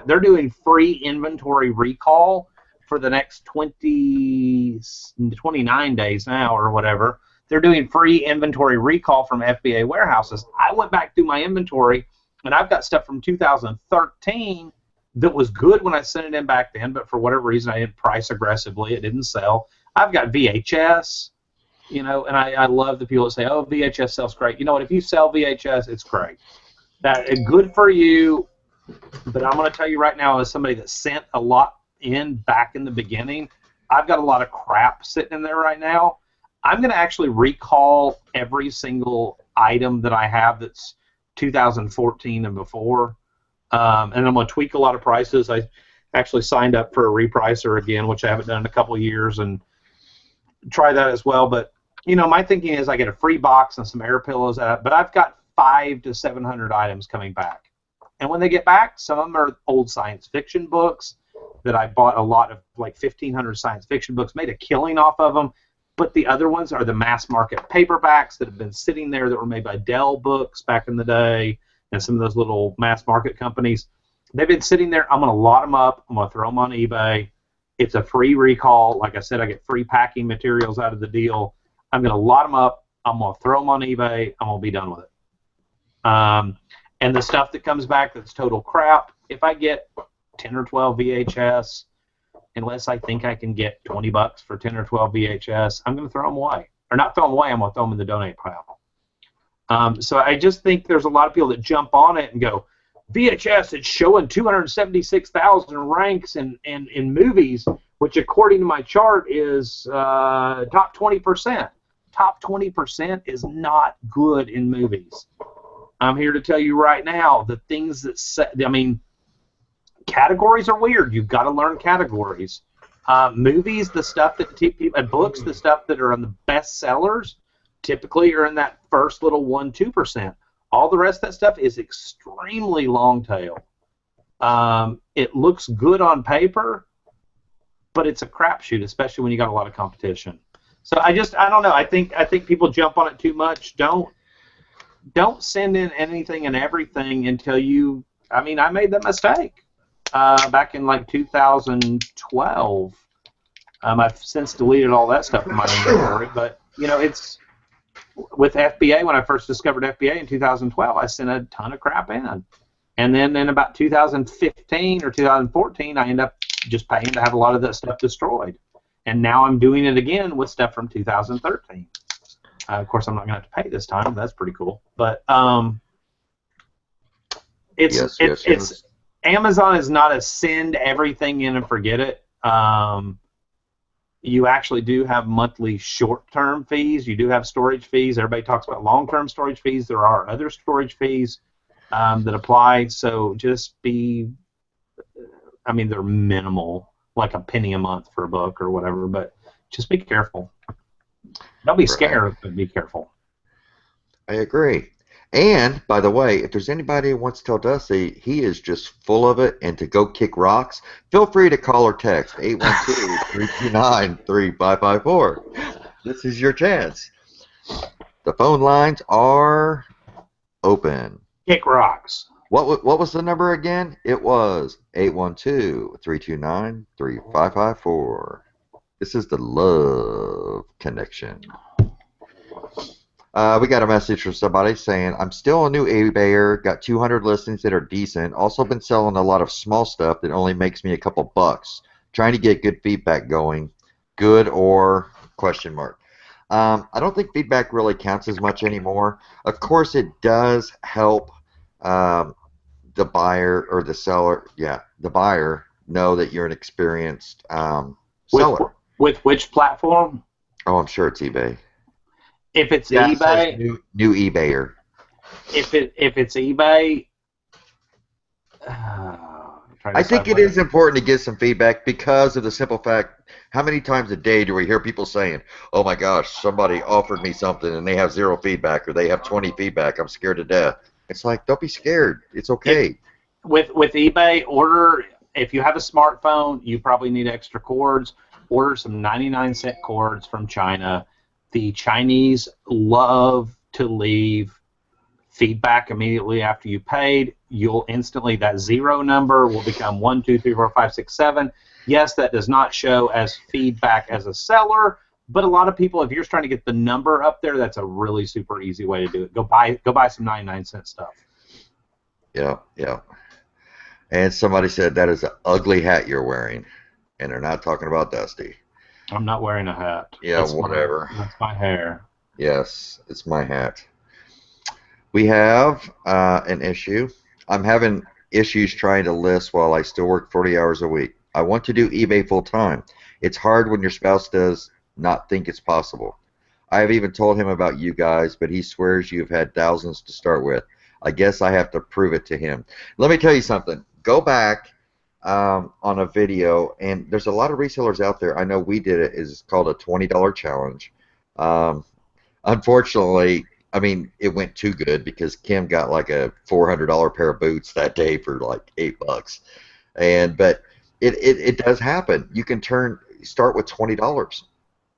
they're doing free inventory recall for the next 29 days now or whatever. They're doing free inventory recall from FBA warehouses. I went back through my inventory, and I've got stuff from 2013 that was good when I sent it in back then, but for whatever reason I didn't price aggressively. It didn't sell. I've got VHS. You know, and I love the people that say, "Oh, VHS sells great." You know what? If you sell VHS, it's great. That good for you. But I'm going to tell you right now, as somebody that sent a lot in back in the beginning, I've got a lot of crap sitting in there right now. I'm going to actually recall every single item that I have that's 2014 and before, and I'm going to tweak a lot of prices. I actually signed up for a repricer again, which I haven't done in a couple of years, and try that as well. But you know, my thinking is I get a free box and some air pillows, but I've got 500 to 700 items coming back. And when they get back, some of them are old science fiction books that I bought a lot of, like 1,500 science fiction books, made a killing off of them. But the other ones are the mass market paperbacks that have been sitting there that were made by Dell Books back in the day and some of those little mass market companies. They've been sitting there. I'm going to lot them up. I'm going to throw them on eBay. It's a free recall. Like I said, I get free packing materials out of the deal. I'm going to lot them up. I'm going to throw them on eBay. I'm going to be done with it. And the stuff that comes back that's total crap, if I get 10 or 12 VHS, unless I think I can get $20 for 10 or 12 VHS, I'm going to throw them away. Or not throw them away, I'm going to throw them in the donate pile. So I just think there's a lot of people that jump on it and go, VHS, it's showing 276,000 ranks in movies, which according to my chart is top 20%. Top 20% is not good in movies. I'm here to tell you right now, the things that categories are weird. You've got to learn categories. Movies, the stuff that books, the stuff that are on the best sellers, typically are in that first little 1-2%. All the rest of that stuff is extremely long tail. It looks good on paper, but it's a crapshoot, especially when you got a lot of competition. So I don't know. I think people jump on it too much. Don't send in anything and everything until you. I mean, I made that mistake back in like 2012. I've since deleted all that stuff from my inventory, but you know, it's with FBA. When I first discovered FBA in 2012, I sent a ton of crap in, and then in about 2015 or 2014, I ended up just paying to have a lot of that stuff destroyed. And now I'm doing it again with stuff from 2013. Of course, I'm not going to have to pay this time. That's pretty cool. But it's Amazon is not a send everything in and forget it. You actually do have monthly short-term fees. You do have storage fees. Everybody talks about long-term storage fees. There are other storage fees that apply. So just they're minimal, like a penny a month for a book or whatever. But just be careful. Don't be scared, but be careful. I agree. And, by the way, if there's anybody who wants to tell Dusty he is just full of it and to go kick rocks, feel free to call or text 812-329-3554. This is your chance. The phone lines are open. Kick rocks. What was the number again? It was 812-329-3554. This is the Love Connection. We got a message from somebody saying, I'm still a new eBayer, got 200 listings that are decent, also been selling a lot of small stuff that only makes me a couple bucks, trying to get good feedback going, good or question mark. I don't think feedback really counts as much anymore. Of course, it does help the buyer or the seller, the buyer, know that you're an experienced seller. With which platform? Oh, I'm sure it's eBay. If it's eBay, new eBayer. If it's eBay, I think it is important to get some feedback because of the simple fact, how many times a day do we hear people saying, "Oh my gosh, somebody offered me something and they have 0 feedback or they have 20 feedback. I'm scared to death." It's like, don't be scared. It's okay. With eBay, order if you have a smartphone, you probably need extra cords. Order some 99-cent cords from China. The Chinese love to leave feedback immediately after you paid. You'll instantly, that 0 number will become 1, 2, 3, 4, 5, 6, 7. Yes, that does not show as feedback as a seller, but a lot of people, if you're trying to get the number up there, that's a really super easy way to do it. Go buy some 99-cent stuff. Yeah. And somebody said that is an ugly hat you're wearing, and they're not talking about Dusty. I'm not wearing a hat. Yeah, whatever. That's my hair. Yes, it's my hat. We have an issue. I'm having issues trying to list while I still work 40 hours a week. I want to do eBay full time. It's hard when your spouse does not think it's possible. I have even told him about you guys, but he swears you've had thousands to start with. I guess I have to prove it to him. Let me tell you something. Go back on a video, and there's a lot of resellers out there. I know we did it. It's called a $20 challenge. Unfortunately, I mean, it went too good because Kim got like a $400 pair of boots that day for like $8. But it does happen. You can start with $20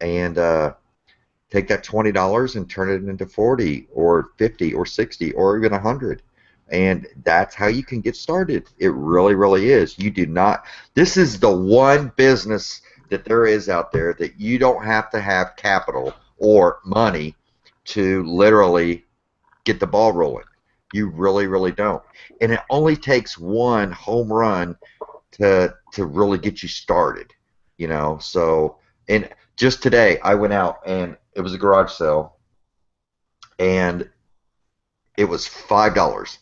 and take that $20 and turn it into 40 or 50 or 60 or even 100. And that's how you can get started. It really, really is. You do not. This is the one business that there is out there that you don't have to have capital or money to literally get the ball rolling. You really, really don't. And it only takes one home run to really get you started. You know. So, and just today I went out and it was a garage sale, and it was $5.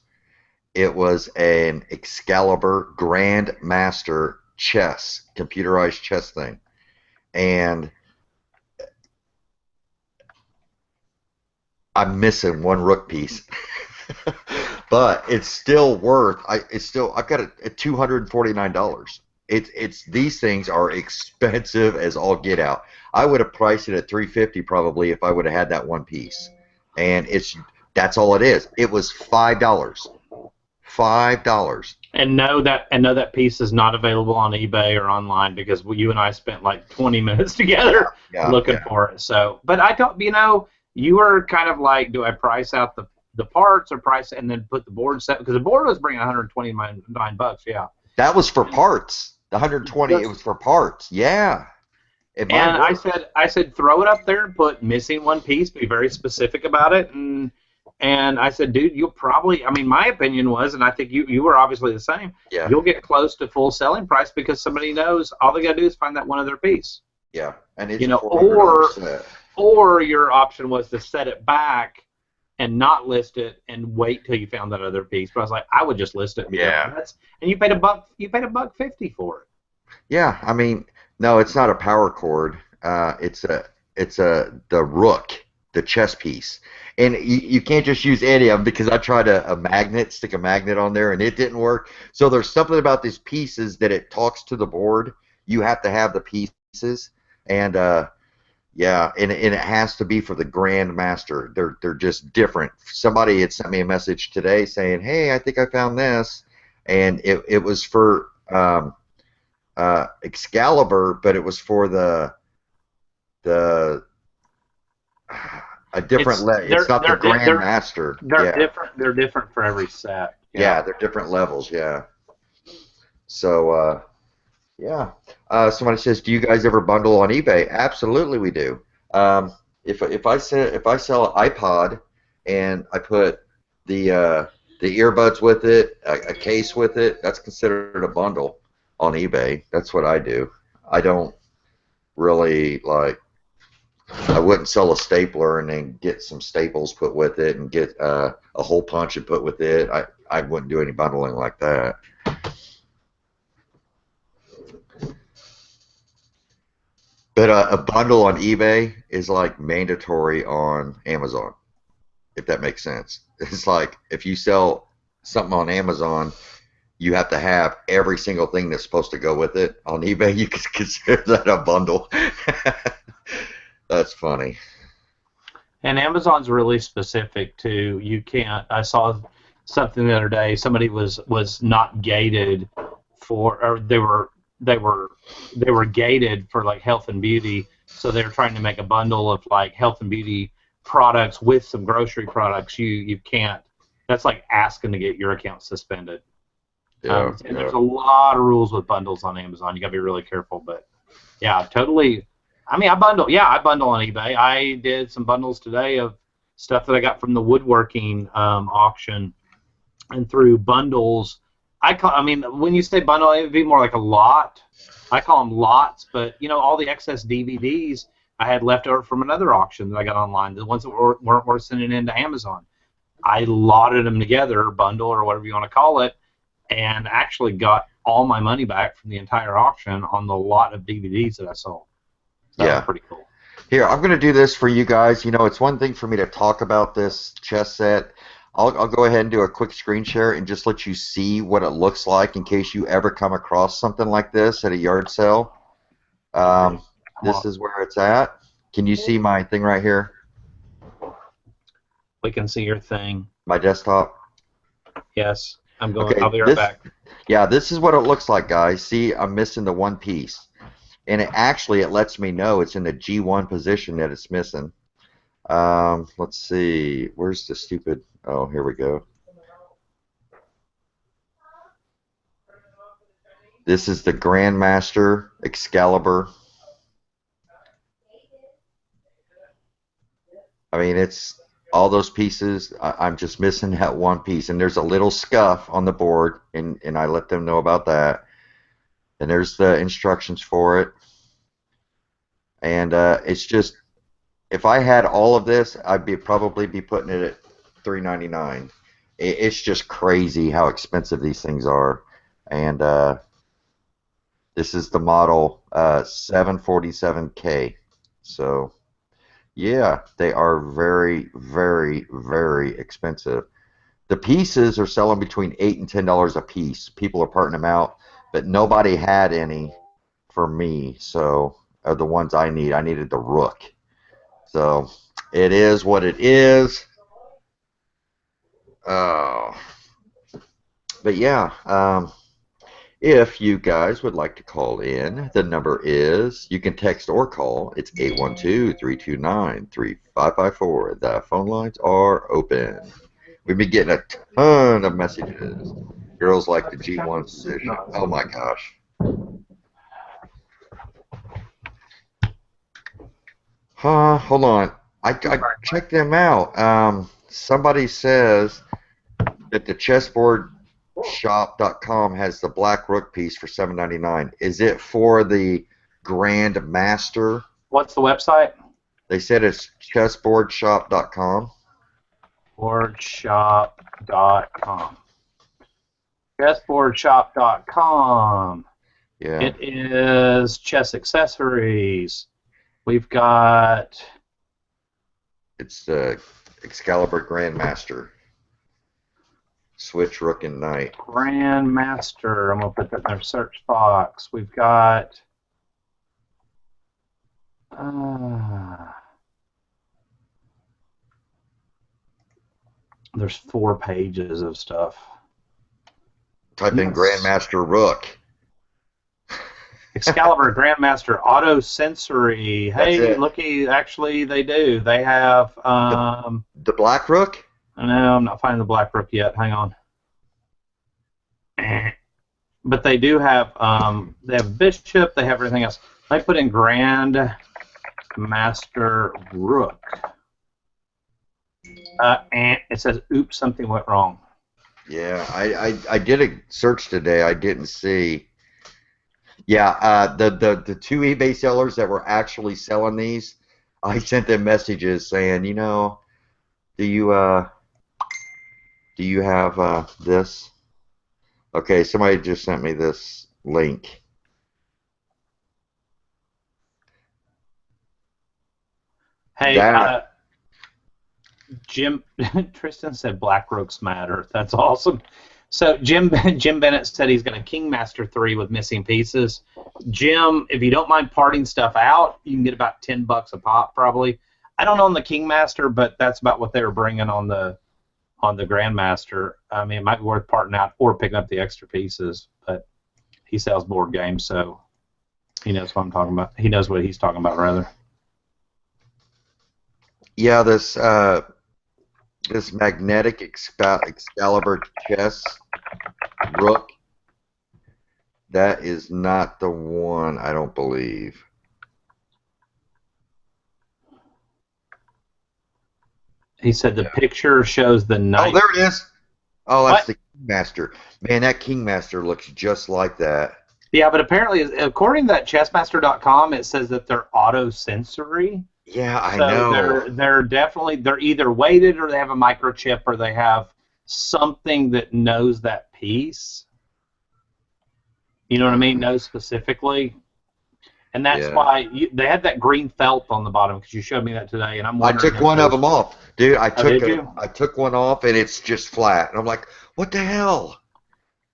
It was an Excalibur Grandmaster chess, computerized chess thing. And I'm missing one rook piece. But it's still worth, I've got it at $249. It's these things are expensive as all get out. I would have priced it at $350 probably if I would have had that one piece. And that's all it is. It was $5. $5. And know that piece is not available on eBay or online because you and I spent like 20 minutes together looking for it. So, but I don't, you were kind of like, do I price out the parts or price and then put the board set, because the board was bringing $129. Yeah. That was for parts. The 120. It was for parts. Yeah. And I said throw it up there and put missing one piece. Be very specific about it. And I said, dude, you'll probably, my opinion was, and I think you were obviously the same, you'll get close to full selling price because somebody knows all they got to do is find that one other piece. Yeah. And it's or your option was to set it back and not list it and wait till you found that other piece. But I was like, I would just list it. And you paid $1.50 for it. Yeah. No, it's not a power cord. It's the rook, the chess piece. And you can't just use any of them because I tried stick a magnet on there, and it didn't work. So there's something about these pieces that it talks to the board. You have to have the pieces, and and it has to be for the Grandmaster. They're just different. Somebody had sent me a message today saying, "Hey, I think I found this," and it was for Excalibur, but it was for a different it's not the Grandmaster. They're different. They're different for every set. Yeah, they're different levels. Yeah. So somebody says, "Do you guys ever bundle on eBay?" Absolutely, we do. If I sell an iPod and I put the earbuds with it, a case with it, that's considered a bundle on eBay. That's what I do. I don't really I wouldn't sell a stapler and then get some staples put with it and get a hole punch and put with it. I wouldn't do any bundling like that. But a bundle on eBay is like mandatory on Amazon, if that makes sense. It's like if you sell something on Amazon, you have to have every single thing that's supposed to go with it. On eBay, you can consider that a bundle. That's funny. And Amazon's really specific too. You can't. I saw something the other day. Somebody was not gated or they were gated for like health and beauty. So they were trying to make a bundle of like health and beauty products with some grocery products. You can't. That's like asking to get your account suspended. And there's a lot of rules with bundles on Amazon. You got to be really careful. But yeah, totally. I bundle on eBay. I did some bundles today of stuff that I got from the woodworking auction, and through bundles, when you say bundle, it would be more like a lot. I call them lots, but you know, all the excess DVDs I had left over from another auction that I got online, the ones that weren't worth sending into Amazon. I lotted them together, bundle or whatever you want to call it, and actually got all my money back from the entire auction on the lot of DVDs that I sold. So that was pretty cool. Here, I'm going to do this for you guys. You know, it's one thing for me to talk about this chess set. I'll go ahead and do a quick screen share and just let you see what it looks like in case you ever come across something like this at a yard sale. This is where it's at. Can you see my thing right here? We can see your thing. My desktop? Yes. I'm going. Okay, I'll be right back. Yeah, this is what it looks like, guys. See, I'm missing the one piece. And it lets me know it's in the G1 position that it's missing. Let's see. Where's the stupid... Oh, here we go. This is the Grandmaster Excalibur. I mean, it's all those pieces. I'm just missing that one piece. And there's a little scuff on the board, and I let them know about that. And there's the instructions for it. And it's just, if I had all of this, I'd probably be putting it at $3.99. It's just crazy how expensive these things are. And this is the model 747K. So, yeah, they are very, very, very expensive. The pieces are selling between $8 and $10 a piece. People are parting them out, but nobody had any for me. So, are the ones I need. I needed the Rook. So, it is what it is. But yeah, if you guys would like to call in, the number is, you can text or call. It's 812-329-3554. The phone lines are open. We've been getting a ton of messages. Girls like the G1 position. Oh my gosh. Hold on. I checked them out. Somebody says that the chessboardshop.com has the Black Rook piece for $7.99. Is it for the Grand Master? What's the website? They said it's chessboardshop.com. Boardshop.com. Chessboardshop.com. Yeah. It is chess accessories. We've got... It's the Excalibur Grandmaster. Switch, Rook, and Knight. Grandmaster. I'm going to put that in our search box. We've got... there's 4 pages of stuff. Type in Grandmaster Rook. Excalibur Grandmaster Auto Sensory. Hey, looky, actually they do. They have the Black Rook? No, I'm not finding the Black Rook yet. Hang on. But they do have they have Bishop, they have everything else. I put in Grandmaster Rook. And it says, oops, something went wrong. Yeah, I did a search today. I didn't see. Yeah, the 2 eBay sellers that were actually selling these, I sent them messages saying, you know, do you have this? Okay, somebody just sent me this link. Hey, Jim, Tristan said Black Rooks matter. That's awesome. So Jim Bennett said he's got a Kingmaster 3 with missing pieces. Jim, if you don't mind parting stuff out, you can get about $10 a pop probably. I don't own the Kingmaster, but that's about what they were bringing on the Grandmaster. I mean, it might be worth parting out or picking up the extra pieces. But he sells board games, so he knows what I'm talking about. He knows what he's talking about, rather. Yeah, this magnetic Excalibur chess Rook, that is not the one, I don't believe. He said the picture shows the knight. Oh, there it is. Oh, that's the Kingmaster. Man, that Kingmaster looks just like that. Yeah, but apparently, according to that chessmaster.com, it says that they're auto-sensory. Yeah, I So know. they're either weighted or they have a microchip or they have something that knows that piece. You know what I mean? Knows specifically. And that's Yeah. why they had that green felt on the bottom because you showed me that today, and I'm I wondering took if one of those. them off, dude. Did you? I took one off and it's just flat, and I'm like, what the hell?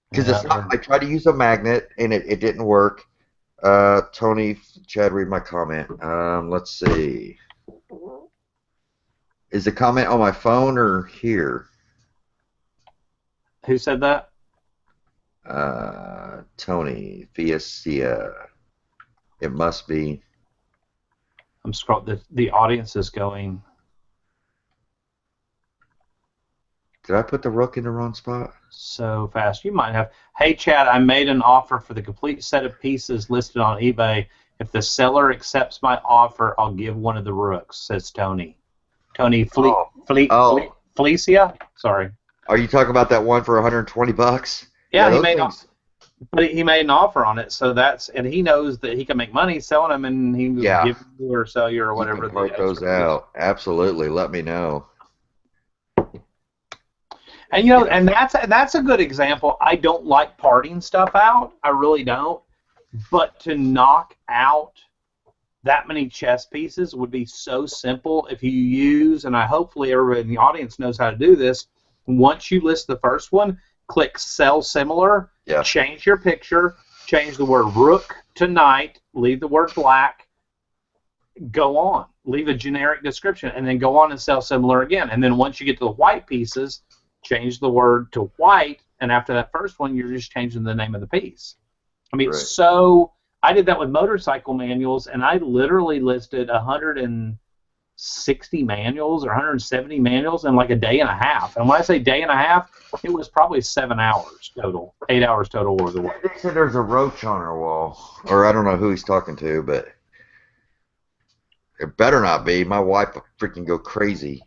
Because Yeah. it's not. I tried to use a magnet and it didn't work. Tony, Chad, read my comment. Let's see. Is the comment on my phone or here? Who said that? Tony Fiacia. It must be. I'm scrolling. The audience is going. Did I put the rook in the wrong spot? So fast. You might have. Hey, Chad, I made an offer for the complete set of pieces listed on eBay. If the seller accepts my offer, I'll give one of the rooks, says Tony. Tony Felicia? Sorry. Are you talking about that one for 120 bucks? Yeah, those things. but he made an offer on it, so and he knows that he can make money selling them, and he will give you or sell you or whatever. You can part those out. Absolutely. Let me know. And and that's a good example. I don't like parting stuff out. I really don't. But to knock out that many chess pieces would be so simple if you use, and hopefully everybody in the audience knows how to do this. Once you list the first one, click Sell Similar, change your picture, change the word Rook to Knight, leave the word Black, go on, leave a generic description, and then go on and sell similar again. And then once you get to the white pieces, change the word to white, and after that first one, you're just changing the name of the piece. I mean, so I did that with motorcycle manuals, and I literally listed 160 manuals or 170 manuals in like a day and a half. And when I say day and a half, it was probably 7 hours total, 8 hours total over the work. They said there's a roach on our wall, or I don't know who he's talking to, but it better not be. My wife will freaking go crazy.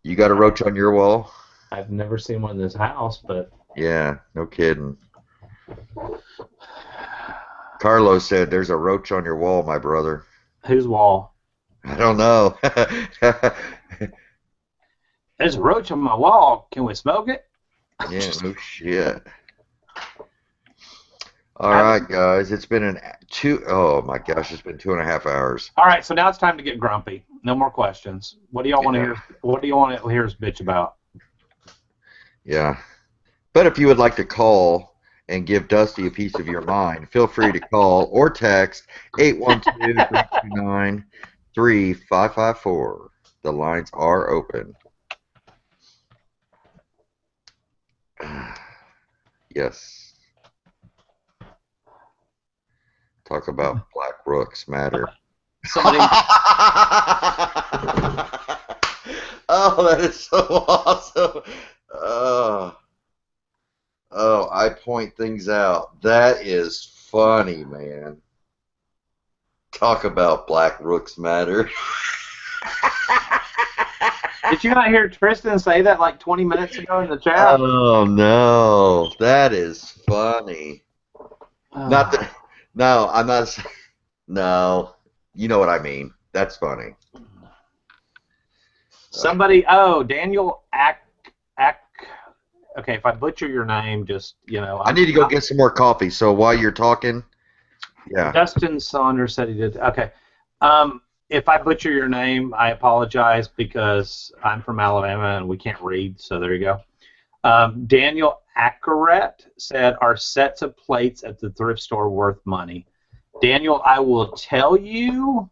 You got a roach on your wall? I've never seen one in this house, but... Yeah, no kidding. Carlos said, there's a roach on your wall, my brother. Whose wall? I don't know. There's a roach on my wall. Can we smoke it? Yeah, no shit. All right, guys. It's been oh my gosh, it's been 2.5 hours. All right, so now it's time to get grumpy. No more questions. What do y'all want to hear? What do you want to hear us bitch about? Yeah. But if you would like to call and give Dusty a piece of your mind, feel free to call or text 812-329-3554. The lines are open. Yes. Talk about Black Rooks matter. Somebody. Oh, that is so awesome. Oh, I point things out. That is funny, man. Talk about Black Rooks matter. Did you not hear Tristan say that like 20 minutes ago in the chat? Oh, no. That is funny. Not that. No, I'm not. No. You know what I mean. That's funny. Somebody, Daniel okay, if I butcher your name, just, I need to go get some more coffee, so while you're talking, yeah. Dustin Saunders said he did. Okay. If I butcher your name, I apologize because I'm from Alabama and we can't read, so there you go. Daniel Accaret said, are sets of plates at the thrift store worth money? Daniel, I will tell you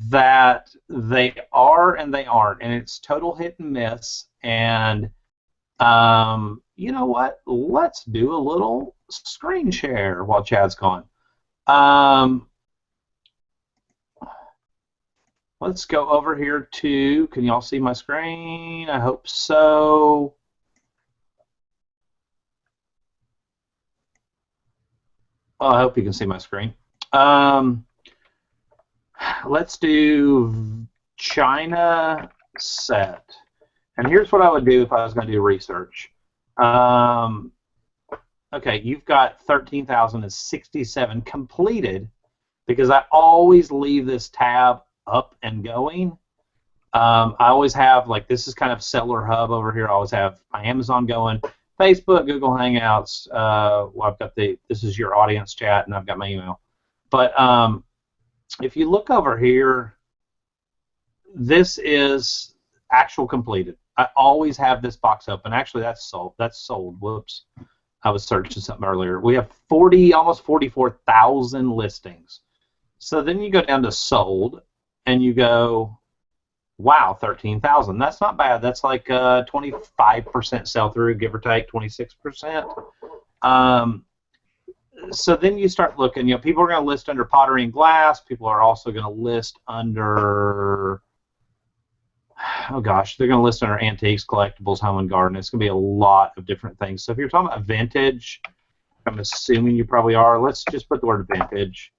that they are and they aren't, and it's total hit and miss. And you know what? Let's do a little screen share while Chad's gone. Let's go over here to, can y'all see my screen? I hope so. Oh, I hope you can see my screen. Let's do China set. And here's what I would do if I was going to do research. okay, you've got 13,067 completed, because I always leave this tab up and going. I always have, like, this is kind of Seller Hub over here. I always have my Amazon going, Facebook, Google Hangouts. Well, I've got this is your audience chat, and I've got my email. But if you look over here, this is actual completed. I always have this box open. Actually, that's sold. That's sold. Whoops. I was searching something earlier. We have almost 44,000 listings. So then you go down to sold, and you go, wow, 13,000. That's not bad. That's like 25% sell-through, give or take 26%. So then you start looking. You know, people are going to list under pottery and glass. People are also going to list under, oh gosh, they're going to list under antiques, collectibles, home and garden. It's going to be a lot of different things. So if you're talking about vintage, I'm assuming you probably are. Let's just put the word vintage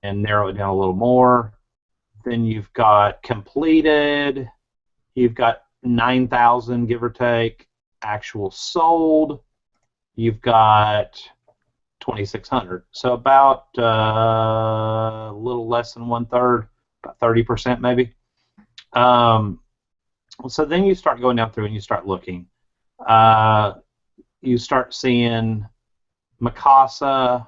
and narrow it down a little more. Then you've got completed. You've got 9,000, give or take, actual sold. You've got 2,600. So about a little less than 1/3, about 30% maybe. So then you start going down through and you start looking. You start seeing Mikasa,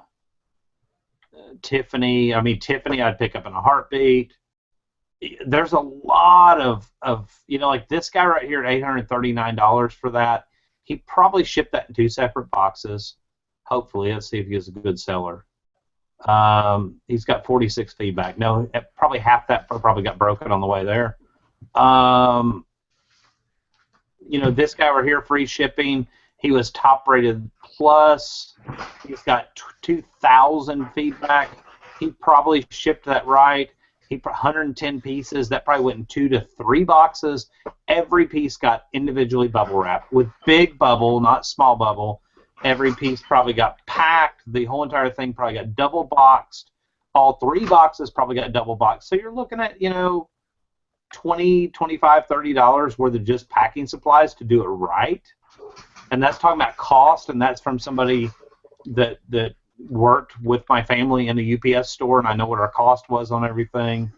Tiffany. I mean, Tiffany I'd pick up in a heartbeat. There's a lot of you know, like this guy right here at $839 for that. He probably shipped that in 2 separate boxes. Hopefully, let's see if he's a good seller. He's got 46 feedback. No, probably half that probably got broken on the way there. You know, this guy right here, free shipping. He was top rated plus. He's got 2,000 feedback. He probably shipped that right. He put 110 pieces. That probably went in 2 to 3 boxes. Every piece got individually bubble wrapped with big bubble, not small bubble. Every piece probably got packed. The whole entire thing probably got double boxed. All 3 boxes probably got double boxed. So you're looking at, you know, $20, $25, $30 worth of just packing supplies to do it right. And that's talking about cost, and that's from somebody that worked with my family in a UPS store, and I know what our cost was on everything.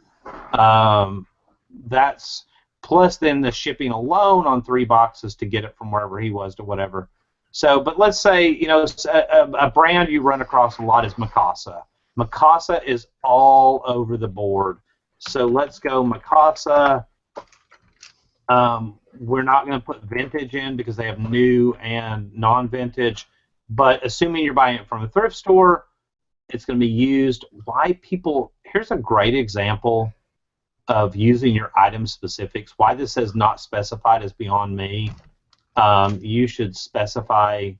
That's plus then the shipping alone on 3 boxes to get it from wherever he was to whatever. So, but let's say, you know, a brand you run across a lot is Mikasa. Mikasa is all over the board. So let's go Mikasa. We're not going to put vintage in because they have new and non-vintage. But assuming you're buying it from a thrift store, it's going to be used. Why people? Here's a great example of using your item specifics. Why this says not specified is beyond me. You should specify.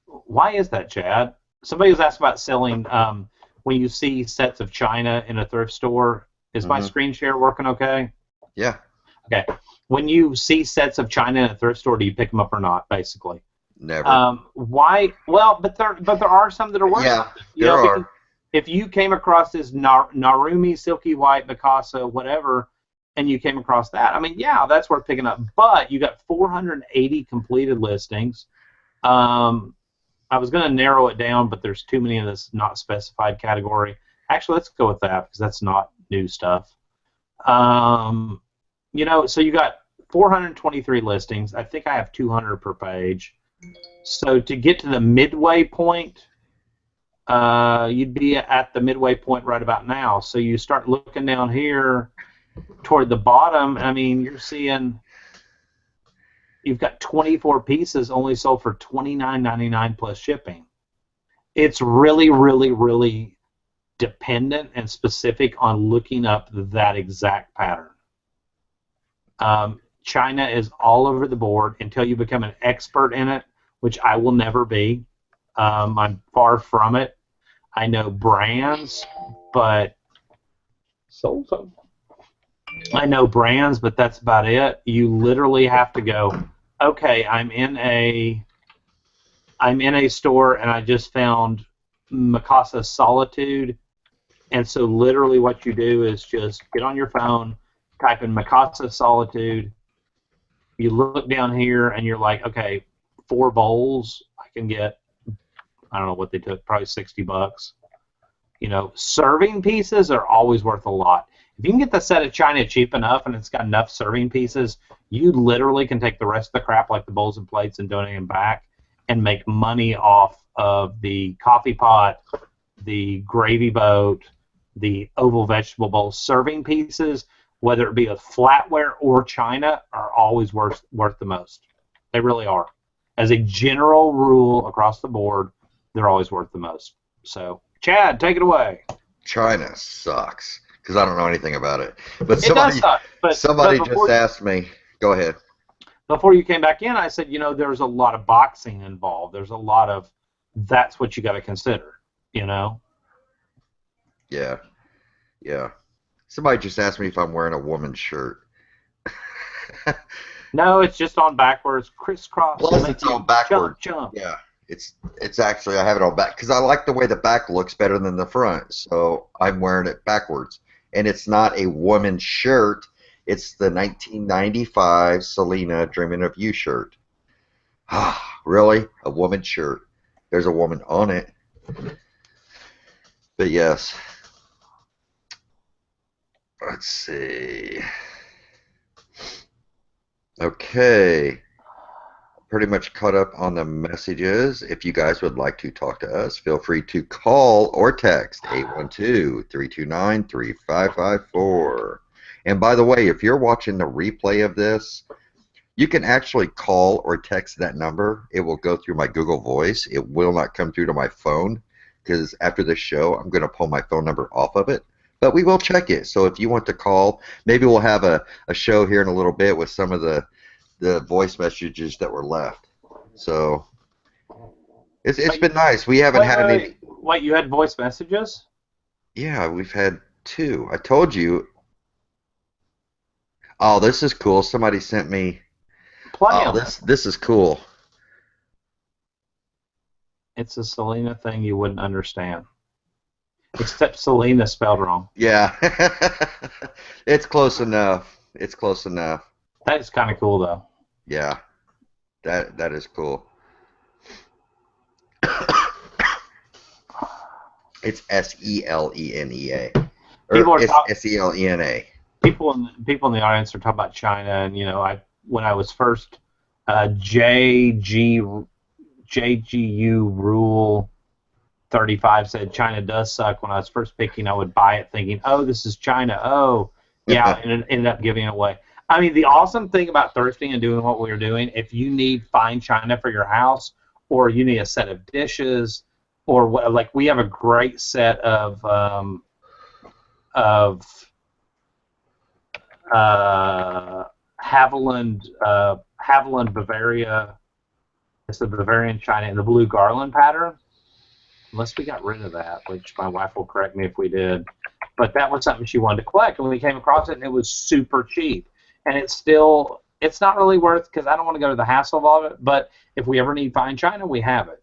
Why is that, Chad? Somebody was asked about selling. When you see sets of china in a thrift store, is my screen share working okay? Yeah. Okay. When you see sets of china in a thrift store, do you pick them up or not? Basically. Never. Why? Well, but there are some that are worth. Yeah, you there know, are. If you came across this Narumi silky white Mikasa whatever, and you came across that, I mean, yeah, that's worth picking up. But you got 480 completed listings. I was going to narrow it down, but there's too many in this not specified category. Actually, let's go with that because that's not new stuff. You know, so you got 423 listings. I think I have 200 per page. So to get to the midway point, you'd be at the midway point right about now. So you start looking down here toward the bottom. I mean, you're seeing you've got 24 pieces only sold for $29.99 plus shipping. It's really, really, really dependent and specific on looking up that exact pattern. China is all over the board until you become an expert in it, which I will never be. I'm far from it. I know brands, but sold some. I know brands, but that's about it. You literally have to go, okay, I'm in a store and I just found Mikasa Solitude, and so literally what you do is just get on your phone, type in Mikasa Solitude. You look down here and you're like, okay, 4 bowls. I can get, I don't know what they took, probably $60. You know, serving pieces are always worth a lot. If you can get the set of china cheap enough and it's got enough serving pieces, you literally can take the rest of the crap, like the bowls and plates, and donate them back and make money off of the coffee pot, the gravy boat, the oval vegetable bowl. Serving pieces, whether it be a flatware or china, are always worth the most. They really are. As a general rule across the board, they're always worth the most. So, Chad, take it away. China sucks because I don't know anything about it. But It does suck. Somebody just asked me. Go ahead. Before you came back in, I said, you know, there's a lot of boxing involved. There's a lot of, that's what you got to consider, you know? Yeah. Yeah. Somebody just asked me if I'm wearing a woman's shirt. No, it's just on backwards, crisscross. Plus, it's on backward. Jump. Yeah. It's actually, I have it on back because I like the way the back looks better than the front. So I'm wearing it backwards. And it's not a woman's shirt. It's the 1995 Selena Dreaming of You shirt. Really? A woman's shirt. There's a woman on it. But yes. Let's see. Okay. Pretty much caught up on the messages. If you guys would like to talk to us, feel free to call or text 812-329-3554. And by the way, if you're watching the replay of this, you can actually call or text that number. It will go through my Google Voice. It will not come through to my phone because after this show, I'm going to pull my phone number off of it. But we will check it. So if you want to call, maybe we'll have a show here in a little bit with some of the voice messages that were left. So it's been nice. We haven't had any. Wait, you had voice messages? Yeah, we've had 2. I told you. Oh, this is cool. Somebody sent me. This is cool. It's a Selena thing you wouldn't understand. Except Selena spelled wrong. Yeah. It's close enough. It's close enough. That is kind of cool, though. Yeah. That is cool. It's Selena. Or it's Selena. People in the audience are talking about China, and you know, when I was first JGU Rule 35 said China does suck. When I was first picking, I would buy it thinking, oh, this is China. Oh, yeah, and it ended up giving it away. I mean, the awesome thing about thrifting and doing what we were doing, if you need fine china for your house, or you need a set of dishes, or what, like we have a great set of Haviland Bavaria. It's the Bavarian china in the blue garland pattern. Unless we got rid of that, which my wife will correct me if we did. But that was something she wanted to collect, and we came across it, and it was super cheap. And it's not really worth, because I don't want to go to the hassle of all of it, but if we ever need fine china, we have it.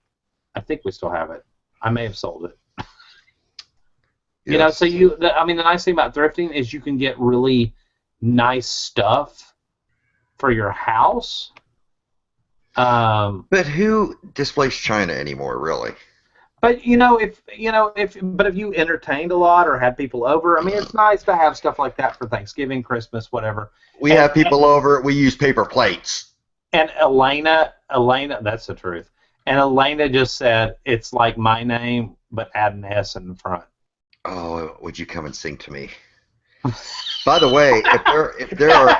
I think we still have it. I may have sold it. Yes. You know, so the nice thing about thrifting is you can get really nice stuff for your house. But who displays china anymore, really? But if you entertained a lot or had people over, I mean, it's nice to have stuff like that for Thanksgiving, Christmas, whatever. We have people over. We use paper plates. And Elena, that's the truth. And Elena just said it's like my name, but add an S in front. Oh, would you come and sing to me? By the way, if there are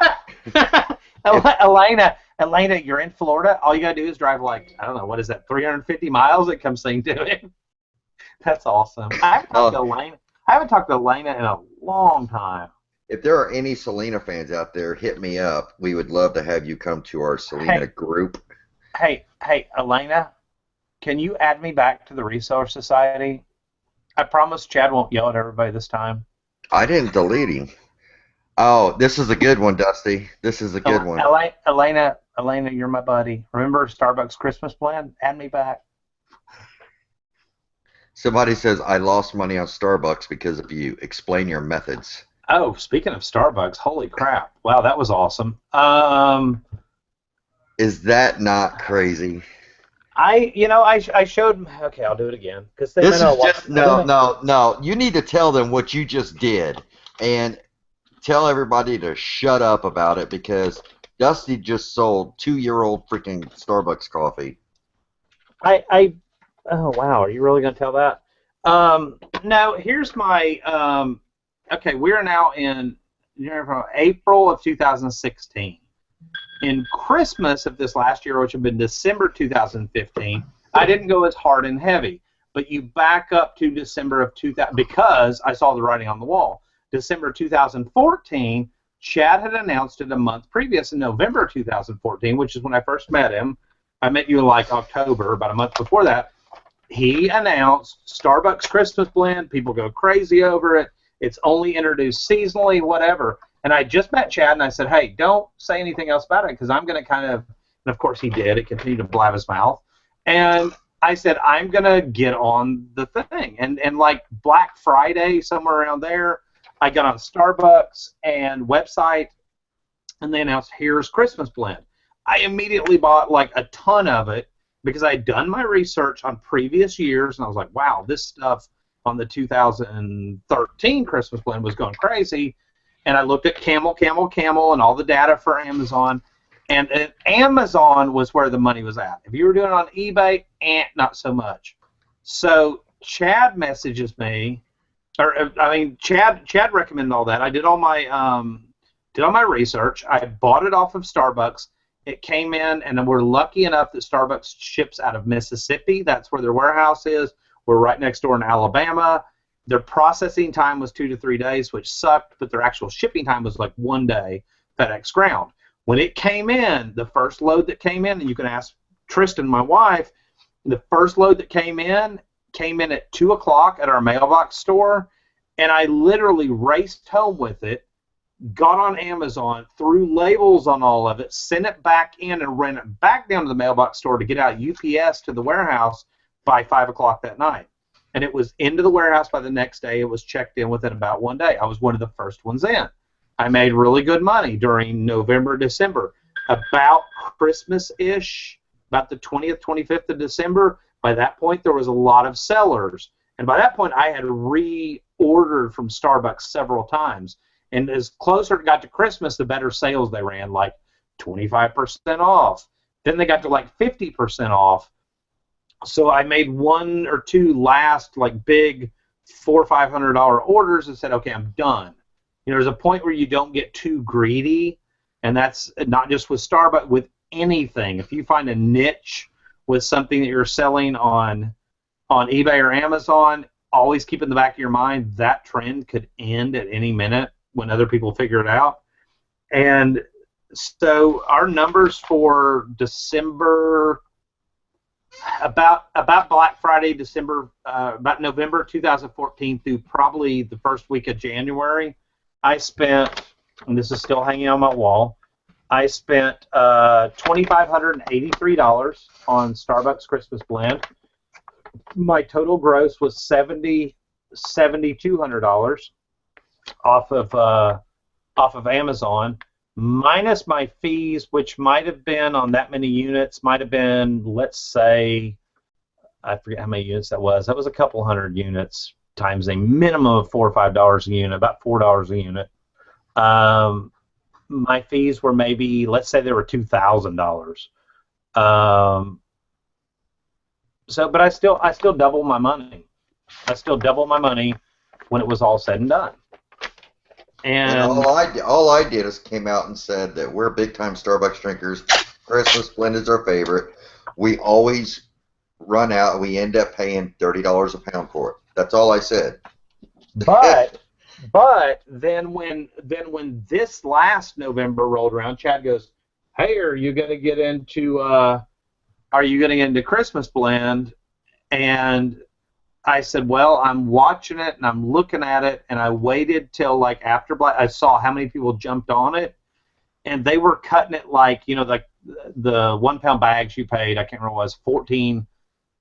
Elena, you're in Florida. All you gotta do is drive like, I don't know, what is that, 350 miles and come sing to him. That's awesome. I haven't talked to Elena in a long time. If there are any Selena fans out there, hit me up. We would love to have you come to our Selena group. Hey, Elena, can you add me back to the Reseller Society? I promise Chad won't yell at everybody this time. I didn't delete him. Oh, this is a good one, Dusty. This is a good one. Elena, you're my buddy. Remember Starbucks Christmas plan? Add me back. Somebody says, I lost money on Starbucks because of you. Explain your methods. Oh, speaking of Starbucks, holy crap. Wow, that was awesome. Is that not crazy? I showed. Okay, I'll do it again because This is just no. You need to tell them what you just did, and tell everybody to shut up about it because Dusty just sold 2-year-old freaking Starbucks coffee. Oh wow, are you really going to tell that? No, here's my. Okay, we are now in April of 2016. In Christmas of this last year, which had been December 2015, I didn't go as hard and heavy. But you back up to December of 2000 because I saw the writing on the wall. December 2014, Chad had announced it a month previous in November 2014, which is when I first met him. I met you in like October, about a month before that. He announced Starbucks Christmas blend. People go crazy over it. It's only introduced seasonally, whatever. And I just met Chad, and I said, hey, don't say anything else about it because I'm going to kind of, and of course he did. It continued to blab his mouth. And I said, I'm going to get on the thing. And like Black Friday, somewhere around there, I got on Starbucks and website, and they announced, here's Christmas blend. I immediately bought like a ton of it because I had done my research on previous years, and I was like, wow, this stuff on the 2013 Christmas blend was going crazy. And I looked at Camel, and all the data for Amazon. And Amazon was where the money was at. If you were doing it on eBay, not so much. So Chad messages me, Chad recommended all that. I did all my research. I bought it off of Starbucks. It came in, and we're lucky enough that Starbucks ships out of Mississippi. That's where their warehouse is. We're right next door in Alabama. Their processing time was 2 to 3 days, which sucked, but their actual shipping time was like 1 day, FedEx ground. When it came in, the first load that came in, and you can ask Tristan, my wife, the first load that came in at 2 o'clock at our mailbox store, and I literally raced home with it, got on Amazon, threw labels on all of it, sent it back in, and ran it back down to the mailbox store to get out UPS to the warehouse by 5 o'clock that night. And it was into the warehouse by the next day. It was checked in within about 1 day. I was one of the first ones in. I made really good money during November, December. About Christmas-ish, about the 20th, 25th of December, by that point there was a lot of sellers. And by that point I had reordered from Starbucks several times. And as closer it got to Christmas, the better sales they ran, like 25% off. Then they got to like 50% off. So I made 1 or 2 last like big $400 or $500 orders and said, okay, I'm done. You know, there's a point where you don't get too greedy, and that's not just with Starbucks, with anything. If you find a niche with something that you're selling on eBay or Amazon, always keep in the back of your mind that trend could end at any minute when other people figure it out. And so our numbers for December, about Black Friday, December, about November 2014 through probably the first week of January, I spent, and this is still hanging on my wall, I spent $2,583 on Starbucks Christmas blend. My total gross was $7,200 off of Amazon, minus my fees, which might have been on that many units, might have been, let's say, I forget how many units that was. That was a couple hundred units times a minimum of $4 or $5 a unit, about $4 a unit. My fees were maybe, let's say they were $2,000. But I still doubled my money. I still doubled my money when it was all said and done. And all I did is came out and said that we're big-time Starbucks drinkers. Christmas blend is our favorite. We always run out, and we end up paying $30 a pound for it. That's all I said. But then when this last November rolled around, Chad goes, "Hey, are you going to get into Christmas blend?" And I said, "Well, I'm watching it and I'm looking at it," and I waited till like after Black. I saw how many people jumped on it, and they were cutting it like, you know, like the 1 pound bags you paid. I can't remember what it was,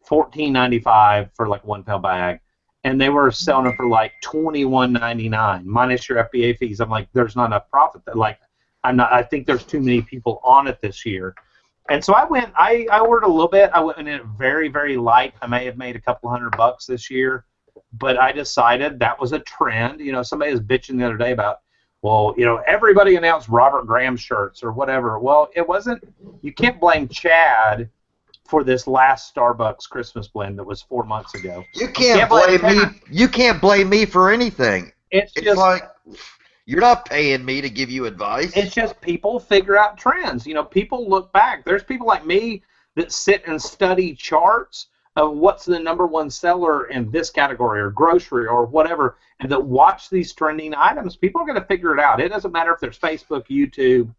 $14.95 for like 1 pound bag. And they were selling it for like $21.99 minus your FBA fees. I'm like, there's not enough profit. I think there's too many people on it this year. And so I went. I ordered a little bit. I went in it very, very light. I may have made a couple $100 this year, but I decided that was a trend. You know, somebody was bitching the other day about, well, you know, everybody announced Robert Graham shirts or whatever. Well, it wasn't. You can't blame Chad for this last Starbucks Christmas blend that was 4 months ago. You can't blame me. You can't blame me for anything. It's just like you're not paying me to give you advice. It's just people figure out trends. You know, people look back. There's people like me that sit and study charts of what's the #1 seller in this category or grocery or whatever, and that watch these trending items. People are going to figure it out. It doesn't matter if there's Facebook, YouTube.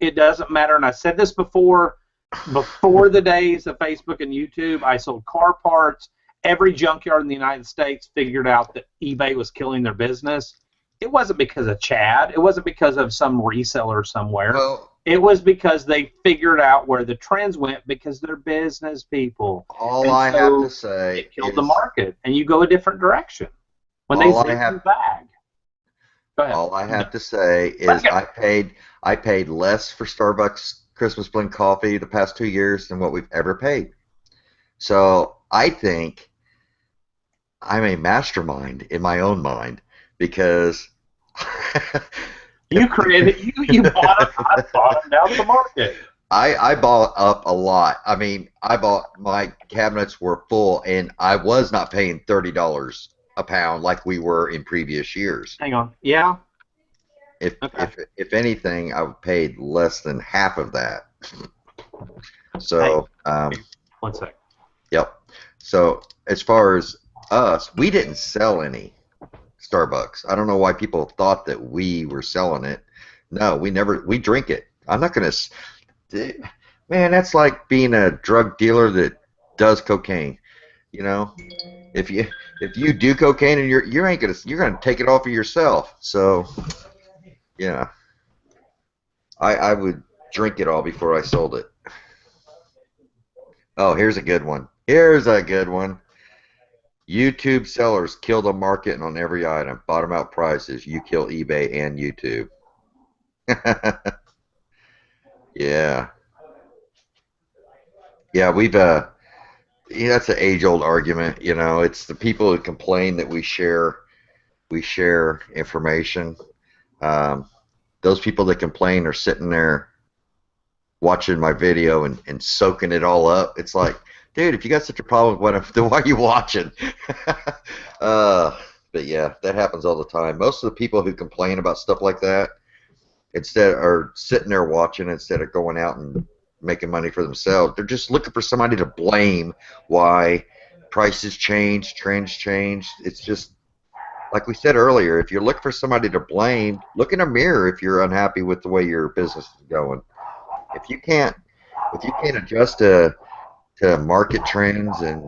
It doesn't matter. And I said this before the days of Facebook and YouTube, I sold car parts. Every junkyard in the United States figured out that eBay was killing their business. It wasn't because of Chad. It wasn't because of some reseller somewhere. Well, it was because they figured out where the trends went because they're business people. All I have to say it killed the market, and you go a different direction. When they zip your bag. Go ahead. All I have to say is I paid less for Starbucks Christmas blend coffee the past 2 years than what we've ever paid. So I think I'm a mastermind in my own mind because you created you bought them down the market. I bought up a lot. I mean, my cabinets were full, and I was not paying $30 a pound like we were in previous years. Hang on, yeah. If anything, I paid less than half of that. So, 1 sec. Yep. So as far as us, we didn't sell any Starbucks. I don't know why people thought that we were selling it. No, we never. We drink it. I'm not gonna. Man, that's like being a drug dealer that does cocaine. You know, if you do cocaine and you're gonna take it off of yourself. So, yeah, I would drink it all before I sold it. Oh, here's a good one. Here's a good one. YouTube sellers kill the market on every item. Bottom out prices. You kill eBay and YouTube. Yeah. Yeah, we've that's an age-old argument. You know, it's the people who complain that we share information. Those people that complain are sitting there watching my video and soaking it all up. It's like, dude, if you got such a problem with what, then why are you watching? But yeah, that happens all the time. Most of the people who complain about stuff like that are sitting there watching instead of going out and making money for themselves. They're just looking for somebody to blame why prices change, trends change. It's just like we said earlier, if you're looking for somebody to blame, look in a mirror if you're unhappy with the way your business is going. If you can't adjust to market trends and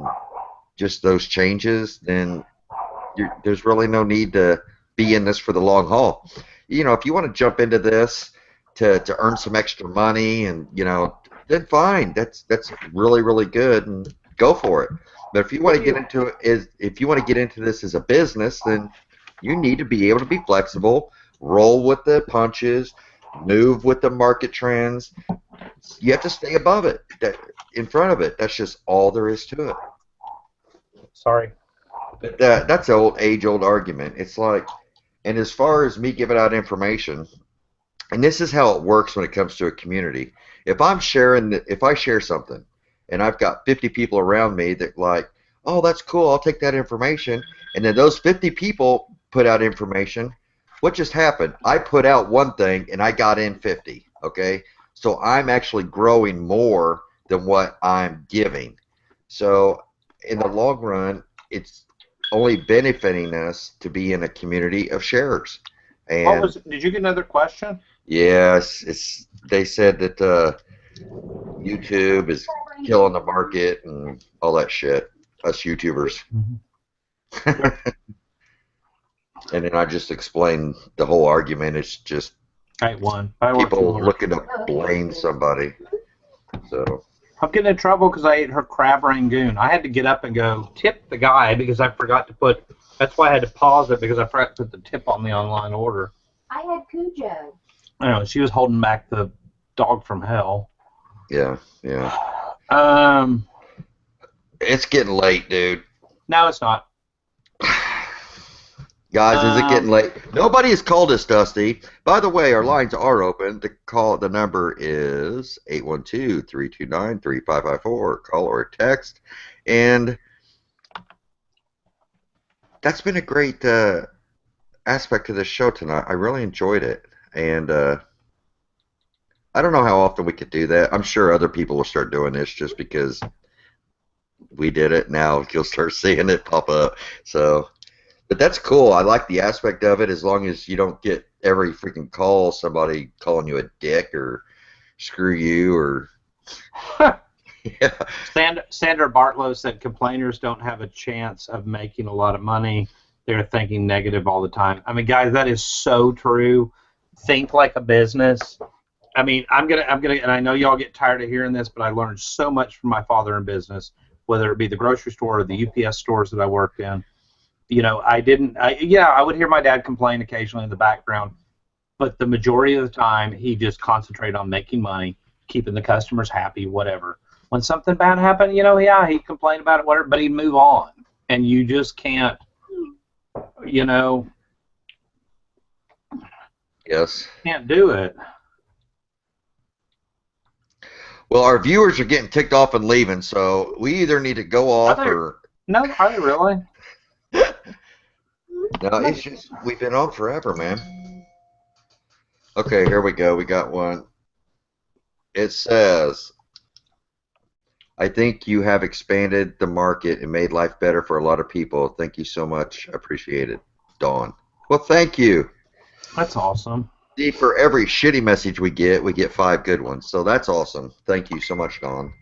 just those changes, then there's really no need to be in this for the long haul. You know, if you want to jump into this to earn some extra money, and you know, then fine. That's really, really good, and go for it. But if you want to get into this as a business, then you need to be able to be flexible, roll with the punches, move with the market trends. You have to stay above it, in front of it. That's just all there is to it. Sorry. But that's an age-old argument. It's like, and as far as me giving out information, and this is how it works when it comes to a community. If I share something, and I've got 50 people around me that like, oh, that's cool, I'll take that information, and then those 50 people put out information, what just happened? I put out one thing, and I got in 50, okay? So I'm actually growing more than what I'm giving. So in the long run, it's only benefiting us to be in a community of sharers. And did you get another question? Yes, they said that YouTube is killing the market and all that shit. Us YouTubers. Mm-hmm. And then I just explained the whole argument. It's just people looking to blame somebody. So I'm getting in trouble because I ate her crab rangoon. I had to get up and go tip the guy because I forgot to put. That's why I had to pause it because I forgot to put the tip on the online order. I had Cujo. I know she was holding back the dog from hell. Yeah, yeah. It's getting late, dude. No, it's not. Guys, is it getting late? Nobody has called us, Dusty. By the way, our lines are open. The number is 812-329-3554. Call or text. And that's been a great aspect of the show tonight. I really enjoyed it. And I don't know how often we could do that. I'm sure other people will start doing this just because we did it. Now you'll start seeing it pop up. So, but that's cool. I like the aspect of it as long as you don't get every freaking call somebody calling you a dick or screw you or... Yeah. Sandra Bartlow said complainers don't have a chance of making a lot of money. They're thinking negative all the time. I mean, guys, that is so true. Think like a business. I mean, I'm gonna, and I know y'all get tired of hearing this, but I learned so much from my father in business, whether it be the grocery store or the UPS stores that I worked in. You know, I would hear my dad complain occasionally in the background, but the majority of the time, he just concentrated on making money, keeping the customers happy, whatever. When something bad happened, you know, yeah, he'd complain about it, whatever, but he'd move on. And you just can't, you know. Yes. Can't do it. Well, our viewers are getting ticked off and leaving, so we either need to go off or... No, are they really? No, it's just, we've been on forever, man. Okay, here we go. We got one. It says, I think you have expanded the market and made life better for a lot of people. Thank you so much. Appreciate it. Dawn. Well, thank you. That's awesome. See, for every shitty message we get 5 good ones. So that's awesome. Thank you so much, Dawn.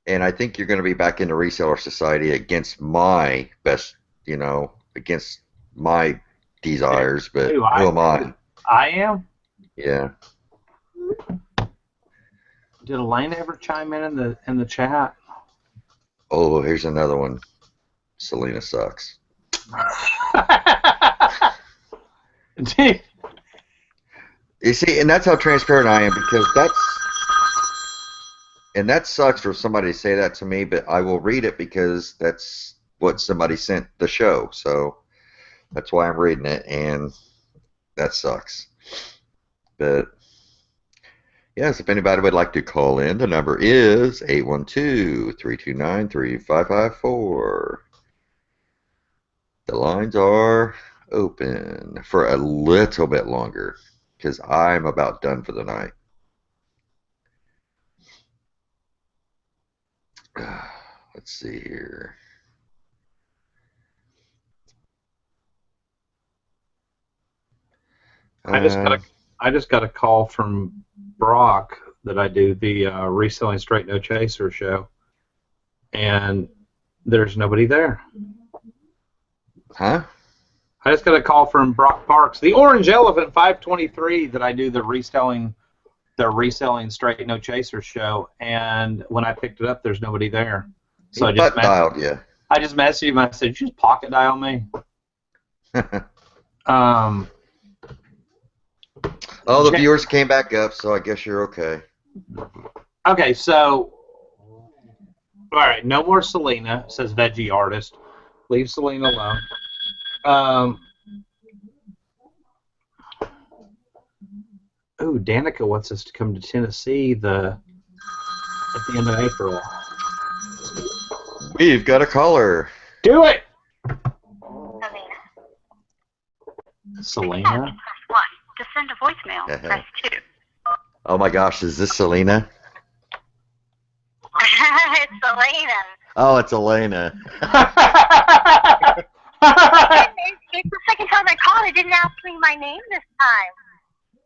And I think you're going to be back in the Reseller Society against my best, you know, against my desires. But who am I? I am? Yeah. Did Elena ever chime in the chat? Oh, here's another one. Selena sucks. You see, and that's how transparent I am, because that sucks for somebody to say that to me, but I will read it because that's what somebody sent the show, so that's why I'm reading it, and that sucks. But yes, if anybody would like to call in, the number is 812-329-3554. The lines are open for a little bit longer because I'm about done for the night. Let's see here. I just got a call from Brock that I do the Reselling Straight No Chaser show, and there's nobody there. Huh? I just got a call from Brock Parks, the Orange Elephant 523 that I do the Reselling Straight No Chaser show, and when I picked it up, there's nobody there. So I just dialed you. I just messaged him. I said, "Did you just pocket dial me?" Oh, the viewers came back up, so I guess you're okay. Okay, so all right, no more Selena, says Veggie Artist. Leave Selena alone. Danica wants us to come to Tennessee at the end of April. We've got a caller. Do it! Selena? Press 1. To send a voicemail, press 2. Oh my gosh, is this Selena? It's Elena. Oh, it's Elena. It's the second time I called. It didn't ask me my name this time.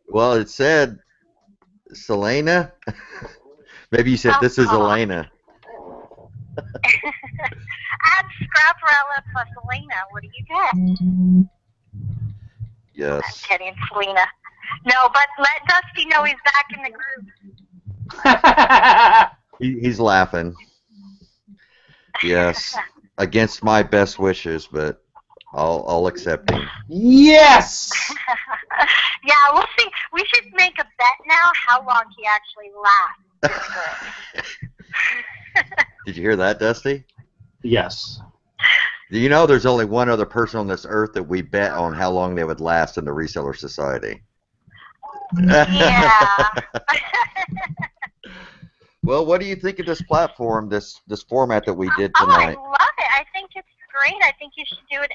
Well, it said Selena. Maybe you said this is Elena. Add Scraparella plus Elena. What do you get? Yes. I'm kidding, Selena. No, but let Dusty know he's back in the group. He's laughing. Yes. Against my best wishes, but I'll accept him. Yes! Yeah, we'll see. We should make a bet now how long he actually lasts. Did you hear that, Dusty? Yes. Do you know there's only one other person on this earth that we bet on how long they would last in the Reseller Society? Yeah. Well, what do you think of this platform, this format that we did Oh, I tonight? love it. I think it's great. I think you should do it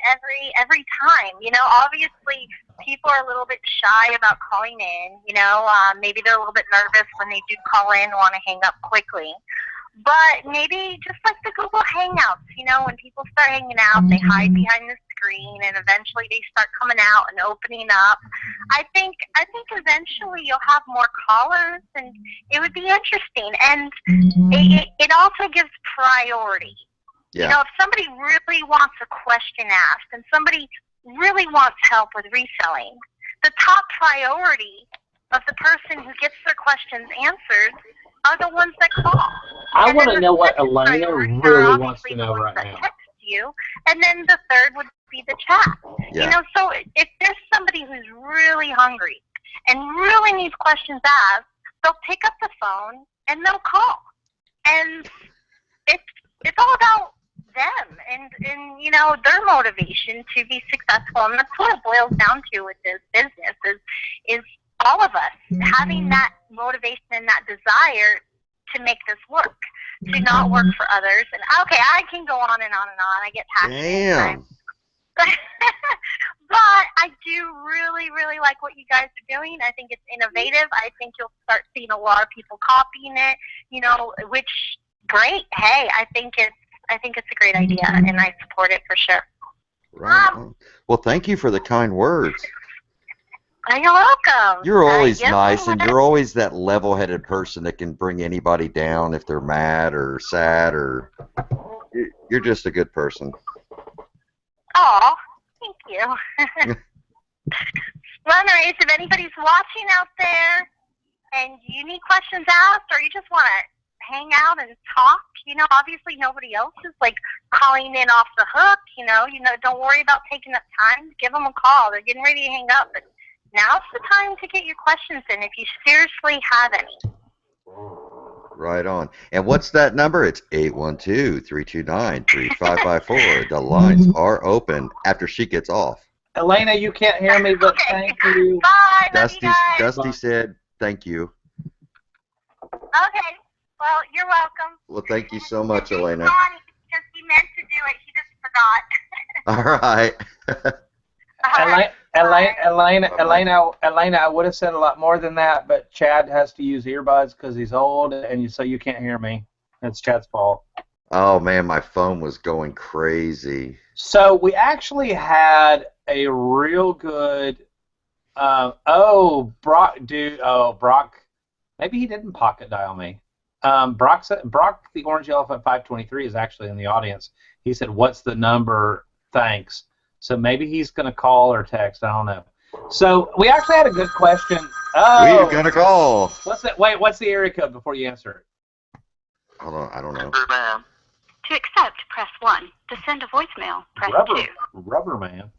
every time. You know, obviously people are a little bit shy about calling in. You know, maybe they're a little bit nervous when they do call in, want to hang up quickly. But maybe just like the Google Hangouts, you know, when people start hanging out, they hide behind the screen, and eventually they start coming out and opening up. I think eventually you'll have more callers, and it would be interesting. And it also gives priority. Yeah. You know, if somebody really wants a question asked, and somebody really wants help with reselling, the top priority of the person who gets their questions answered are the ones that call. I want to know what Elena really wants to know right now. Text you, and then the third would be the chat. Yeah. You know, so if there's somebody who's really hungry and really needs questions asked, they'll pick up the phone and they'll call. And it's all about them and you know, their motivation to be successful. And that's what it boils down to with this business is all of us having that motivation and that desire to make this work, to not work for others. And okay, I can go on and on and on. I get passionate. Damn. But I do really, really like what you guys are doing. I think it's innovative. I think you'll start seeing a lot of people copying it, you know, which great. Hey, I think it's a great idea, and I support it for sure. Right. Well, thank you for the kind words. You're welcome. You're always Yes, nice, and you're always that level-headed person that can bring anybody down if they're mad or sad, or you're just a good person. Oh, thank you. Well, anyways, if anybody's watching out there and you need questions asked, or you just want to hang out and talk, you know, obviously nobody else is like calling in off the hook. You know, don't worry about taking up time. Give them a call. They're getting ready to hang up, but now's the time to get your questions in if you seriously have any. Right on. And what's that number? It's 812-329-3554. The lines are open after she gets off. Elena, you can't hear me, but Okay. thank you. Bye. Love you guys. Dusty said thank you. Okay. Well, you're welcome. Well, thank you so much, Elena. Because he meant to do it. He just forgot. All right. Elena, I would have said a lot more than that, but Chad has to use earbuds because he's old, and so you can't hear me. That's Chad's fault. Oh, man, my phone was going crazy. So we actually had a real good, Brock, maybe he didn't pocket dial me. Brock the Orange Elephant 523 is actually in the audience. He said, "What's the number? Thanks." So maybe he's going to call or text. I don't know. So we actually had a good question. Oh, We're going to call. What's that? Wait, what's the area code before you answer it? Hold on, I don't know. Man. To accept, press 1. To send a voicemail, press 2. Rubber man.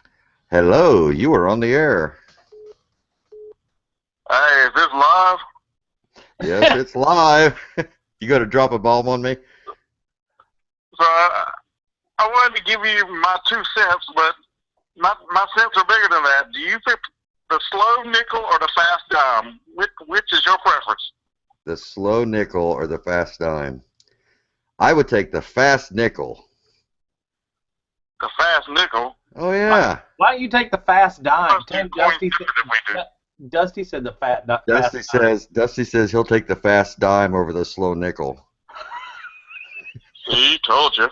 Hello, you are on the air. Hey, is this live? Yes, it's live. You got to drop a bomb on me? So I wanted to give you my 2 cents, but my cents are bigger than that. Do you think the slow nickel or the fast dime? Which is your preference? The slow nickel or the fast dime? I would take the fast nickel. The fast nickel? Oh, yeah. Why don't you take the fast dime? Dusty Said the fat dime. Dusty says he'll take the fast dime over the slow nickel. He told you.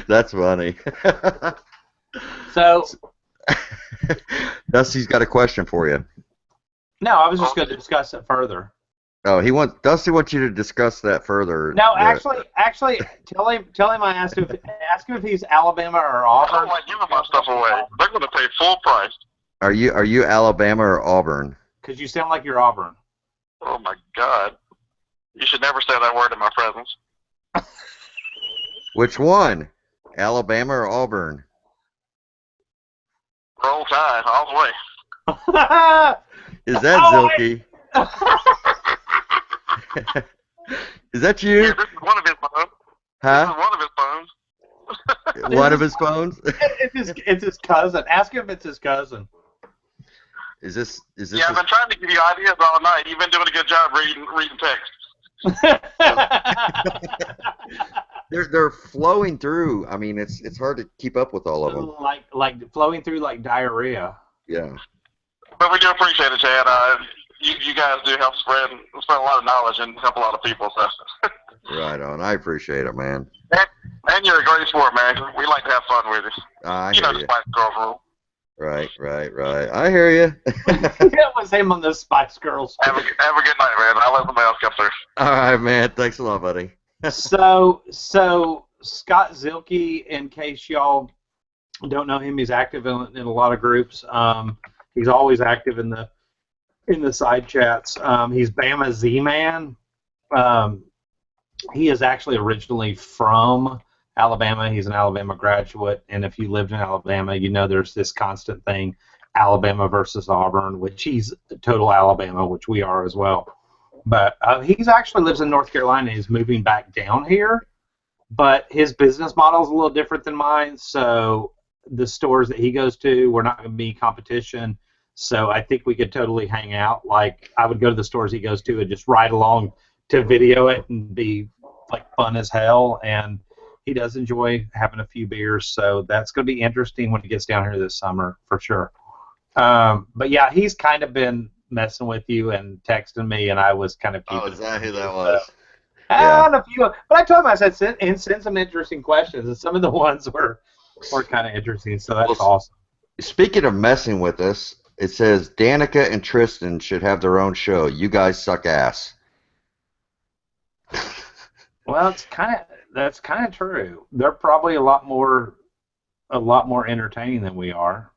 That's funny. So, Dusty's got a question for you. no, I was just going to discuss it further. Oh, Dusty wants you to discuss that further. No, actually, tell him I asked him. Ask him if he's Alabama or I Auburn. don't like giving my stuff away. They're going to pay full price. Are you Alabama or Auburn? Because you sound like you're Auburn. Oh my God! You should never say that word in my presence. Which one? Alabama or Auburn? Roll Tide all the way. Is that Zilke? Is that you? Yeah, this is one of his phones. Huh? This is one of his phones. One of his phones? It's his cousin. Ask him if it's his cousin. Is this? Yeah, I've been trying to give you ideas all night. You've been doing a good job reading text. They're flowing through. I mean, it's hard to keep up with all of them. Like flowing through like diarrhea. Yeah. But we do appreciate it, Chad. You guys do help spread a lot of knowledge and help a lot of people. So. Right on. I appreciate it, man. And you're a great sport, man. We like to have fun with you. I You know hear the you. Spice Girls rule. Right. I hear you. That was him on the Spice Girls. Have a good night, man. I'll let somebody else come through. All right, man. Thanks a lot, buddy. So Scott Zilke, in case y'all don't know him, he's active in a lot of groups. He's always active in the side chats. He's Bama Z-Man. He is actually originally from Alabama. He's an Alabama graduate, and if you lived in Alabama, you know there's this constant thing, Alabama versus Auburn, which he's total Alabama, which we are as well. But he's actually lives in North Carolina. He's moving back down here, but his business model is a little different than mine. So the stores that he goes to, we're not going to be competition. So I think we could totally hang out. Like I would go to the stores he goes to and just ride along to video it and be like fun as hell. And he does enjoy having a few beers. So that's going to be interesting when he gets down here this summer for sure. But yeah, he's kind of been messing with you and texting me, and I was kind of keeping. Oh, is that who that was? On a few, but I told him, I said, send some interesting questions, and some of the ones were kind of interesting. So that's awesome. Speaking of messing with us, it says Danica and Tristan should have their own show. You guys suck ass. Well, that's kind of true. They're probably a lot more entertaining than we are.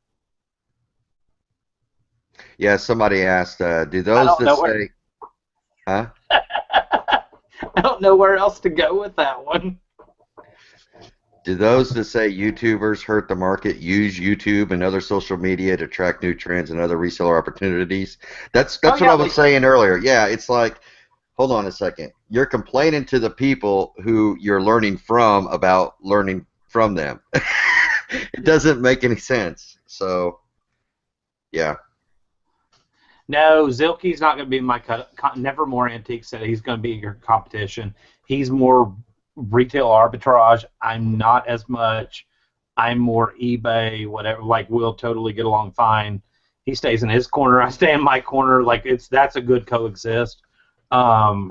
Yeah, somebody asked, do those that say, huh? I don't know where else to go with that one. Do those that say YouTubers hurt the market use YouTube and other social media to track new trends and other reseller opportunities? That's what I was saying earlier. Yeah, it's like, hold on a second. You're complaining to the people who you're learning from about learning from them. It doesn't make any sense. So, yeah. No, Zilke's not going to be my Nevermore Antiques said he's going to be your competition. He's more retail arbitrage. I'm not as much. I'm more eBay, whatever. Like, we'll totally get along fine. He stays in his corner. I stay in my corner. Like, that's a good coexist. Yeah,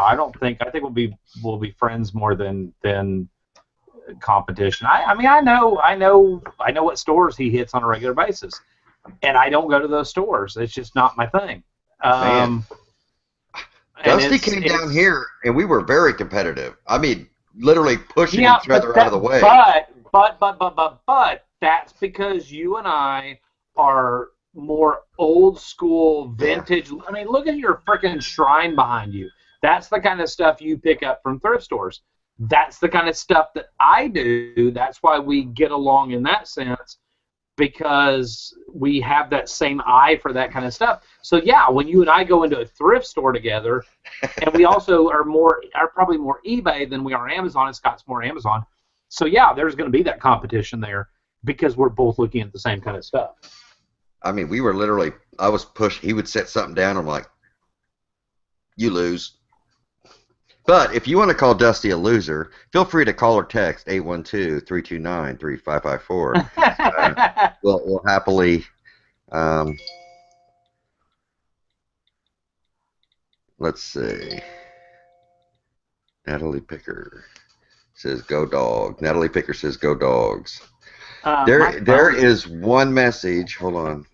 I think we'll be friends more than competition. I mean, I know what stores he hits on a regular basis. And I don't go to those stores. It's just not my thing. Dusty came down here, and we were very competitive. I mean, literally pushing each other out of the way. But that's because you and I are more old school, vintage. I mean, look at your freaking shrine behind you. That's the kind of stuff you pick up from thrift stores. That's the kind of stuff that I do. That's why we get along in that sense, because we have that same eye for that kind of stuff. So yeah, when you and I go into a thrift store together, and we also are probably more eBay than we are Amazon, and Scott's more Amazon. So yeah, there's going to be that competition there because we're both looking at the same kind of stuff. I mean, we were literally, I was pushed. He would set something down. I'm like, you lose. But if you want to call Dusty a loser, feel free to call or text 812-329-3554. We'll happily let's see. Natalie Picker says go dog. Natalie Picker says go dogs. There is one message. Hold on.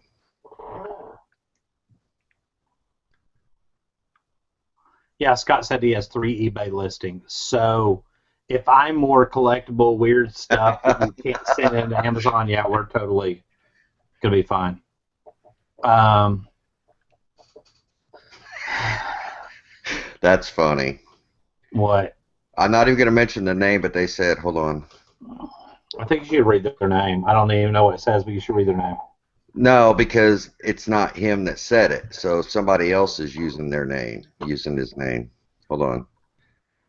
Yeah, Scott said he has 3 eBay listings. So if I'm more collectible, weird stuff that you can't send into Amazon, yeah, we're totally going to be fine. That's funny. What? I'm not even going to mention the name, but they said, hold on. I think you should read their name. I don't even know what it says, but you should read their name. No, because it's not him that said it. So somebody else is using their name, using his name. Hold on.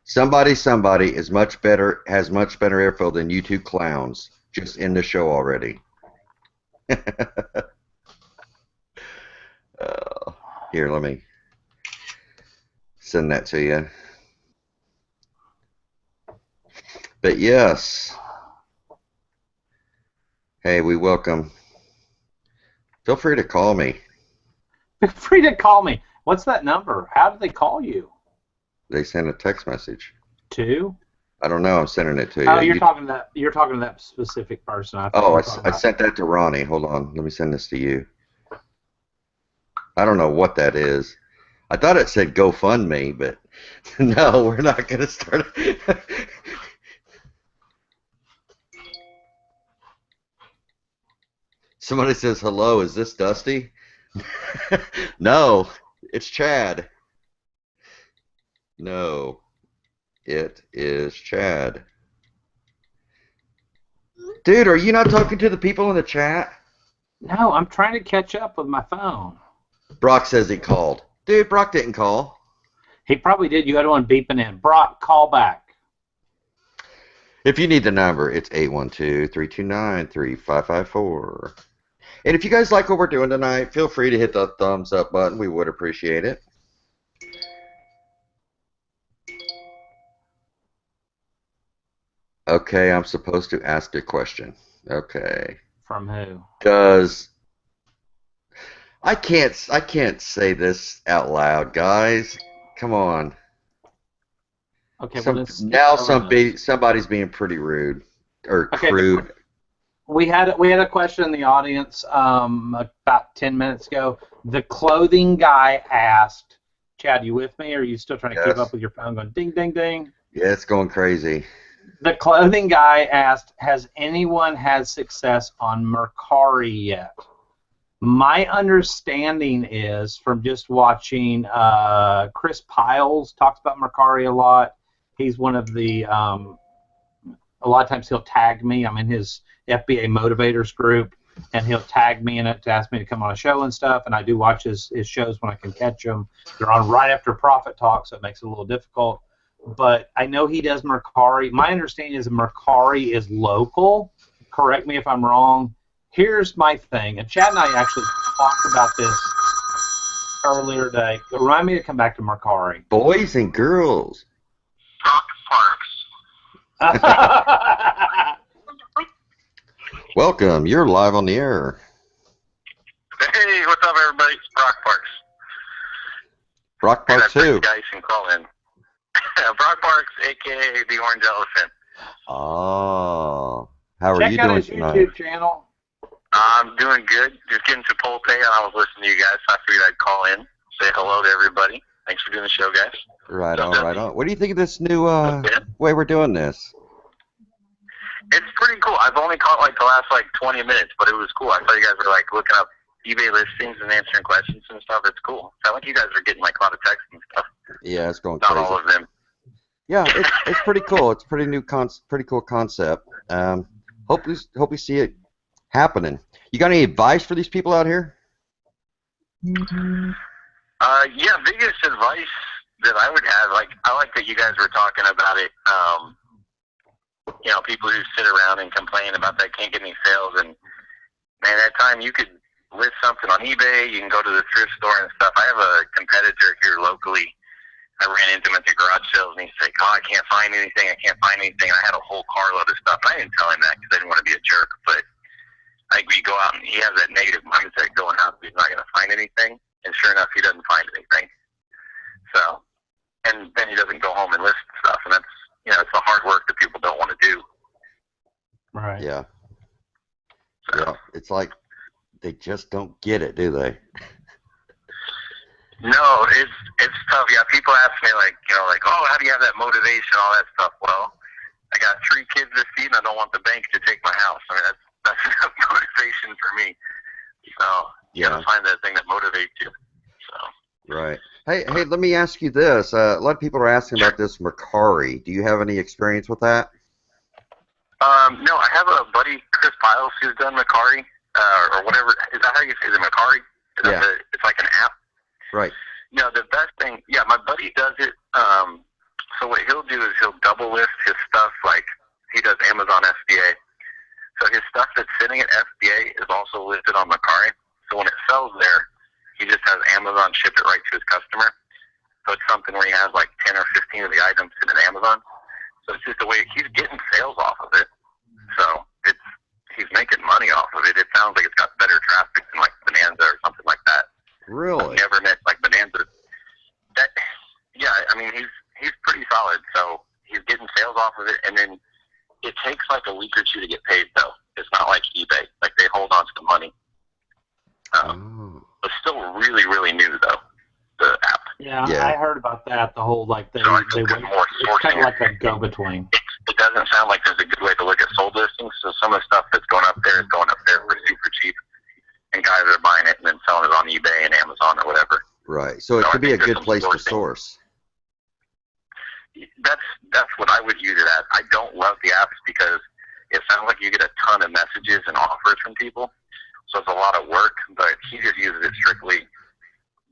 Somebody is much better, has much better info than you two clowns. Just in the show already. Here, let me send that to you. But yes. Hey, we welcome. Feel free to call me. Feel free to call me. What's that number? How do they call you? They send a text message. To? I don't know. I'm sending it to you. Oh, you're talking to that specific person. I sent that to Ronnie. Hold on. Let me send this to you. I don't know what that is. I thought it said GoFundMe, but no, we're not going to start. Somebody says, hello, is this Dusty? No, it's Chad. No, it is Chad. Dude, are you not talking to the people in the chat? No, I'm trying to catch up with my phone. Brock says he called. Dude, Brock didn't call. He probably did. You had one beeping in. Brock, call back. If you need the number, it's 812-329-3554. And if you guys like what we're doing tonight, feel free to hit the thumbs up button. We would appreciate it. Okay, I'm supposed to ask a question. Okay. From who? I can't say this out loud, guys. Come on. Okay. Somebody's being pretty rude or crude. We had a question in the audience about 10 minutes ago. The clothing guy asked, Chad, you with me, or are you still trying to keep up with your phone going ding, ding, ding? Yeah, it's going crazy. The clothing guy asked, has anyone had success on Mercari yet? My understanding is from just watching Chris Piles talks about Mercari a lot. He's one of the a lot of times he'll tag me. I'm in his FBA Motivators group, and he'll tag me in it to ask me to come on a show and stuff, and I do watch his shows when I can catch them. They're on right after Profit Talk, so it makes it a little difficult. But I know he does Mercari. My understanding is Mercari is local. Correct me if I'm wrong. Here's my thing, and Chad and I actually talked about this earlier today. Remind me to come back to Mercari. Boys and girls. Welcome. You're live on the air. Hey, what's up, everybody? It's Brock Parks. Brock Parks who? Guys can call in. Brock Parks, a.k.a. the Orange Elephant. Oh. How are you doing tonight? Check out his YouTube channel. I'm doing good. Just getting Chipotle, and I was listening to you guys, so I figured I'd call in, say hello to everybody. Thanks for doing the show, guys. Right on, right on. What do you think of this new way we're doing this? It's pretty cool. I've only caught like the last 20 minutes, but it was cool. I saw you guys were looking up eBay listings and answering questions and stuff. It's cool. I like you guys are getting a lot of texts and stuff. Yeah, it's going crazy. Not all of them. Yeah, it's pretty cool. It's a pretty cool concept. Hope we see it happening. You got any advice for these people out here? Yeah, biggest advice that I would have, I like that you guys were talking about it. People who sit around and complain about that can't get any sales, and man, at time you could list something on eBay. You can go to the thrift store and stuff. I have a competitor here locally. I ran into him at the garage sales, and he's like, "Oh, I can't find anything. I can't find anything." And I had a whole carload of stuff. I didn't tell him that because I didn't want to be a jerk, but I think we go out and he has that negative mindset going out. He's not going to find anything, and sure enough, he doesn't find anything. So, and then he doesn't go home and list stuff, and that's it's the hard work that people don't want to do. Right. Yeah. So. Yeah. It's like they just don't get it, do they? No, it's tough. Yeah, people ask me oh, how do you have that motivation, all that stuff? Well, I got 3 kids to feed, and I don't want the bank to take my house. I mean, that's enough motivation for me. So you gotta find that thing that motivates you. So. Right. Hey, let me ask you this. A lot of people are asking about this Mercari. Do you have any experience with that? No, I have a buddy, Chris Piles, who's done Mercari. or whatever. Is that how you say it? Mercari? Yeah. It's like an app. Right. No, the best thing, yeah, my buddy does it. So what he'll do is he'll double list his stuff, like he does Amazon FBA. So his stuff that's sitting at FBA is also listed on Mercari. So when it sells there, he just has Amazon ship it right to his customer. So it's something where he has like 10 or 15 of the items sitting at Amazon. So it's just a way he's getting sales off of it. So he's making money off of it. It sounds like it's got better traffic than like Bonanza or something like that. Really? I've never met like Bonanza. Yeah, I mean he's pretty solid. So he's getting sales off of it, and then it takes like a week or two to get paid though. It's not like eBay. Like they hold on to the money. It's still really, really new though. The app. Yeah, Yeah. I heard about that. The whole like they So I wait. think more It's kind sourcing. of like a go-between. It doesn't sound like there's a good way to look at sold listings. So some of the stuff that's going up there is going up there for super cheap, and guys are buying it and then selling it on eBay and Amazon or whatever. Right. So it So I could be a think there's good place some to sourcing. source. That's what I would use it as. I don't love the apps because it sounds like you get a ton of messages and offers from people. So it's a lot of work, but he just uses it strictly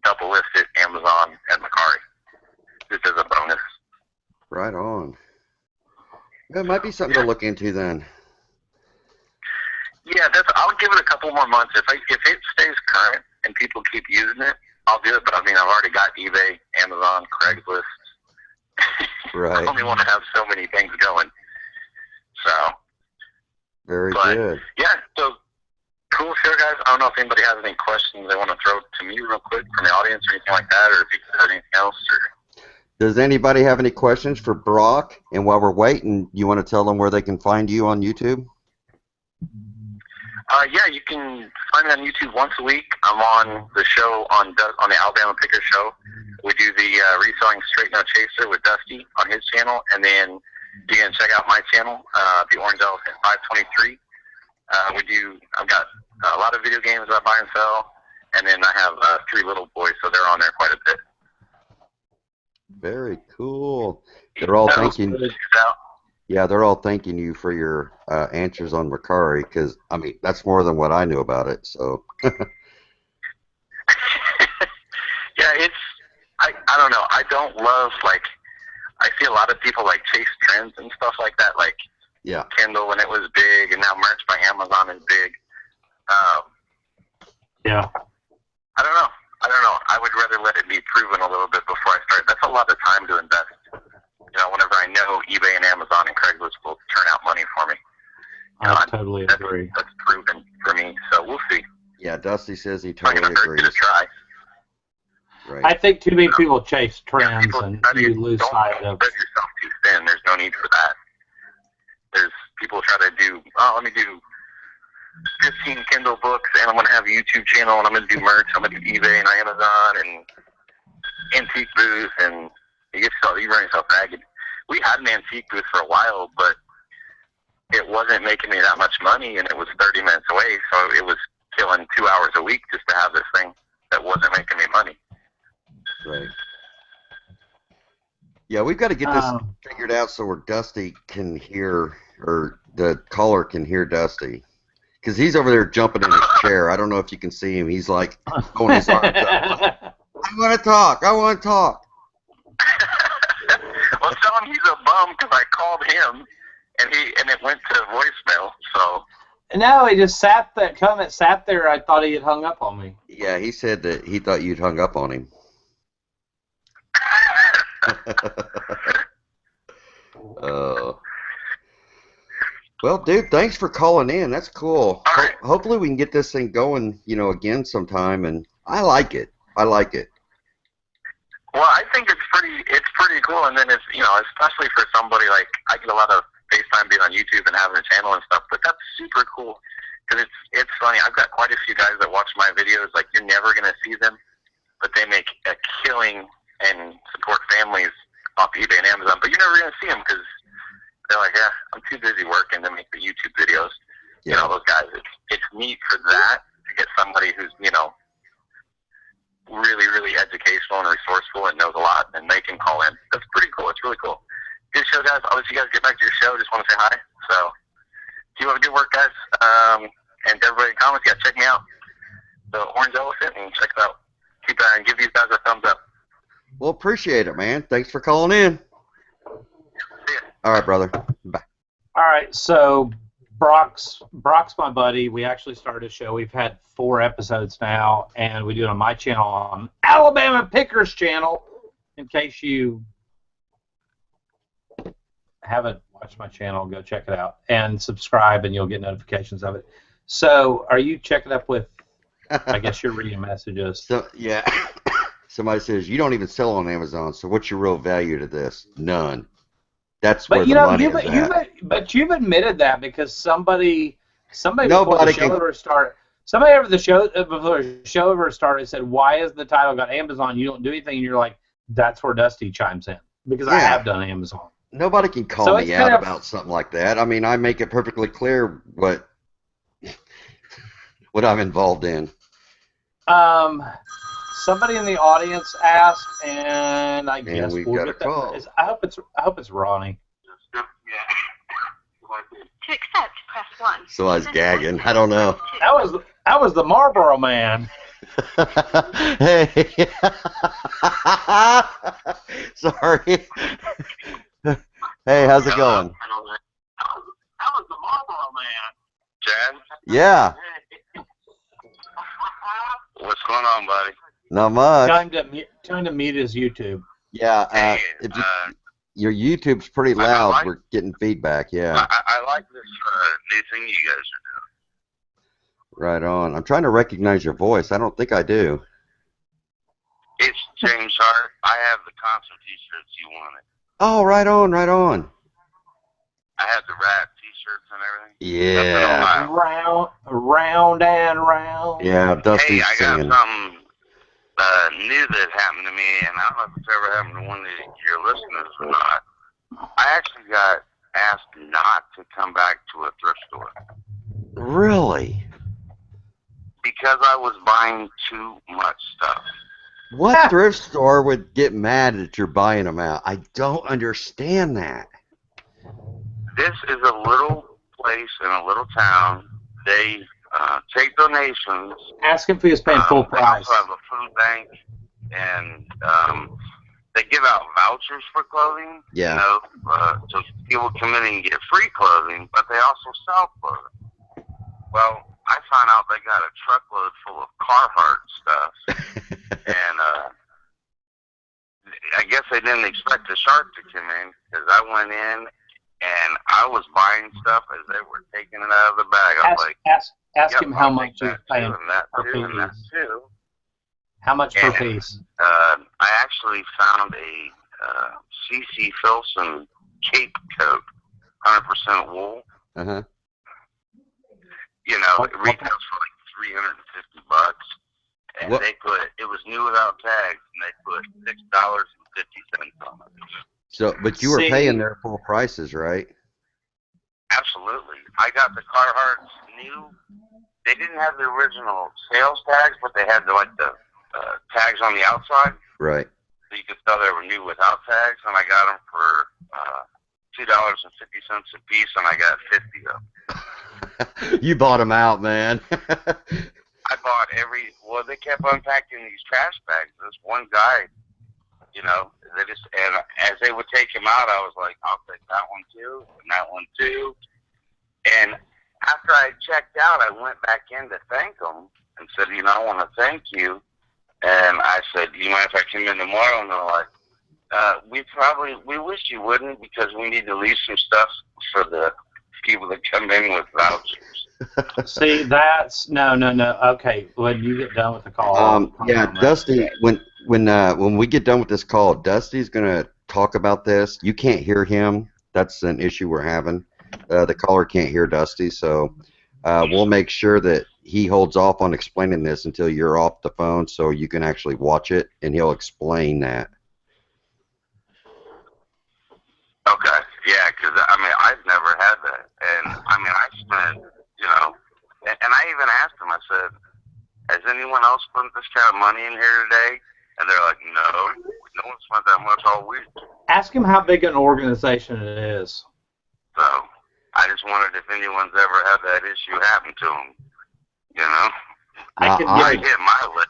double listed Amazon and Mercari. Just as a bonus. Right on. It might be something to look into then. Yeah, I'll give it a couple more months. If it stays current and people keep using it, I'll do it. But I mean, I've already got eBay, Amazon, Craigslist. Right. I only want to have so many things going. So. Very But, good. yeah, so cool show, guys. I don't know if anybody has any questions they want to throw to me real quick from the audience or anything like that, or if you have anything else. Or Does anybody have any questions for Brock? And while we're waiting, you want to tell them where they can find you on YouTube? yeah, you can find me on YouTube once a week. I'm on the show on the Alabama Picker Show. We do the Reselling Straight No Chaser with Dusty on his channel, and then you can check out my channel, the Orange Elephant 523. I've got a lot of video games that I buy and sell, and then I have 3 little boys, so they're on there quite a bit. Very cool. They're all thanking. Yeah, they're all thanking you for your answers on Mercari, because I mean that's more than what I knew about it. So. Yeah, I don't know. I don't love I see a lot of people chase trends and stuff like that, like Yeah. Kindle when it was big, and now merch by Amazon is big. Yeah. I don't know. I would rather let it be proven a little bit before I start. That's a lot of time to invest. Whenever I know eBay and Amazon and Craigslist will turn out money for me. I totally agree. That's proven for me, so we'll see. Yeah, Dusty says he It's not totally going to hurt you agrees. to try. Right. I think too many people chase trends People and try to- you lose don't sight of. spread yourself too thin. There's no need for that. There's people try to do, let me do 15 Kindle books, and I'm going to have a YouTube channel, and I'm going to do merch. I'm going to do eBay and Amazon and antique booth, and you run yourself ragged. We had an antique booth for a while, but it wasn't making me that much money, and it was 30 minutes away, so it was killing 2 hours a week just to have this thing that wasn't making me money. Right. Yeah, we've got to get this Um, figured out so where Dusty can hear, or the caller can hear Dusty. Because he's over there jumping in his chair. I don't know if you can see him. He's like going his arms up. I want to talk. I want to talk. Well, tell him he's a bum because I called him, and it went to voicemail, so... No, he just sat there. I thought he had hung up on me. Yeah, he said that he thought you'd hung up on him. Well, dude, thanks for calling in. That's cool. All right. Hopefully we can get this thing going, again sometime. And I like it. I like it. Well, I think it's pretty cool, and then it's, especially for somebody I get a lot of FaceTime being on YouTube and having a channel and stuff, but that's super cool, because it's funny, I've got quite a few guys that watch my videos, you're never going to see them, but they make a killing and support families off eBay and Amazon, but you're never going to see them, because they're like, yeah, I'm too busy working to make the YouTube videos. Yeah. Those guys, it's neat for that, to get somebody who's, really, really educational and resourceful and knows a lot, and they can call in. That's pretty cool. It's really cool. Good show, guys. I'll let you guys get back to your show. Just want to say hi. So, keep up good work, guys. And everybody in comments, yeah, check me out. The Orange Elephant, and check it out. Keep and give these guys a thumbs up. Well, appreciate it, man. Thanks for calling in. See ya. All right, brother. Bye. All right, so Brock's my buddy. We actually started a show. We've had 4 episodes now, and we do it on my channel, on Alabama Pickers channel. In case you haven't watched my channel, go check it out and subscribe, and you'll get notifications of it. So, are you checking up with? I guess you're reading messages. So, yeah. Somebody says you don't even sell on Amazon. So, what's your real value to this? None. That's where the money is at. But you've admitted that because somebody Nobody before the show can- ever started. Somebody over the show before the show ever started said, "Why is the title got Amazon? You don't do anything." And you're like, "That's where Dusty chimes in because I Yeah. have done Amazon." Nobody can call So me it's out kind of- about something like that. I mean, I make it perfectly clear what I'm involved in. Somebody in the audience asked, and I guess we've we'll got get a that. call. I hope it's Ronnie. Yeah. To accept, press 1. So I was gagging. I don't know. That was the Marlboro Man. Hey. Sorry. Hey, how's it going? That was the Marlboro Man. Chad, Yeah. what's going on, buddy? Not much. Time to mute his YouTube. Yeah. Hey, If you, your YouTube's pretty I loud. like- We're getting feedback. Yeah. I like this new thing you guys are Right on. I'm trying to recognize your voice. I don't think I do. doing. It's James Hart. I have the concert T-shirts you wanted. Oh, right on, right on. I have the rap T-shirts and everything. Yeah. Round and round. Yeah, Dusty's Hey, I got singing. something new that happened to me, and I don't know if it's ever happened to one of your listeners or not. I actually got asked not to come back to a thrift store Really? because I was buying too much stuff. What thrift store would get mad that you're buying them out? I don't understand that. This is a little place in a little town. They take donations. Ask him if he was paying full They price. also have a food bank, and they give out vouchers for clothing. Yeah. You know, so people come in and get free clothing, but they also sell clothing. Well, I found out they got a truckload full of Carhartt stuff, and I guess they didn't expect the shark to come in because I went in and I was buying stuff as they were taking it out of the bag. I was like, Ask yep, him how I'll much take he's that paying too, and that per too, and that piece. too. How much per And, piece? I actually found a C.C. Filson cape coat, 100% wool. Uh-huh. You know, What- it retails for like $350, and What- they put it was new without tags, and they put $6.50 on it. So, but you were See- paying their full prices, right? Absolutely, I got the Carhartts new. They didn't have the original sales tags, but they had the tags on the outside, Right. so you could tell they were new without tags. And I got them for $2.50 a piece, and I got 50 of them. You bought them out, man. I bought well, they kept unpacking these trash bags. This one guy, you know, and as they would take him out, I was like, I'll take that one too, and that one too. And after I checked out, I went back in to thank them and said, you know, I want to thank you. And I said, do you mind if I come in tomorrow? And they're like, we wish you wouldn't because we need to leave some stuff for the people that come in with vouchers. See, that's no. Okay, when you get done with the call. Yeah, Dusty. When we get done with this call, Dusty's gonna talk about this. You can't hear him. That's an issue we're having. The caller can't hear Dusty, so we'll make sure that he holds off on explaining this until you're off the phone, so you can actually watch it, and he'll explain that. Okay, yeah, because I mean, I've never had that, and I mean, I spent, you know, and I even asked them. I said, "Has anyone else spent this kind of money in here today?" And they're like, "No one spent that much all week." Ask him how big an organization it is. So I just wondered if anyone's ever had that issue happen to them. I can I- give Hit my list.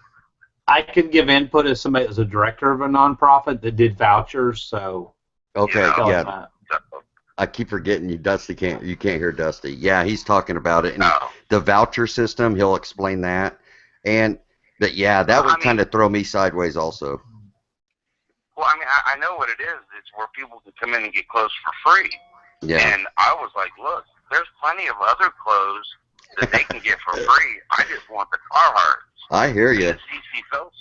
I could give input as somebody that's a director of a nonprofit that did vouchers. So Okay, Yeah. tell him yeah. that. I keep forgetting you can't hear Dusty. Yeah, he's talking about it. And No. the voucher system, he'll explain that. But yeah, that would kind of throw me sideways also. Well, I mean, I know what it is. It's where people can come in and get clothes for free. Yeah. And I was like, look, there's plenty of other clothes that they can get for free. I just want the Carhartts. I hear you. And CC Phelps.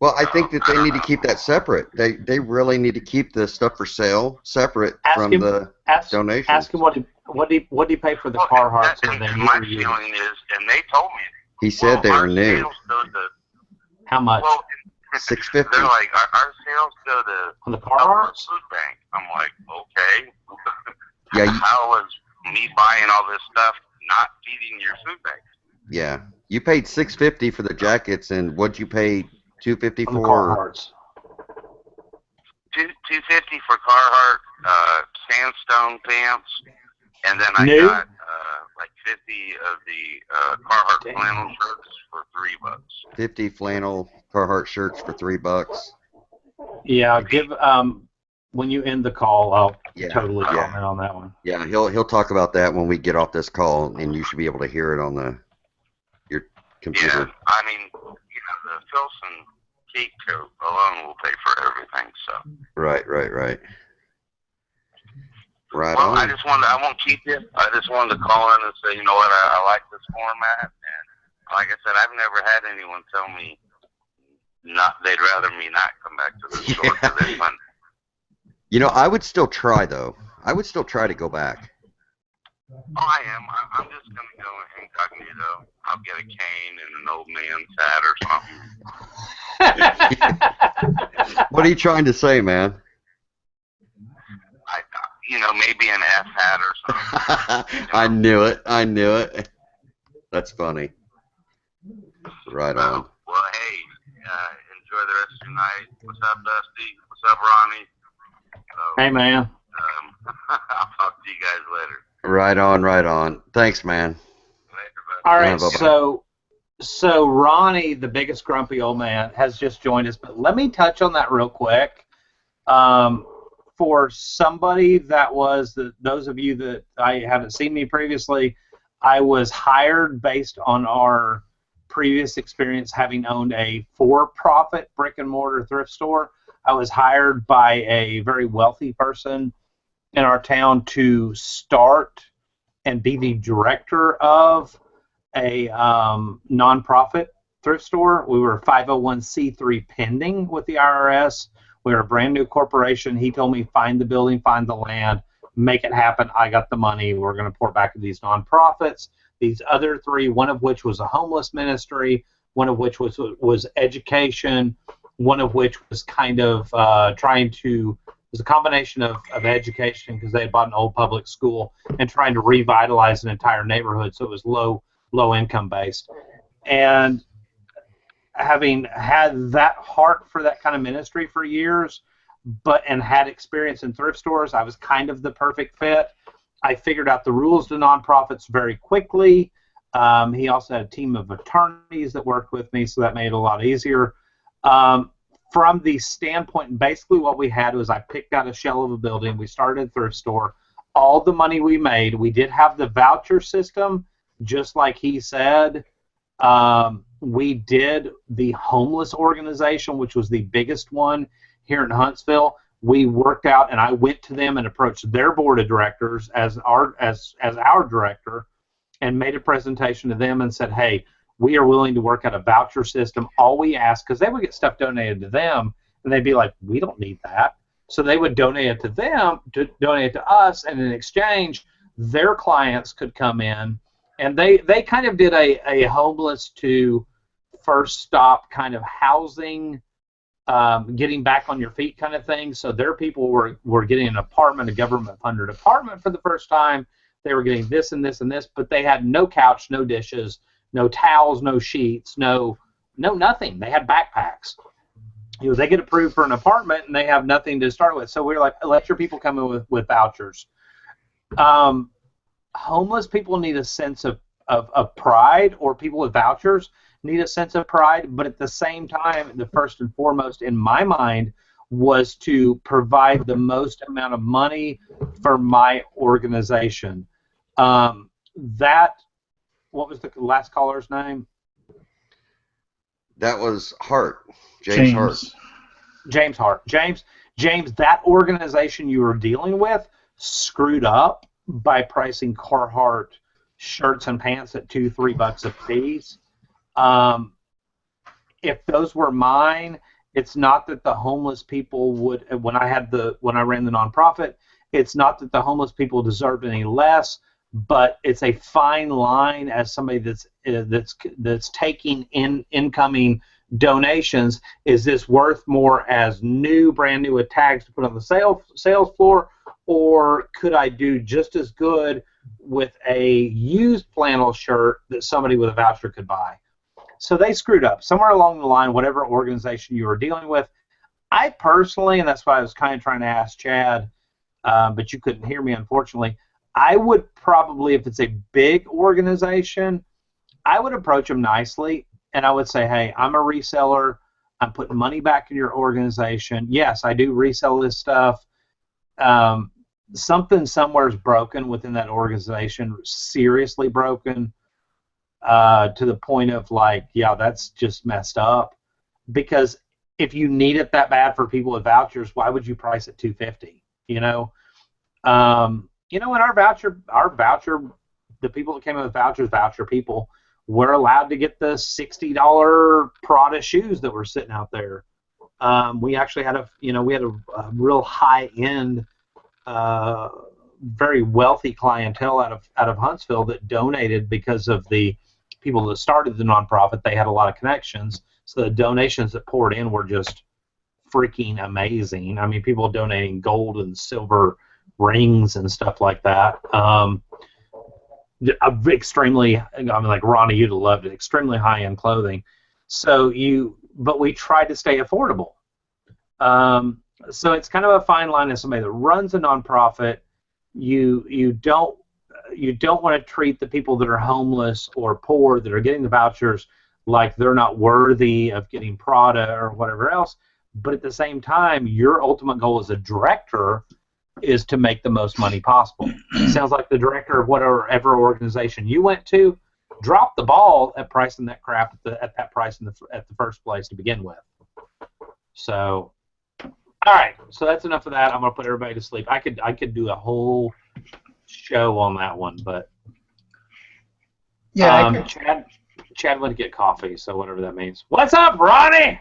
Well, I think that they need to keep that separate. They really need to keep the stuff for sale separate from the donations. Ask him what did he pay for the Carhartts, and then my feeling is, and they told me, He said they were new. Sales go to, how much? well, $650. they're like, our sales go to On the Carhartts? food bank. I'm like, okay. Yeah, How is me buying all this stuff not feeding your food bank? Yeah, you paid $650 for the jackets, and what'd you pay? $250 On the for? Carhartts. $250 for Carhartt sandstone pants, and then I New? got like 50 of the Carhartt flannel shirts for $3. 50 flannel Carhartt shirts for $3. Yeah, give when you end the call, I'll totally yeah. comment on that one. Yeah, he'll talk about that when we get off this call, and you should be able to hear it on your computer. Yeah, I mean, the Filson Keep coat alone will pay for everything. So. Right. Right Well, on. I won't keep you. I just wanted to call in and say, you know what, I like this format, and like I said, I've never had anyone tell me they'd rather me not come back to the store for this one. I would still try though. I would still try to go back. Oh, I am. I'm just gonna go incognito. I'll get a cane and an old man's hat or something. What are you trying to say, man? Maybe an F hat or something. I knew it. That's funny. Right on. Well, hey, enjoy the rest of your night. What's up, Dusty? What's up, Ronnie? Hey, man. I'll talk to you guys later. Right on. Thanks, man. All right, Bye-bye. so Ronnie, the biggest grumpy old man, has just joined us. But let me touch on that real quick. For somebody that was, those of you that I haven't seen me previously, I was hired based on our previous experience having owned a for-profit brick-and-mortar thrift store. I was hired by a very wealthy person in our town to start and be the director of a nonprofit thrift store. We were 501c3 pending with the IRS. We were a brand new corporation. He told me, find the building, find the land, make it happen. I got the money. We're going to pour back to these nonprofits. These other three, one of which was a homeless ministry, one of which was education, one of which was kind of was a combination of education because they had bought an old public school and trying to revitalize an entire neighborhood, so it was low income based. And having had that heart for that kind of ministry for years, and had experience in thrift stores, I was kind of the perfect fit. I figured out the rules to nonprofits very quickly. He also had a team of attorneys that worked with me, so that made it a lot easier. From the standpoint, basically what we had was I picked out a shell of a building. We started a thrift store. All the money we made, we did have the voucher system, just like he said. We did the homeless organization, which was the biggest one here in Huntsville. We worked out, and I went to them and approached their board of directors as our director, and made a presentation to them and said, hey, we are willing to work out a voucher system. All we ask, because they would get stuff donated to them, and they'd be like, we don't need that. So they would donate it to them, donate it to us, and in exchange, their clients could come in. And they kind of did a homeless to first stop kind of housing, getting back on your feet kind of thing. So their people were getting an apartment, a government-funded apartment for the first time. They were getting this and this and this, but they had no couch, no dishes, no towels, no sheets, no nothing. They had backpacks. They get approved for an apartment, and they have nothing to start with. So we were like, let your people come in with vouchers. Homeless people need a sense of of pride, or people with vouchers need a sense of pride. But at the same time, the first and foremost in my mind was to provide the most amount of money for my organization. That, what was the last caller's name? That was Hart. James Hart. James Hart. James, that organization you were dealing with screwed up by pricing Carhartt shirts and pants at $2-3 a piece. If those were mine, it's not that the homeless people would, when I ran the nonprofit, it's not that the homeless people deserved any less, but it's a fine line as somebody that's taking incoming donations. Is this worth more as brand new with tags to put on the sales floor, or could I do just as good with a used flannel shirt that somebody with a voucher could buy? So they screwed up somewhere along the line, whatever organization you were dealing with. I personally, and that's why I was kind of trying to ask Chad, but you couldn't hear me, unfortunately, I would probably, if it's a big organization, I would approach them nicely, and I would say, hey, I'm a reseller. I'm putting money back in your organization. Yes, I do resell this stuff. Something somewhere is broken within that organization, seriously broken, to the point of like, yeah, that's just messed up. Because if you need it that bad for people with vouchers, why would you price it $250? And our voucher, the people that came in with vouchers, voucher people, were allowed to get the $60 Prada shoes that were sitting out there. We actually had a real high end, very wealthy clientele out of Huntsville that donated because of the people that started the nonprofit. They had a lot of connections, so the donations that poured in were just freaking amazing. I mean, people donating gold and silver rings and stuff like that. Extremely, like Ronnie, you'd have loved it. Extremely high-end clothing. But we tried to stay affordable. So it's kind of a fine line as somebody that runs a nonprofit. You don't want to treat the people that are homeless or poor that are getting the vouchers like they're not worthy of getting Prada or whatever else. But at the same time, your ultimate goal as a director is to make the most money possible. It sounds like the director of whatever organization you went to dropped the ball at pricing that crap at that price at the first place to begin with. So, all right. So that's enough of that. I'm gonna put everybody to sleep. I could do a whole show on that one, but yeah. Chad went to get coffee, so whatever that means. What's up, Ronnie?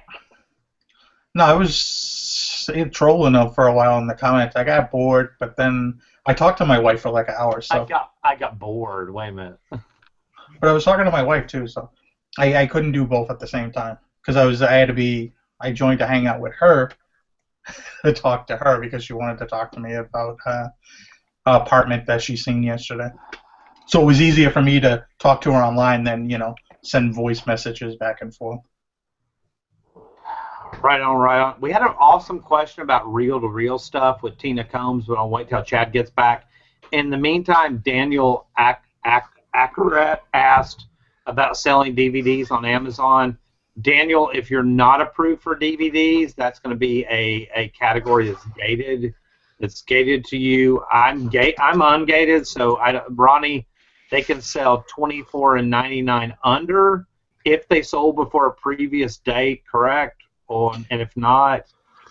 No, I was trolling for a while in the comments. I got bored, but then I talked to my wife for like an hour. So I got bored. Wait a minute. But I was talking to my wife too, so I couldn't do both at the same time because I joined to hang out with her to talk to her because she wanted to talk to me about an apartment that she seen yesterday. So it was easier for me to talk to her online than send voice messages back and forth. Right on. We had an awesome question about reel-to-reel stuff with Tina Combs, but I'll wait till Chad gets back. In the meantime, Daniel Accurate asked about selling DVDs on Amazon. Daniel, if you're not approved for DVDs, that's going to be a category that's gated. It's gated to you. I'm ungated, so Ronnie, they can sell $24.99 under if they sold before a previous date, correct? And if not,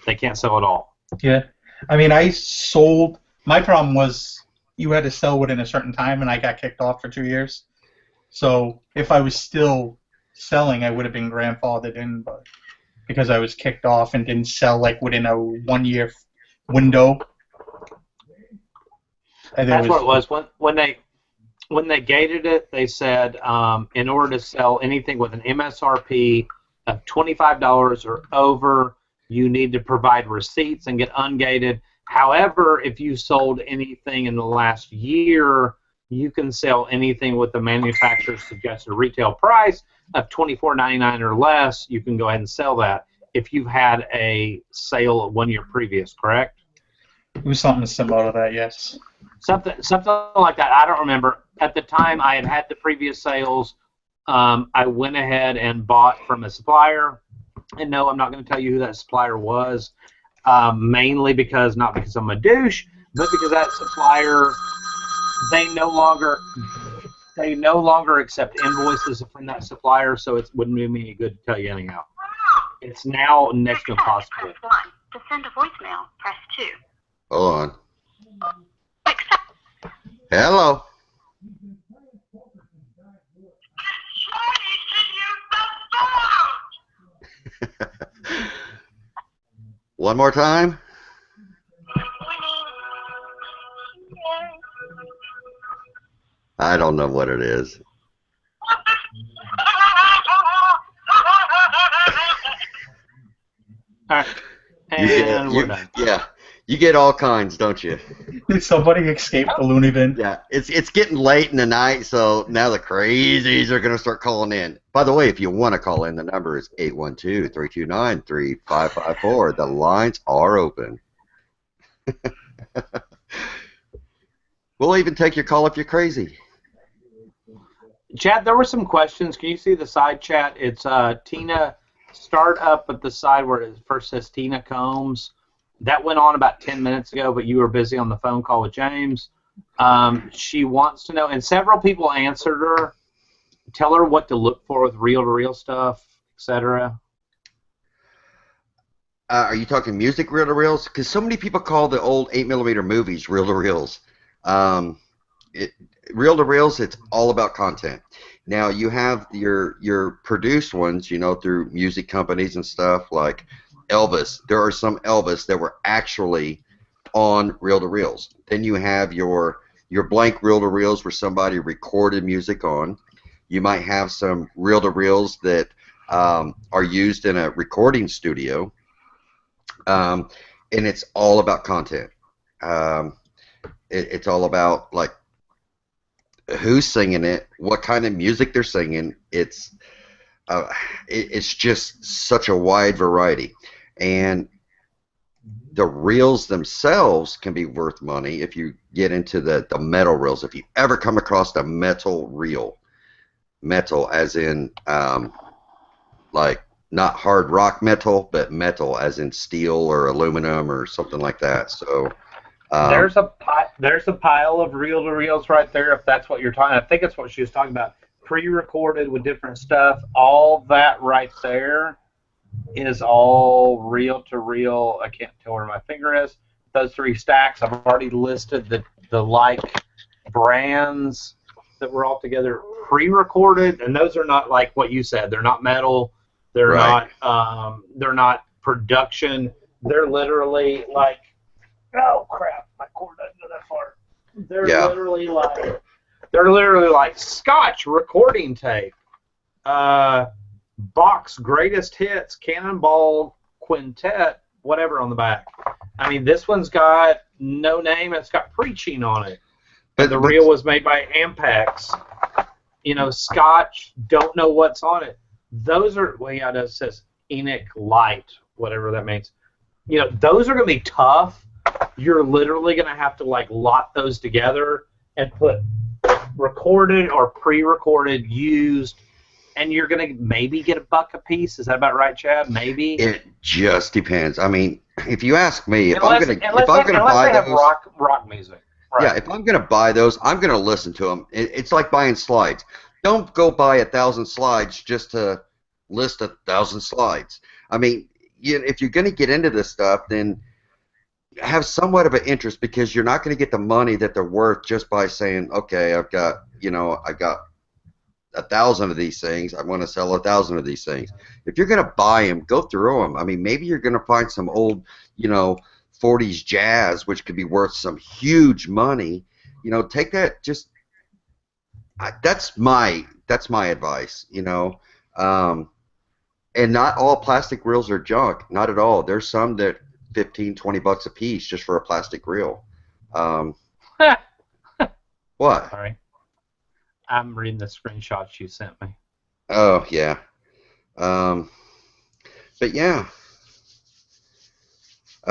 they can't sell at all. Yeah. I mean, I sold. My problem was you had to sell within a certain time, and I got kicked off for 2 years. So if I was still selling, I would have been grandfathered in, but because I was kicked off and didn't sell like within a 1 year window. That's what it was. When they gated it, they said in order to sell anything with an MSRP of $25 or over, you need to provide receipts and get ungated. However, if you sold anything in the last year, you can sell anything with the manufacturer's suggested retail price of $24.99 or less. You can go ahead and sell that if you've had a sale 1 year previous, correct? It was something similar to that, yes. Something like that. I don't remember. at the time I had the previous sales. I went ahead and bought from a supplier. And no, I'm not going to tell you who that supplier was, mainly because, not because I'm a douche, but because that supplier, they no longer accept invoices from that supplier, so it wouldn't do me any good to tell you anyhow. It's now next to impossible. Press 1. To send a voicemail, press 2. Hold on. Hello. One more time. I don't know what it is. All right. And we're done. Yeah, you get all kinds, don't you? Did somebody escape the loony bin? Yeah, it's getting late in the night, so now the crazies are going to start calling in. By the way, if you want to call in, the number is 812-329-3554. The lines are open. We'll even take your call if you're crazy. Chad, there were some questions. Can you see the side chat? It's Tina. Start up at the side where it first says Tina Combs. That went on about 10 minutes ago, but you were busy on the phone call with James. She wants to know, and several people answered her. Tell her what to look for with reel-to-reel stuff, etc. Are you talking music reel-to-reels? Because so many people call the old 8mm movies reel-to-reels. Reel-to-reels, it's all about content. Now, you have your produced ones, you know, through music companies and stuff, like Elvis. There are some Elvis that were actually on reel-to-reels. Then you have your blank reel-to-reels where somebody recorded music on. You might have some reel-to-reels that are used in a recording studio, and it's all about content. It's all about, like, who's singing it, what kind of music they're singing. It's just such a wide variety, and the reels themselves can be worth money if you get into the metal reels. If you ever come across a metal reel, metal as in like not hard rock metal, but metal as in steel or aluminum or something like that. So there's a pile of reel-to-reels right there, if that's what you're talking. I think it's what she was talking about. Pre-recorded with different stuff. All that right there is all reel-to-reel. I can't tell where my finger is. Those three stacks, I've already listed the like brands that were all together pre-recorded, and those are not like what you said. They're not metal. They're right. They're not production. They're literally like, oh crap, my cord doesn't go that far. They're literally like Scotch recording tape, box greatest hits, Cannonball Quintet, whatever on the back. I mean, this one's got no name. It's got preaching on it. But the reel was made by Ampex. You know, Scotch, don't know what's on it. Those are, well, yeah, it says Enoch Light, whatever that means. You know, those are going to be tough. You're literally going to have to, like, lot those together and put recorded or pre-recorded, used, and you're going to maybe get $1 a piece. Is that about right, Chad? Maybe? It just depends. I mean, if you ask me, if unless, I'm going to buy they have those, rock music. Right. Yeah, if I'm going to buy those, I'm going to listen to them. It's like buying slides. Don't go buy 1,000 slides just to list 1,000 slides. I mean, if you're going to get into this stuff, then have somewhat of an interest, because you're not going to get the money that they're worth just by saying, okay, I've got 1,000 of these things. I want to sell 1,000 of these things. If you're going to buy them, go through them. I mean, maybe you're going to find some old, 40s jazz, which could be worth some huge money. Take that. That's my advice. And not all plastic reels are junk. Not at all. There's some that $15-20 a piece just for a plastic reel. What? Sorry. I'm reading the screenshots you sent me. Oh, yeah. But yeah.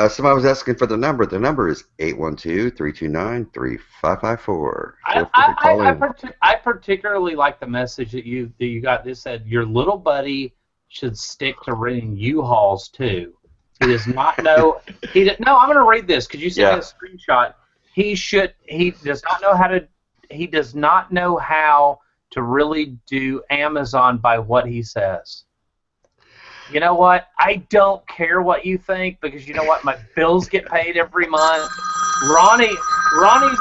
Somebody was asking for the number. The number is 812-329-3554. I particularly like the message that you got. This said your little buddy should stick to renting U-Hauls too. He does not know. No, I'm going to read this because you sent me a screenshot. He does not know how to. He does not know how to really do Amazon by what he says. You know what? I don't care what you think because you know what? My bills get paid every month. Ronnie's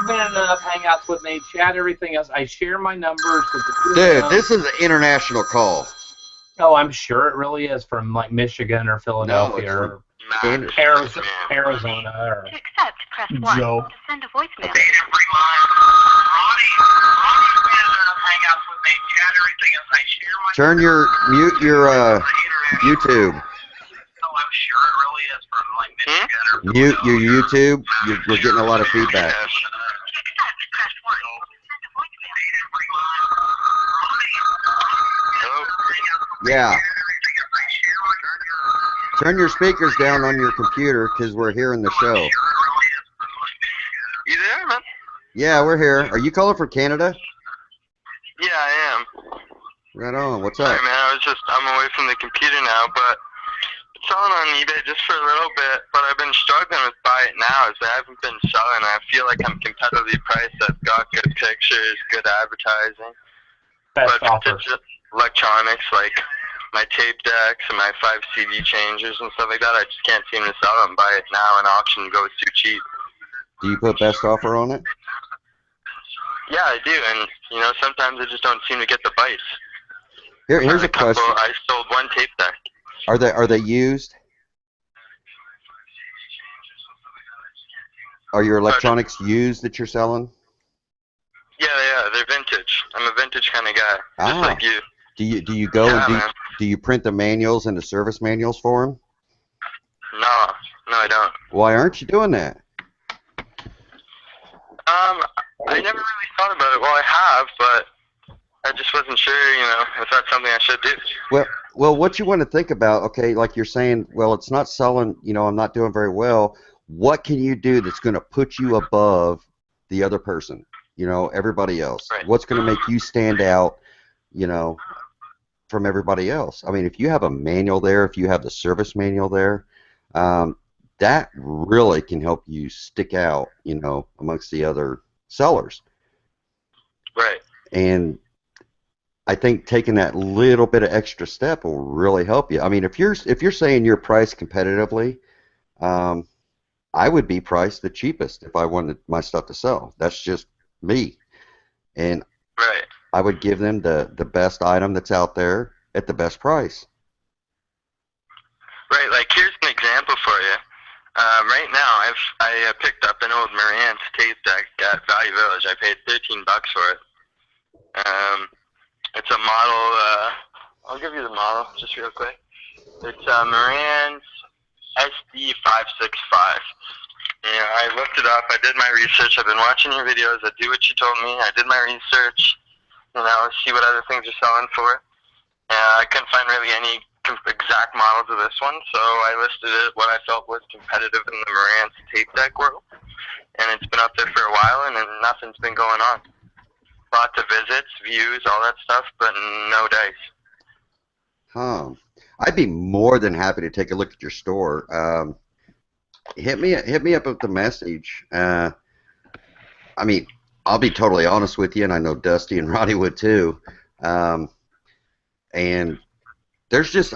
been in enough hangouts with me, chat everything else. I share my numbers with the Dude, this is an international call. Oh, I'm sure it really is from like Michigan or Philadelphia or Arizona. Or... To accept, press 1. Joe. To send a voicemail. Turn your mute your YouTube. Mute your YouTube. We're getting a lot of feedback. Yeah. Turn your speakers down on your computer because we're hearing the show. You there, man? Yeah, we're here. Are you calling from Canada? Yeah, I am. Right on. What's up? Sorry, man. I'm away from the computer now, but it's selling on eBay just for a little bit. But I've been struggling with buy it now, as I haven't been selling. I feel like I'm competitively priced. I've got good pictures, good advertising. Best but offers. just electronics like my tape decks and my 5 CD changers and stuff like that, I just can't seem to sell them. Buy it now, an auction goes too cheap. Do you put best offer on it? Yeah, I do, and you know sometimes I just don't seem to get the bites. Here's a question. I sold 1 tape deck. Are they used? Are your electronics used that you're selling? Yeah, they're vintage. I'm a vintage kind of guy, just like you. Do you go and do you print the manuals and the service manuals for them? No, I don't. Why aren't you doing that? I never really thought about it. Well, I have, but I just wasn't sure, if that's something I should do. Well, what you want to think about, okay, like you're saying, well, it's not selling, I'm not doing very well. What can you do that's going to put you above the other person, everybody else? Right. What's going to make you stand out, from everybody else? I mean, if you have a manual there, if you have the service manual there, that really can help you stick out, amongst the other sellers. Right. And I think taking that little bit of extra step will really help you. I mean, if you're saying you're priced competitively, I would be priced the cheapest if I wanted my stuff to sell. That's just me. And right. I would give them the best item that's out there at the best price. Right. Like here's an example for you. Right now, I picked up an old Marantz tape deck at Value Village. I paid $13 for it. It's a model. I'll give you the model just real quick. It's a Marantz SD565. I looked it up. I did my research. I've been watching your videos. I do what you told me. I did my research. See what other things are selling for. I couldn't find really any exact models of this one, so I listed it what I felt was competitive in the Marantz tape deck world. And it's been up there for a while, and nothing's been going on. Lots of visits, views, all that stuff, but no dice. Huh. I'd be more than happy to take a look at your store. Hit me up with the message. I mean, I'll be totally honest with you, and I know Dusty and Roddy would too. And I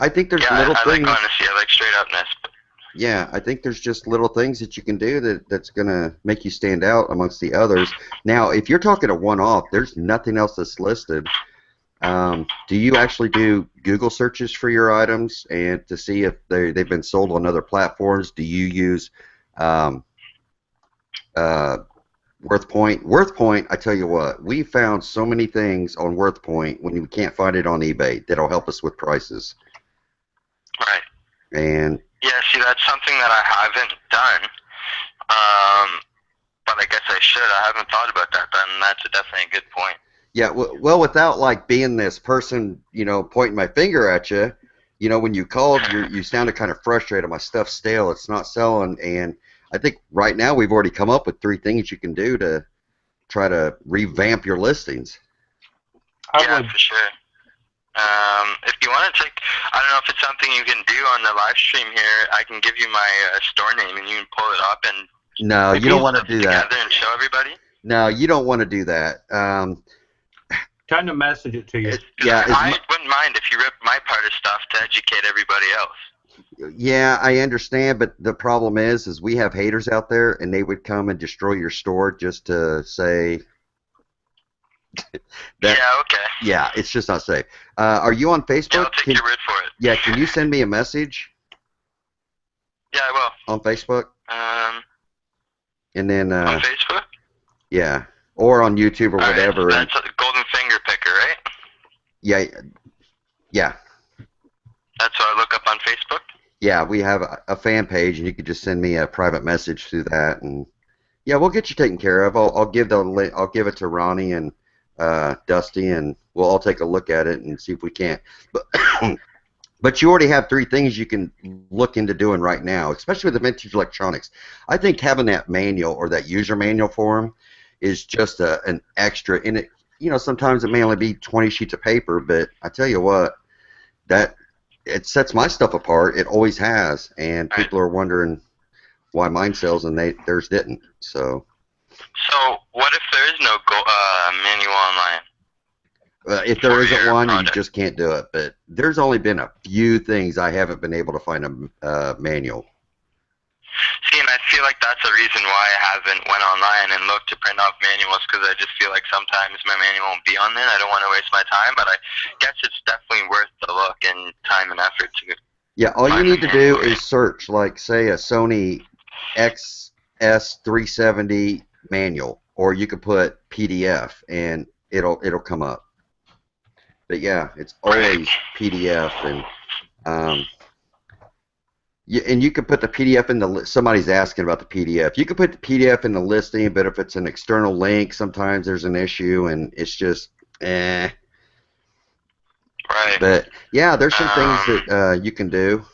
think there's little things. I like honesty. I like straight upness. Yeah, I think there's just little things that you can do that's going to make you stand out amongst the others. Now, if you're talking a one-off, there's nothing else that's listed. Do you actually do Google searches for your items and to see if they've been sold on other platforms? Do you use WorthPoint? WorthPoint, I tell you what, we found so many things on WorthPoint when we can't find it on eBay that'll help us with prices. Right. And yeah, see, that's something that I haven't done. But I guess I should. I haven't thought about that then. That's definitely a good point. Yeah, well, without like being this person, pointing my finger at you, you know, when you called, you sounded kind of frustrated. My stuff's stale. It's not selling. And I think right now we've already come up with 3 things you can do to try to revamp your listings. Yeah, for sure. If you want to take, I don't know if it's something you can do on the live stream here. I can give you my store name, and you can pull it up and. No, you don't want to do that. Together and show everybody. No, you don't want to do that. Trying to message it to you. I wouldn't mind if you ripped my part of stuff to educate everybody else. Yeah, I understand, but the problem is we have haters out there, and they would come and destroy your store just to say. Yeah, okay. Yeah, it's just not safe. Are you on Facebook? Yeah, I'll take your word for it. Yeah, can you send me a message? Yeah, I will. On Facebook? And then on Facebook? Yeah, or on YouTube or whatever. Right. That's a golden finger picker, right? Yeah, yeah. That's what I look up on Facebook? Yeah, we have a fan page, and you could just send me a private message through that, and yeah, we'll get you taken care of. I'll give it to Ronnie and Dusty, and we'll all take a look at it and see if we can't. But you already have 3 things you can look into doing right now, especially with the vintage electronics. I think having that manual or that user manual for them is just an extra. In it, you know, sometimes it may only be 20 sheets of paper, but I tell you what, that it sets my stuff apart. It always has, and people are wondering why mine sells and theirs didn't. So what if there is no manual online? If there isn't one, you just can't do it. But there's only been a few things I haven't been able to find a manual. See, and I feel like that's the reason why I haven't went online and looked to print off manuals, because I just feel like sometimes my manual won't be on there. I don't want to waste my time, but I guess it's definitely worth the look and time and effort to. Yeah, all you need to do is search, like, say, a Sony XS370 manual, or you could put PDF, and it'll come up. But yeah, it's always PDF, and you could put the PDF in the. Somebody's asking about the PDF. You could put the PDF in the listing, but if it's an external link, sometimes there's an issue, and it's just Right. But yeah, there's some things that you can do.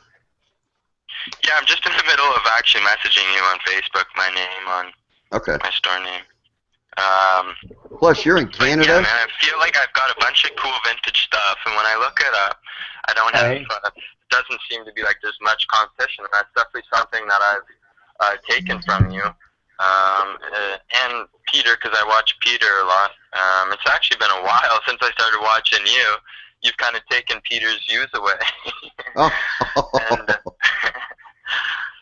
Yeah, I'm just in the middle of actually messaging you on Facebook. My name on my store name. Plus, you're in Canada. Yeah, man, I feel like I've got a bunch of cool vintage stuff, and when I look it up, I don't have. It doesn't seem to be like there's much competition. That's definitely something that I've taken from you, and Peter, because I watch Peter a lot. It's actually been a while since I started watching you. You've kind of taken Peter's views away.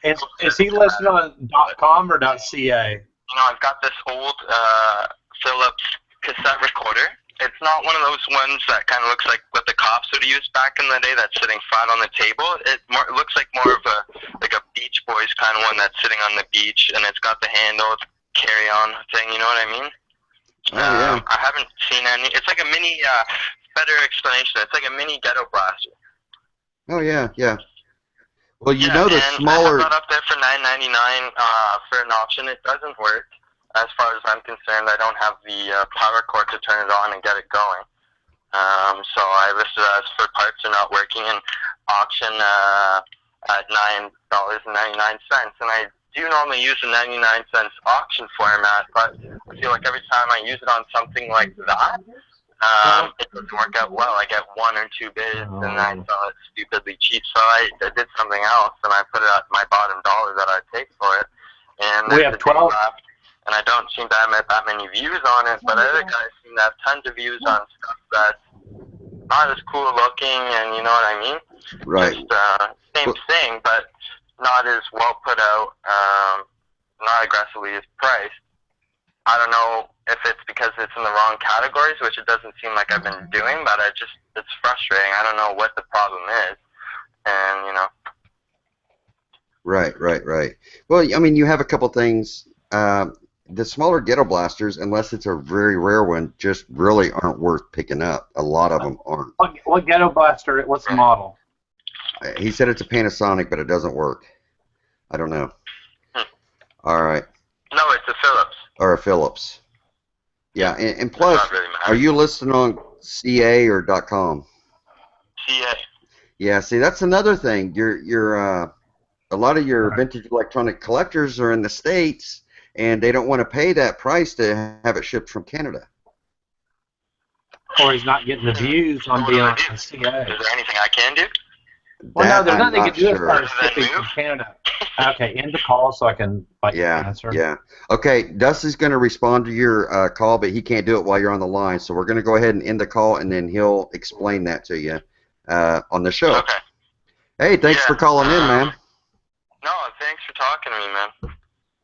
And, is he listed on .com or .ca? You know, I've got this old Philips cassette recorder. It's not one of those ones that kind of looks like what the cops would have used back in the day, that's sitting flat on the table. It looks like more of a Beach Boys kind of one that's sitting on the beach, and it's got the handle, carry-on thing. You know what I mean? Yeah. I haven't seen any. It's like a mini. Better explanation. It's like a mini ghetto blaster. Oh yeah, yeah. Well, you know the I smaller. have that up there for $9.99 for an auction. It doesn't work, as far as I'm concerned. I don't have the power cord to turn it on and get it going. So I listed it as for parts are not working, and auction at $9.99. And I do normally use the 99-cent auction format, but I feel like every time I use it on something like that, it doesn't work out well. I get 1 or 2 bids, and I sell it stupidly cheap. So I did something else, and I put it at my bottom dollar that I'd take for it. And we have 12 left, and I don't seem to have that many views on it, but other guys seem to have tons of views on stuff that's not as cool looking, and you know what I mean? Right. Just same thing, but not as well put out, not aggressively as priced. I don't know if it's because it's in the wrong categories, which it doesn't seem like I've been doing, but it's frustrating. I don't know what the problem is, and you know. Right. Well, I mean, you have a couple things. The smaller ghetto blasters, unless it's a very rare one, just really aren't worth picking up. A lot of them aren't. What ghetto blaster? What's the model? He said it's a Panasonic, but it doesn't work. I don't know. All right. No, it's a Philips. Or a Philips. Yeah, and plus, really are you listed on CA or .com? CA. Yeah, see, that's another thing. A lot of your vintage electronic collectors are in the States, and they don't want to pay that price to have it shipped from Canada. Or he's not getting the views on being on CA. Is there anything I can do? Well, no, That there's I'm nothing you not can do as sure. far as shipping from Canada. Okay, end the call so I can answer. Yeah. Okay, Dusty's going to respond to your call, but he can't do it while you're on the line. So we're going to go ahead and end the call, and then he'll explain that to you on the show. Okay. Hey, thanks for calling in, man. No, thanks for talking to me, man.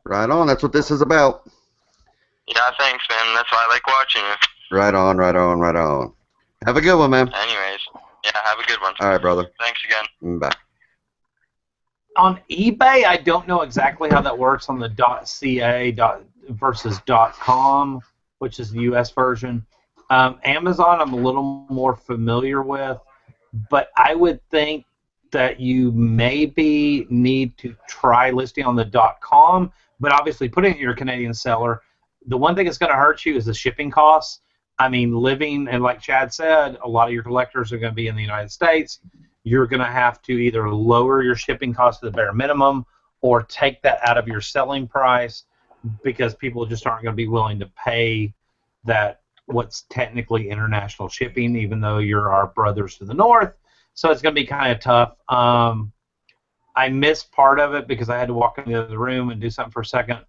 Right on. That's what this is about. Yeah, thanks, man. That's why I like watching you. Right on, right on, right on. Have a good one, man. Anyways, yeah, have a good one. All right, brother. Thanks again. Bye. On eBay, I don't know exactly how that works on the .ca versus .com, which is the U.S. version. Amazon, I'm a little more familiar with, but I would think that you maybe need to try listing on the .com, but obviously putting it in your Canadian seller. The one thing that's going to hurt you is the shipping costs. I mean, living, and like Chad said, a lot of your collectors are going to be in the United States. You're going to have to either lower your shipping cost to the bare minimum or take that out of your selling price because people just aren't going to be willing to pay that what's technically international shipping, even though you're our brothers to the north. So it's going to be kind of tough. I missed part of it because I had to walk in the other room and do something for a second.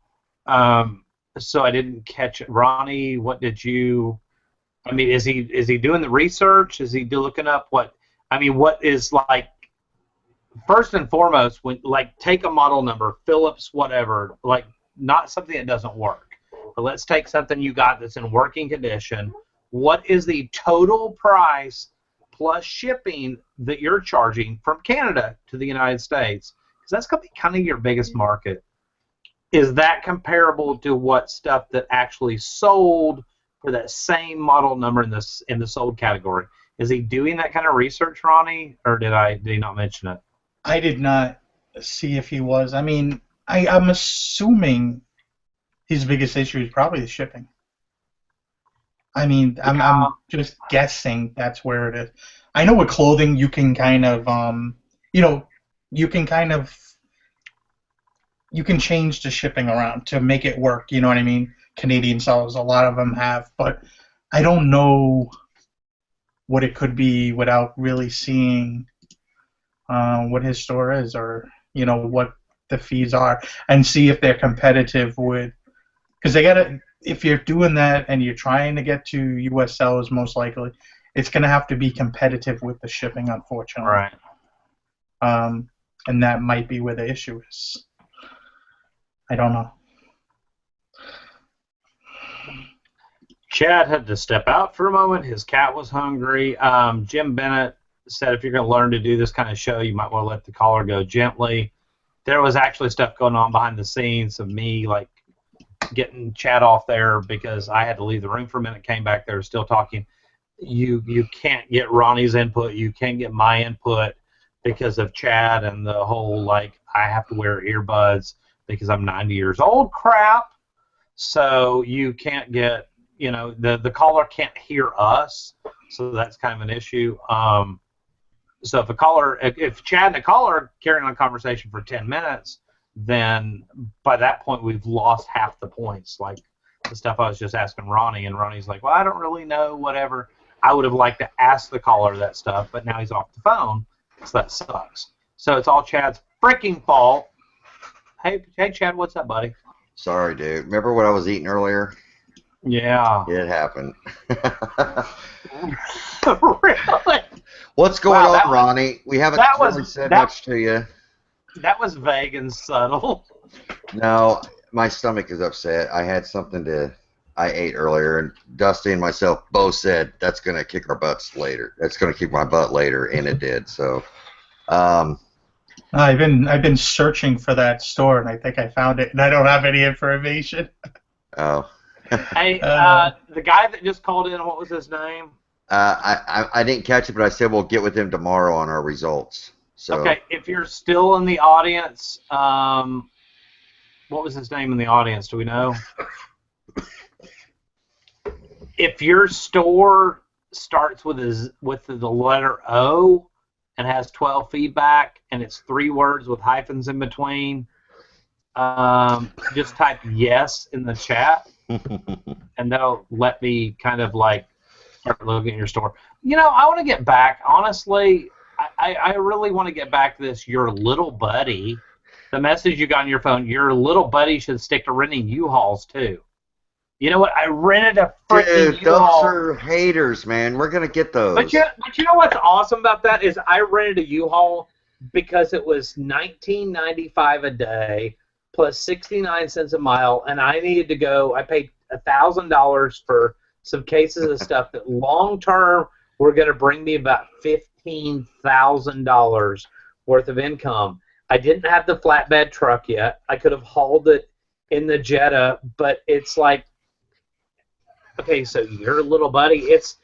So I didn't catch it. Ronnie, what did you... I mean, is he doing the research? Is he looking up what... I mean, what is, like, first and foremost, when, like, take a model number, Phillips, whatever, like, not something that doesn't work. But let's take something you got that's in working condition. What is the total price plus shipping that you're charging from Canada to the United States? Because that's going to be kind of your biggest market. Is that comparable to what stuff that actually sold for that same model number in the sold category? Is he doing that kind of research, Ronnie, or did he not mention it? I did not see if he was. I mean, I'm assuming his biggest issue is probably the shipping. I mean, I'm just guessing that's where it is. I know with clothing you can kind of, you can change the shipping around to make it work. You know what I mean? Canadian sellers, a lot of them have, but I don't know what it could be without really seeing what his store is, or what the fees are, and see if they're competitive with. Because they gotta, if you're doing that and you're trying to get to U.S. sellers, most likely, it's gonna have to be competitive with the shipping, unfortunately. Right. And that might be where the issue is. I don't know. Chad had to step out for a moment. His cat was hungry. Jim Bennett said if you're going to learn to do this kind of show, you might want to let the caller go gently. There was actually stuff going on behind the scenes of me, like, getting Chad off there because I had to leave the room for a minute, came back there, still talking. You can't get Ronnie's input. You can't get my input because of Chad and the whole, like, I have to wear earbuds because I'm 90 years old crap. So you can't get, the caller can't hear us, so that's kind of an issue. So if Chad and the caller are carrying on a conversation for 10 minutes, then by that point we've lost half the points. Like the stuff I was just asking Ronnie, and Ronnie's like, well, I don't really know, whatever. I would have liked to ask the caller that stuff, but now he's off the phone, so that sucks. So it's all Chad's freaking fault. Hey, Chad, what's up, buddy? Sorry, dude. Remember what I was eating earlier? Yeah. It happened. Really? What's going on, Ronnie? We haven't really said much to you. That was vague and subtle. No, my stomach is upset. I had something I ate earlier, and Dusty and myself both said that's going to kick our butts later. That's going to kick my butt later, and it did. So, I've been searching for that store, and I think I found it, and I don't have any information. Oh. Hey, the guy that just called in, what was his name? I didn't catch it, but I said we'll get with him tomorrow on our results. So. Okay, if you're still in the audience, what was his name in the audience? Do we know? If your store starts with the letter O and has 12 feedback, and it's 3 words with hyphens in between, just type yes in the chat, and that'll let me kind of like start looking at your store. You know, I want to get back, honestly, I really want to get back to this, your little buddy, the message you got on your phone, your little buddy should stick to renting U-Hauls too. You know what? I rented a freaking Dude, U-Haul. those are haters, man. We're going to get those. But you know what's awesome about that is I rented a U-Haul because it was $19.95 a day plus 69 cents a mile, and I needed to go. I paid $1,000 for some cases of stuff that long term were going to bring me about $15,000 worth of income. I didn't have the flatbed truck yet. I could have hauled it in the Jetta, but it's like, okay, so your little buddy, it's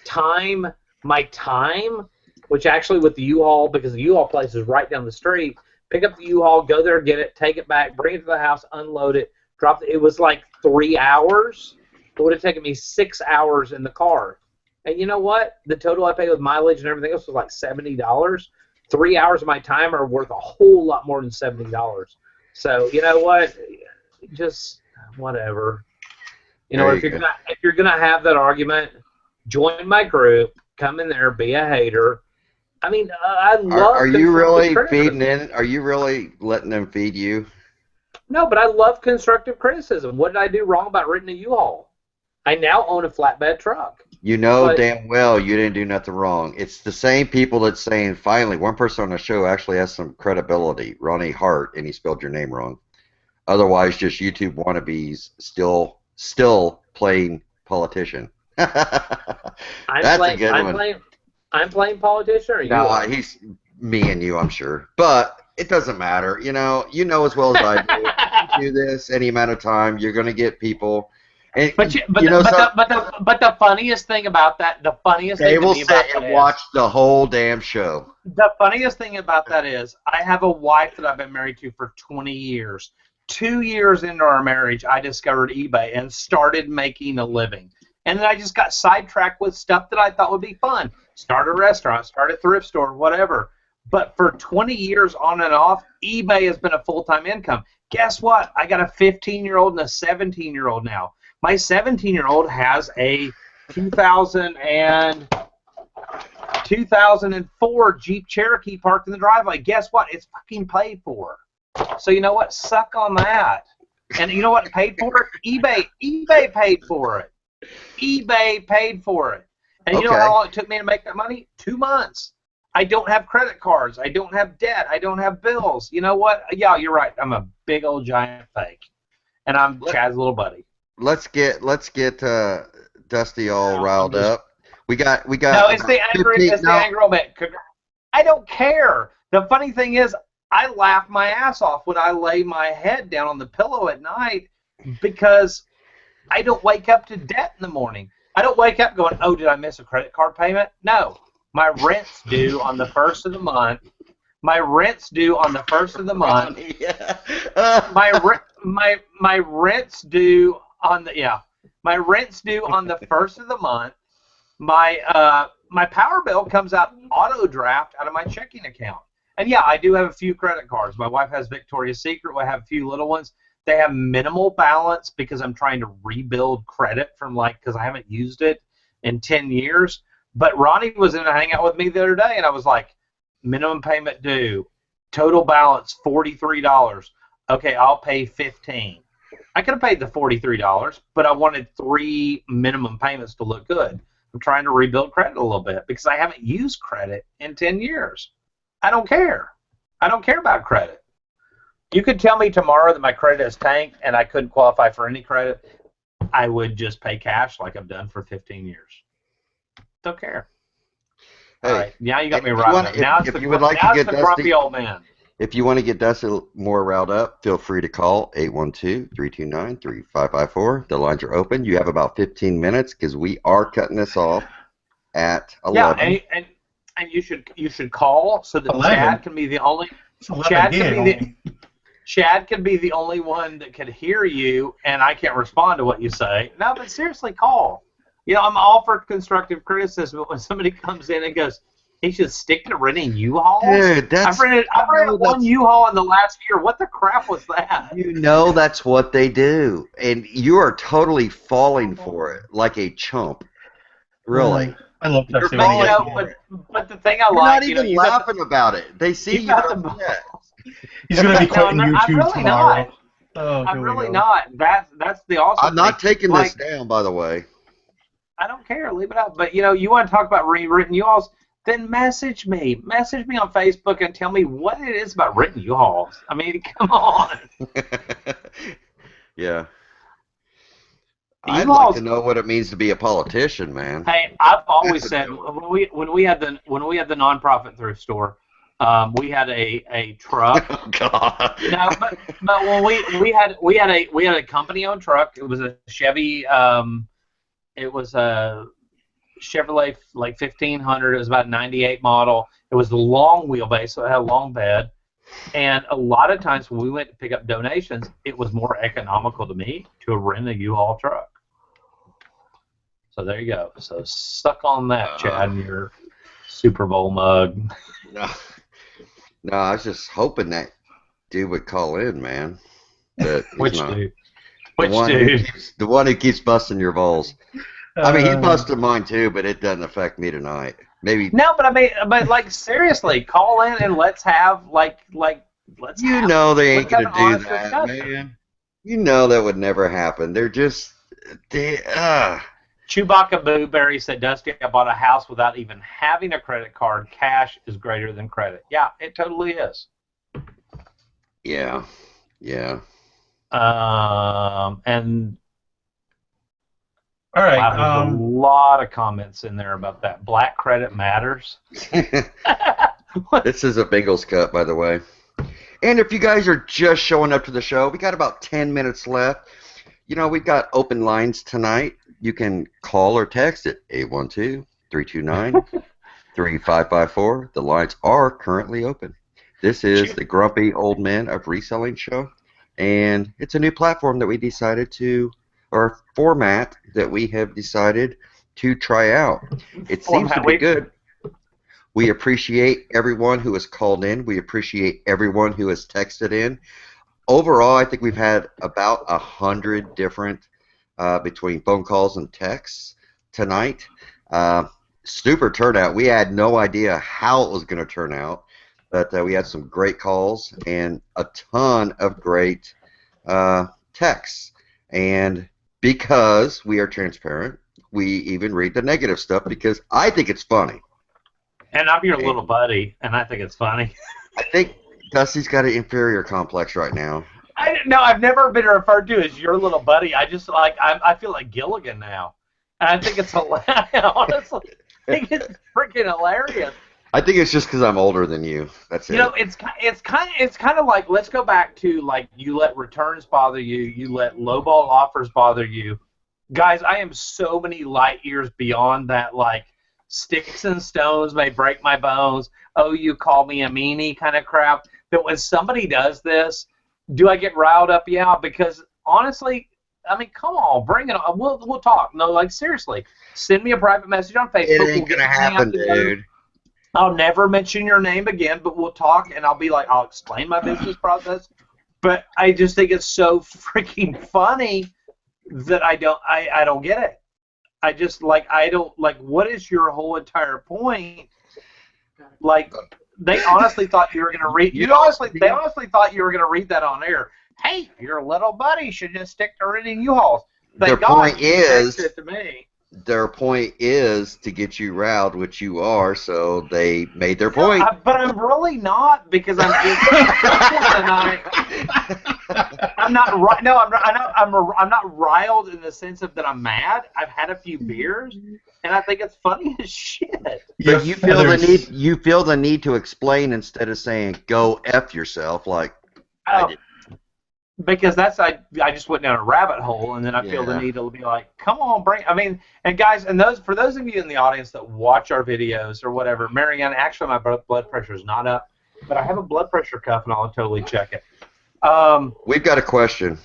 time, my time, which actually with the U-Haul, because the U-Haul place is right down the street, pick up the U-Haul, go there, get it, take it back, bring it to the house, unload it, drop it. It was like 3 hours. It would have taken me 6 hours in the car. And you know what? The total I paid with mileage and everything else was like $70. 3 hours of my time are worth a whole lot more than $70. So you know what? Just whatever. You know, if you're gonna have that argument, join my group. Come in there, be a hater. I mean, I love. Are you really feeding in? Are you really letting them feed you? No, but I love constructive criticism. What did I do wrong about renting a U-Haul? I now own a flatbed truck. You know damn well you didn't do nothing wrong. It's the same people that's saying, finally, one person on the show actually has some credibility, Ronnie Hart, and he spelled your name wrong. Otherwise, just YouTube wannabes still playing politician. That's a good one. I'm playing politician, or you? No, he's me and you, I'm sure. But it doesn't matter. You know as well as I do. If you do this any amount of time, you're going to get people. And, but the funniest thing about that, they will sit and watch the whole damn show. The funniest thing about that is I have a wife that I've been married to for 20 years. 2 years into our marriage, I discovered eBay and started making a living. And then I just got sidetracked with stuff that I thought would be fun. Start a restaurant, start a thrift store, whatever. But for 20 years on and off, eBay has been a full-time income. Guess what? I got a 15-year-old and a 17-year-old now. My 17-year-old has a 2004 Jeep Cherokee parked in the driveway. Guess what? It's fucking paid for. So you know what? Suck on that. And you know what paid for it? eBay paid for it. eBay paid for it. And you know how long it took me to make that money? 2 months. I don't have credit cards. I don't have debt. I don't have bills. You know what? Yeah, you're right. I'm a big old giant fake. And I'm Chad's little buddy. Let's get Dusty all riled up. We got. No, it's the angry old man. I don't care. The funny thing is, I laugh my ass off when I lay my head down on the pillow at night because I don't wake up to debt in the morning. I don't wake up going, oh, did I miss a credit card payment? No. My rent's due on the 1st of the month. My rent's due on the 1st of the month. My rent's due on the My rent's due on the 1st of the month. My power bill comes out auto draft out of my checking account. And yeah, I do have a few credit cards. My wife has Victoria's Secret. I have a few little ones. They have minimal balance because I'm trying to rebuild credit from because I haven't used it in 10 years. But Ronnie was in a hangout with me the other day, and I was like, minimum payment due, total balance $43. Okay, I'll pay $15. I could have paid the $43, but I wanted 3 minimum payments to look good. I'm trying to rebuild credit a little bit because I haven't used credit in 10 years. I don't care. I don't care about credit. You could tell me tomorrow that my credit is tanked and I couldn't qualify for any credit. I would just pay cash like I've done for 15 years. Don't care. Hey, all right, now you got me riled up. Now it's the grumpy old man. If you want to get Dusty more riled up, feel free to call 812-329-3554. The lines are open. You have about 15 minutes because we are cutting this off at 11. Yeah, and you should call so that 11. Chad can be the only Chad can be the only one that can hear you, and I can't respond to what you say. No, but seriously, call. You know, I'm all for constructive criticism, but when somebody comes in and goes, He should stick to renting U-Hauls? Dude, I've rented one U-Haul in the last year. What the crap was that? You know that's what they do, and you are totally falling for it like a chump. Really. I love You're Dusty. But, you know, falling but the thing I You're like, not you know, even laughing about it. They see you've you got the upset. He's going to be No, quitting I'm YouTube really tomorrow. not. Oh, I'm here we really go. not. That's the awesome I'm not thing. taking this down, by the way. I don't care. Leave it up. But, you know, you want to talk about rewritten U-Hauls, then message me. Message me on Facebook and tell me what it is about written U-Hauls. I mean, come on. Yeah. I'd like U-Hauls. to know what it means to be a politician, man. Hey, I've always said when we had the nonprofit thrift store, we had a truck. Oh, God. No, but when we had a company owned truck. It was a Chevy. It was a Chevrolet like 1500. It was about a 98 model. It was the long wheelbase, so it had a long bed. And a lot of times when we went to pick up donations, it was more economical to me to rent a U-Haul truck. So there you go. So suck on that, Chad, in your Super Bowl mug. No, I was just hoping that dude would call in, man. But Which not. dude? The one who keeps busting your balls. I mean, he busted mine too, but it doesn't affect me tonight. Maybe. No, but I mean, like seriously, call in and let's have let's. You know they ain't gonna do that, man. You know that would never happen. They're just Chewbacca Booberry said, Dusty, I bought a house without even having a credit card. Cash is greater than credit. Yeah, it totally is. Yeah. And all right, wow, there's a lot of comments in there about that. Black credit matters. This is a Bengals cut, by the way. And if you guys are just showing up to the show, we got about 10 minutes left. You know, we've got open lines tonight. You can call or text at 812-329-3554. The lines are currently open. This is the Grumpy Old Men of Reselling show, and it's a new platform that we decided to, or format that we have decided to try out. It seems to be good. We appreciate everyone who has called in. We appreciate everyone who has texted in. Overall, I think we've had about 100 different between phone calls and texts tonight. Super turnout. We had no idea how it was going to turn out, but we had some great calls and a ton of great texts. And because we are transparent, we even read the negative stuff because I think it's funny. And I'm your little buddy, and I think it's funny. I think Dusty's got an inferior complex right now. I've never been referred to as your little buddy. I just I feel like Gilligan now, and I think it's hilarious. Honestly, I think it's freaking hilarious. I think it's just because I'm older than you. That's it. You know, it's kind of like, let's go back to like, you let returns bother you, you let lowball offers bother you, guys. I am so many light years beyond that. Like, sticks and stones may break my bones. Oh, you call me a meanie kind of crap. That when somebody does this, do I get riled up? Yeah, because honestly, I mean, come on, bring it on. We'll talk. No, like, seriously, send me a private message on Facebook. It ain't gonna happen, dude. I'll never mention your name again, but we'll talk, and I'll be like, I'll explain my business process. But I just think it's so freaking funny that I don't get it. I just what is your whole entire point? Like, they honestly thought you were gonna read. They honestly thought you were gonna read that on air. Hey, your little buddy should just stick to renting U-Hauls. Their point is, it to me. Their point is to get you riled, which you are. So they made their point. But I'm really not, because I'm I'm not. No, I'm not riled in the sense of that I'm mad. I've had a few beers, and I think it's funny as shit. But you feel the need to explain instead of saying "go f yourself." Like, I did. Because I just went down a rabbit hole, and then I feel the need to be like, come on, and guys, and for those of you in the audience that watch our videos or whatever, Marianne, actually my blood pressure is not up, but I have a blood pressure cuff, and I'll totally check it. We've got a question.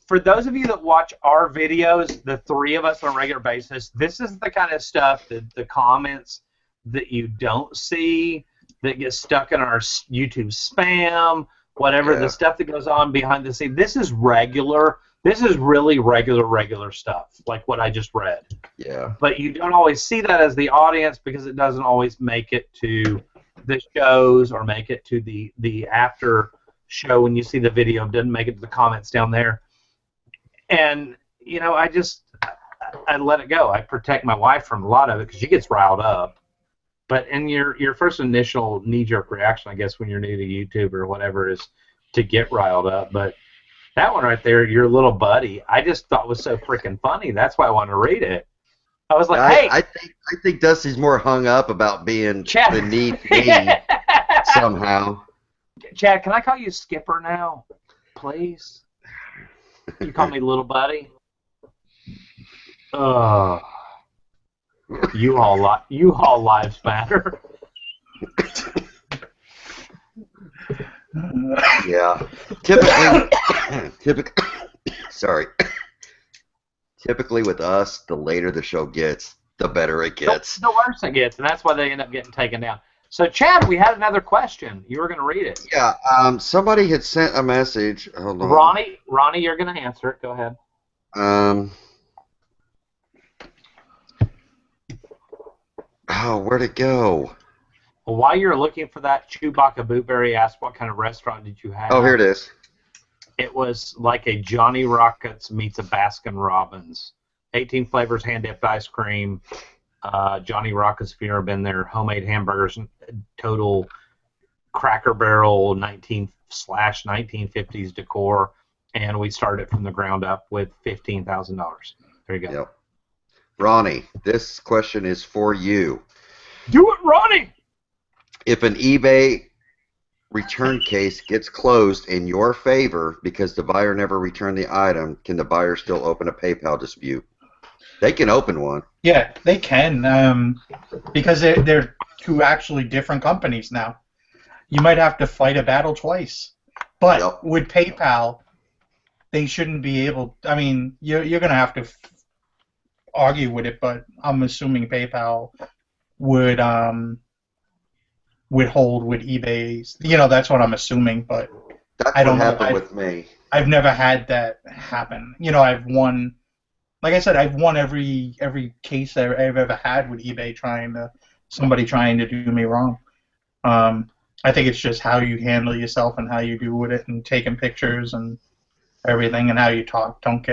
For those of you that watch our videos, the three of us on a regular basis, this is the kind of stuff, the comments that you don't see that gets stuck in our YouTube spam, whatever, the stuff that goes on behind the scene. This is regular. This is really regular stuff, like what I just read. Yeah. But you don't always see that as the audience because it doesn't always make it to the shows or make it to the after show when you see the video. It doesn't make it to the comments down there. And, you know, I let it go. I protect my wife from a lot of it because she gets riled up. But in your first initial knee-jerk reaction, I guess, when you're new to YouTube or whatever, is to get riled up. But that one right there, your little buddy, I just thought was so freaking funny. That's why I wanted to read it. I was like, hey. I think Dusty's more hung up about being beneath me somehow. Chad, can I call you Skipper now, please? You call me little buddy. You all lives matter. Yeah. Typically with us, the later the show gets, the better it gets. The worse it gets, and that's why they end up getting taken down. So, Chad, we had another question. You were going to read it. Yeah. Somebody had sent a message. Hold on. Ronnie, you're going to answer it. Go ahead. Oh, where'd it go? Well, while you're looking for that, Chewbacca Bootberry asked what kind of restaurant did you have? Oh, here it is. It was like a Johnny Rockets meets a Baskin Robbins. 18 flavors, hand-dipped ice cream. Johnny Rockets, if you've never been there, homemade hamburgers, total Cracker Barrel 1950s decor. And we started from the ground up with $15,000. There you go. Yep. Ronnie, this question is for you. Do it, Ronnie! If an eBay return case gets closed in your favor because the buyer never returned the item, can the buyer still open a PayPal dispute? They can open one. Yeah, they can, because they're two actually different companies now. You might have to fight a battle twice. But with PayPal, they shouldn't be able. I mean, you're going to have to argue with it, but I'm assuming PayPal would hold with eBay's. You know, that's what I'm assuming, but that's I don't what know. happened with me. I've never had that happen. You know, I've won. Like I said, I've won every case I've ever had with eBay somebody trying to do me wrong. I think it's just how you handle yourself and how you do with it and taking pictures and everything and how you talk. Don't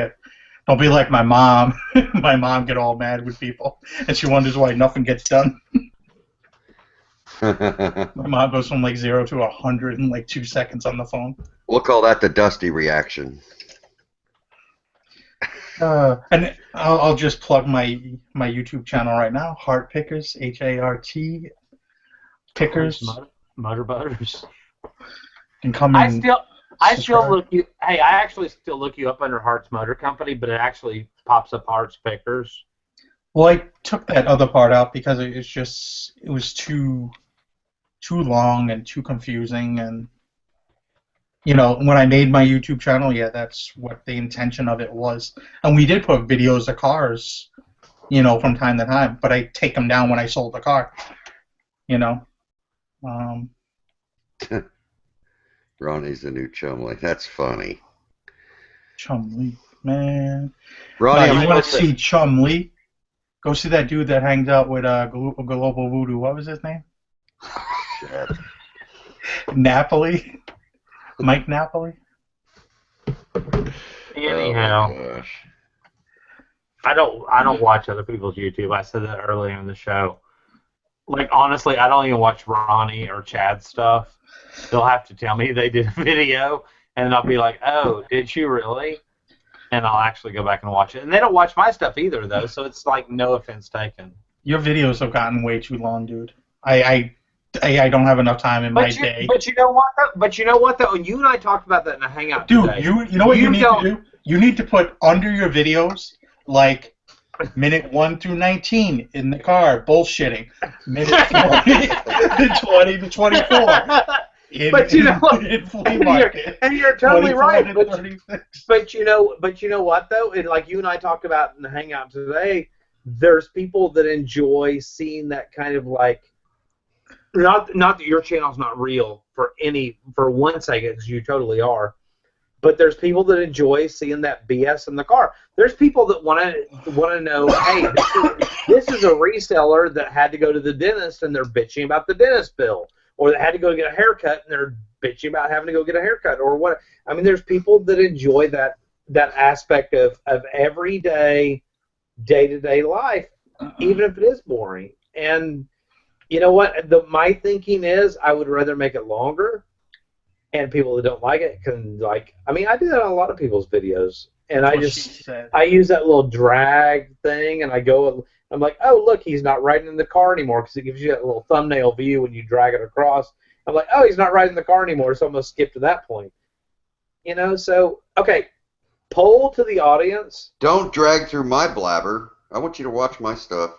be like my mom. My mom get all mad with people and she wonders why nothing gets done. My mom goes from like 0 to 100 in like 2 seconds on the phone. We'll call that the Dusty reaction. And I'll just plug my YouTube channel right now. Heart Pickers, HART Pickers. Motor Butters. And come in. I still look you. Hey, I actually still look you up under Hearts Motor Company, but it actually pops up Hearts Pickers. Well, I took that other part out because it was too long and too confusing, and you know, when I made my YouTube channel, yeah, that's what the intention of it was. And we did put videos of cars, you know, from time to time, but I take them down when I sold the car, you know. Ronnie's the new Chumley. That's funny. Chumley, man. Ronnie, you want to see Chumley? Go see that dude that hangs out with Global Voodoo. What was his name? Shit. Napoli. Mike Napoli. Anyhow, oh gosh. I don't watch other people's YouTube. I said that earlier in the show. Like, honestly, I don't even watch Ronnie or Chad's stuff. They'll have to tell me they did a video, and I'll be like, oh, did you really? And I'll actually go back and watch it. And they don't watch my stuff either, though, so it's like no offense taken. Your videos have gotten way too long, dude. I don't have enough time in my day. But you know what, though? And you and I talked about that in a hangout dude, today. you know what you need to do? You need to put under your videos, like, minute 1 through 19 in the car, bullshitting. Minute 20 to 24. But you know what? In Flea Market. And you're totally right. To but you know what, though? And like you and I talked about in the hangout today, there's people that enjoy seeing that kind of like, not that your channel's not real for 1 second, because you totally are, but there's people that enjoy seeing that BS in the car. There's people that want to know, hey, this is a reseller that had to go to the dentist and they're bitching about the dentist bill, or that had to go get a haircut and they're bitching about having to go get a haircut, or what. I mean, there's people that enjoy that aspect of everyday, day-to-day life, even if it is boring. And you know what? My thinking is I would rather make it longer, and people that don't like it can, like, I mean, I do that on a lot of people's videos, and I use that little drag thing, and I'm like, oh, look, he's not riding in the car anymore, because it gives you that little thumbnail view when you drag it across. I'm like, oh, he's not riding the car anymore, so I'm going to skip to that point. You know, so, okay, poll to the audience. Don't drag through my blabber. I want you to watch my stuff.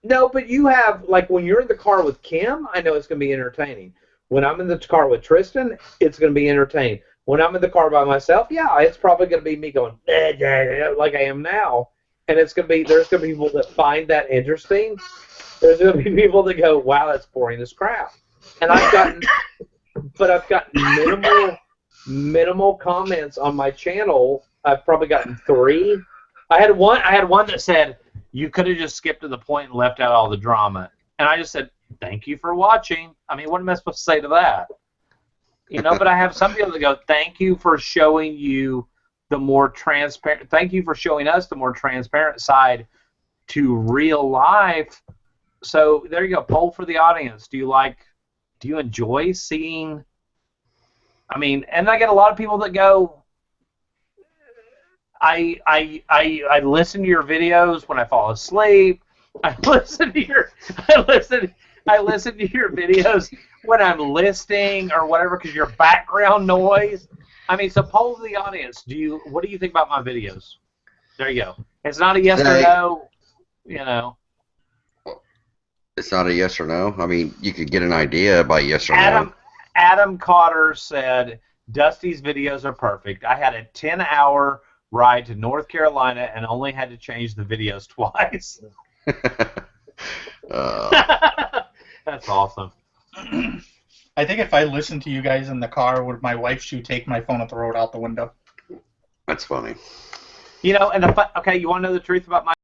No, but you have, like, when you're in the car with Kim, I know it's going to be entertaining. When I'm in the car with Tristan, it's going to be entertaining. When I'm in the car by myself, yeah, it's probably going to be me going, like I am now. And there's going to be people that find that interesting. There's going to be people that go, wow, that's boring as crap. And I've gotten minimal comments on my channel. I've probably gotten 3. I had one that said, you could have just skipped to the point and left out all the drama. And I just said, thank you for watching. I mean, what am I supposed to say to that? You know, but I have some people that go, thank you for showing you the more transparent, thank you for showing us the more transparent side to real life. So there you go, poll for the audience. Do you enjoy seeing, I mean, and I get a lot of people that go, I listen to your videos when I fall asleep. I listen to your videos when I'm listing or whatever, because your background noise. I mean, so poll the audience. What do you think about my videos? There you go. It's not a yes or no. You know. It's not a yes or no. I mean, you could get an idea by yes or no. Adam Cotter said Dusty's videos are perfect. I had a 10-hour ride to North Carolina and only had to change the videos twice. That's awesome. I think if I listened to you guys in the car, would my wife should take my phone and throw it out the window? That's funny. You know, and okay, you want to know the truth about my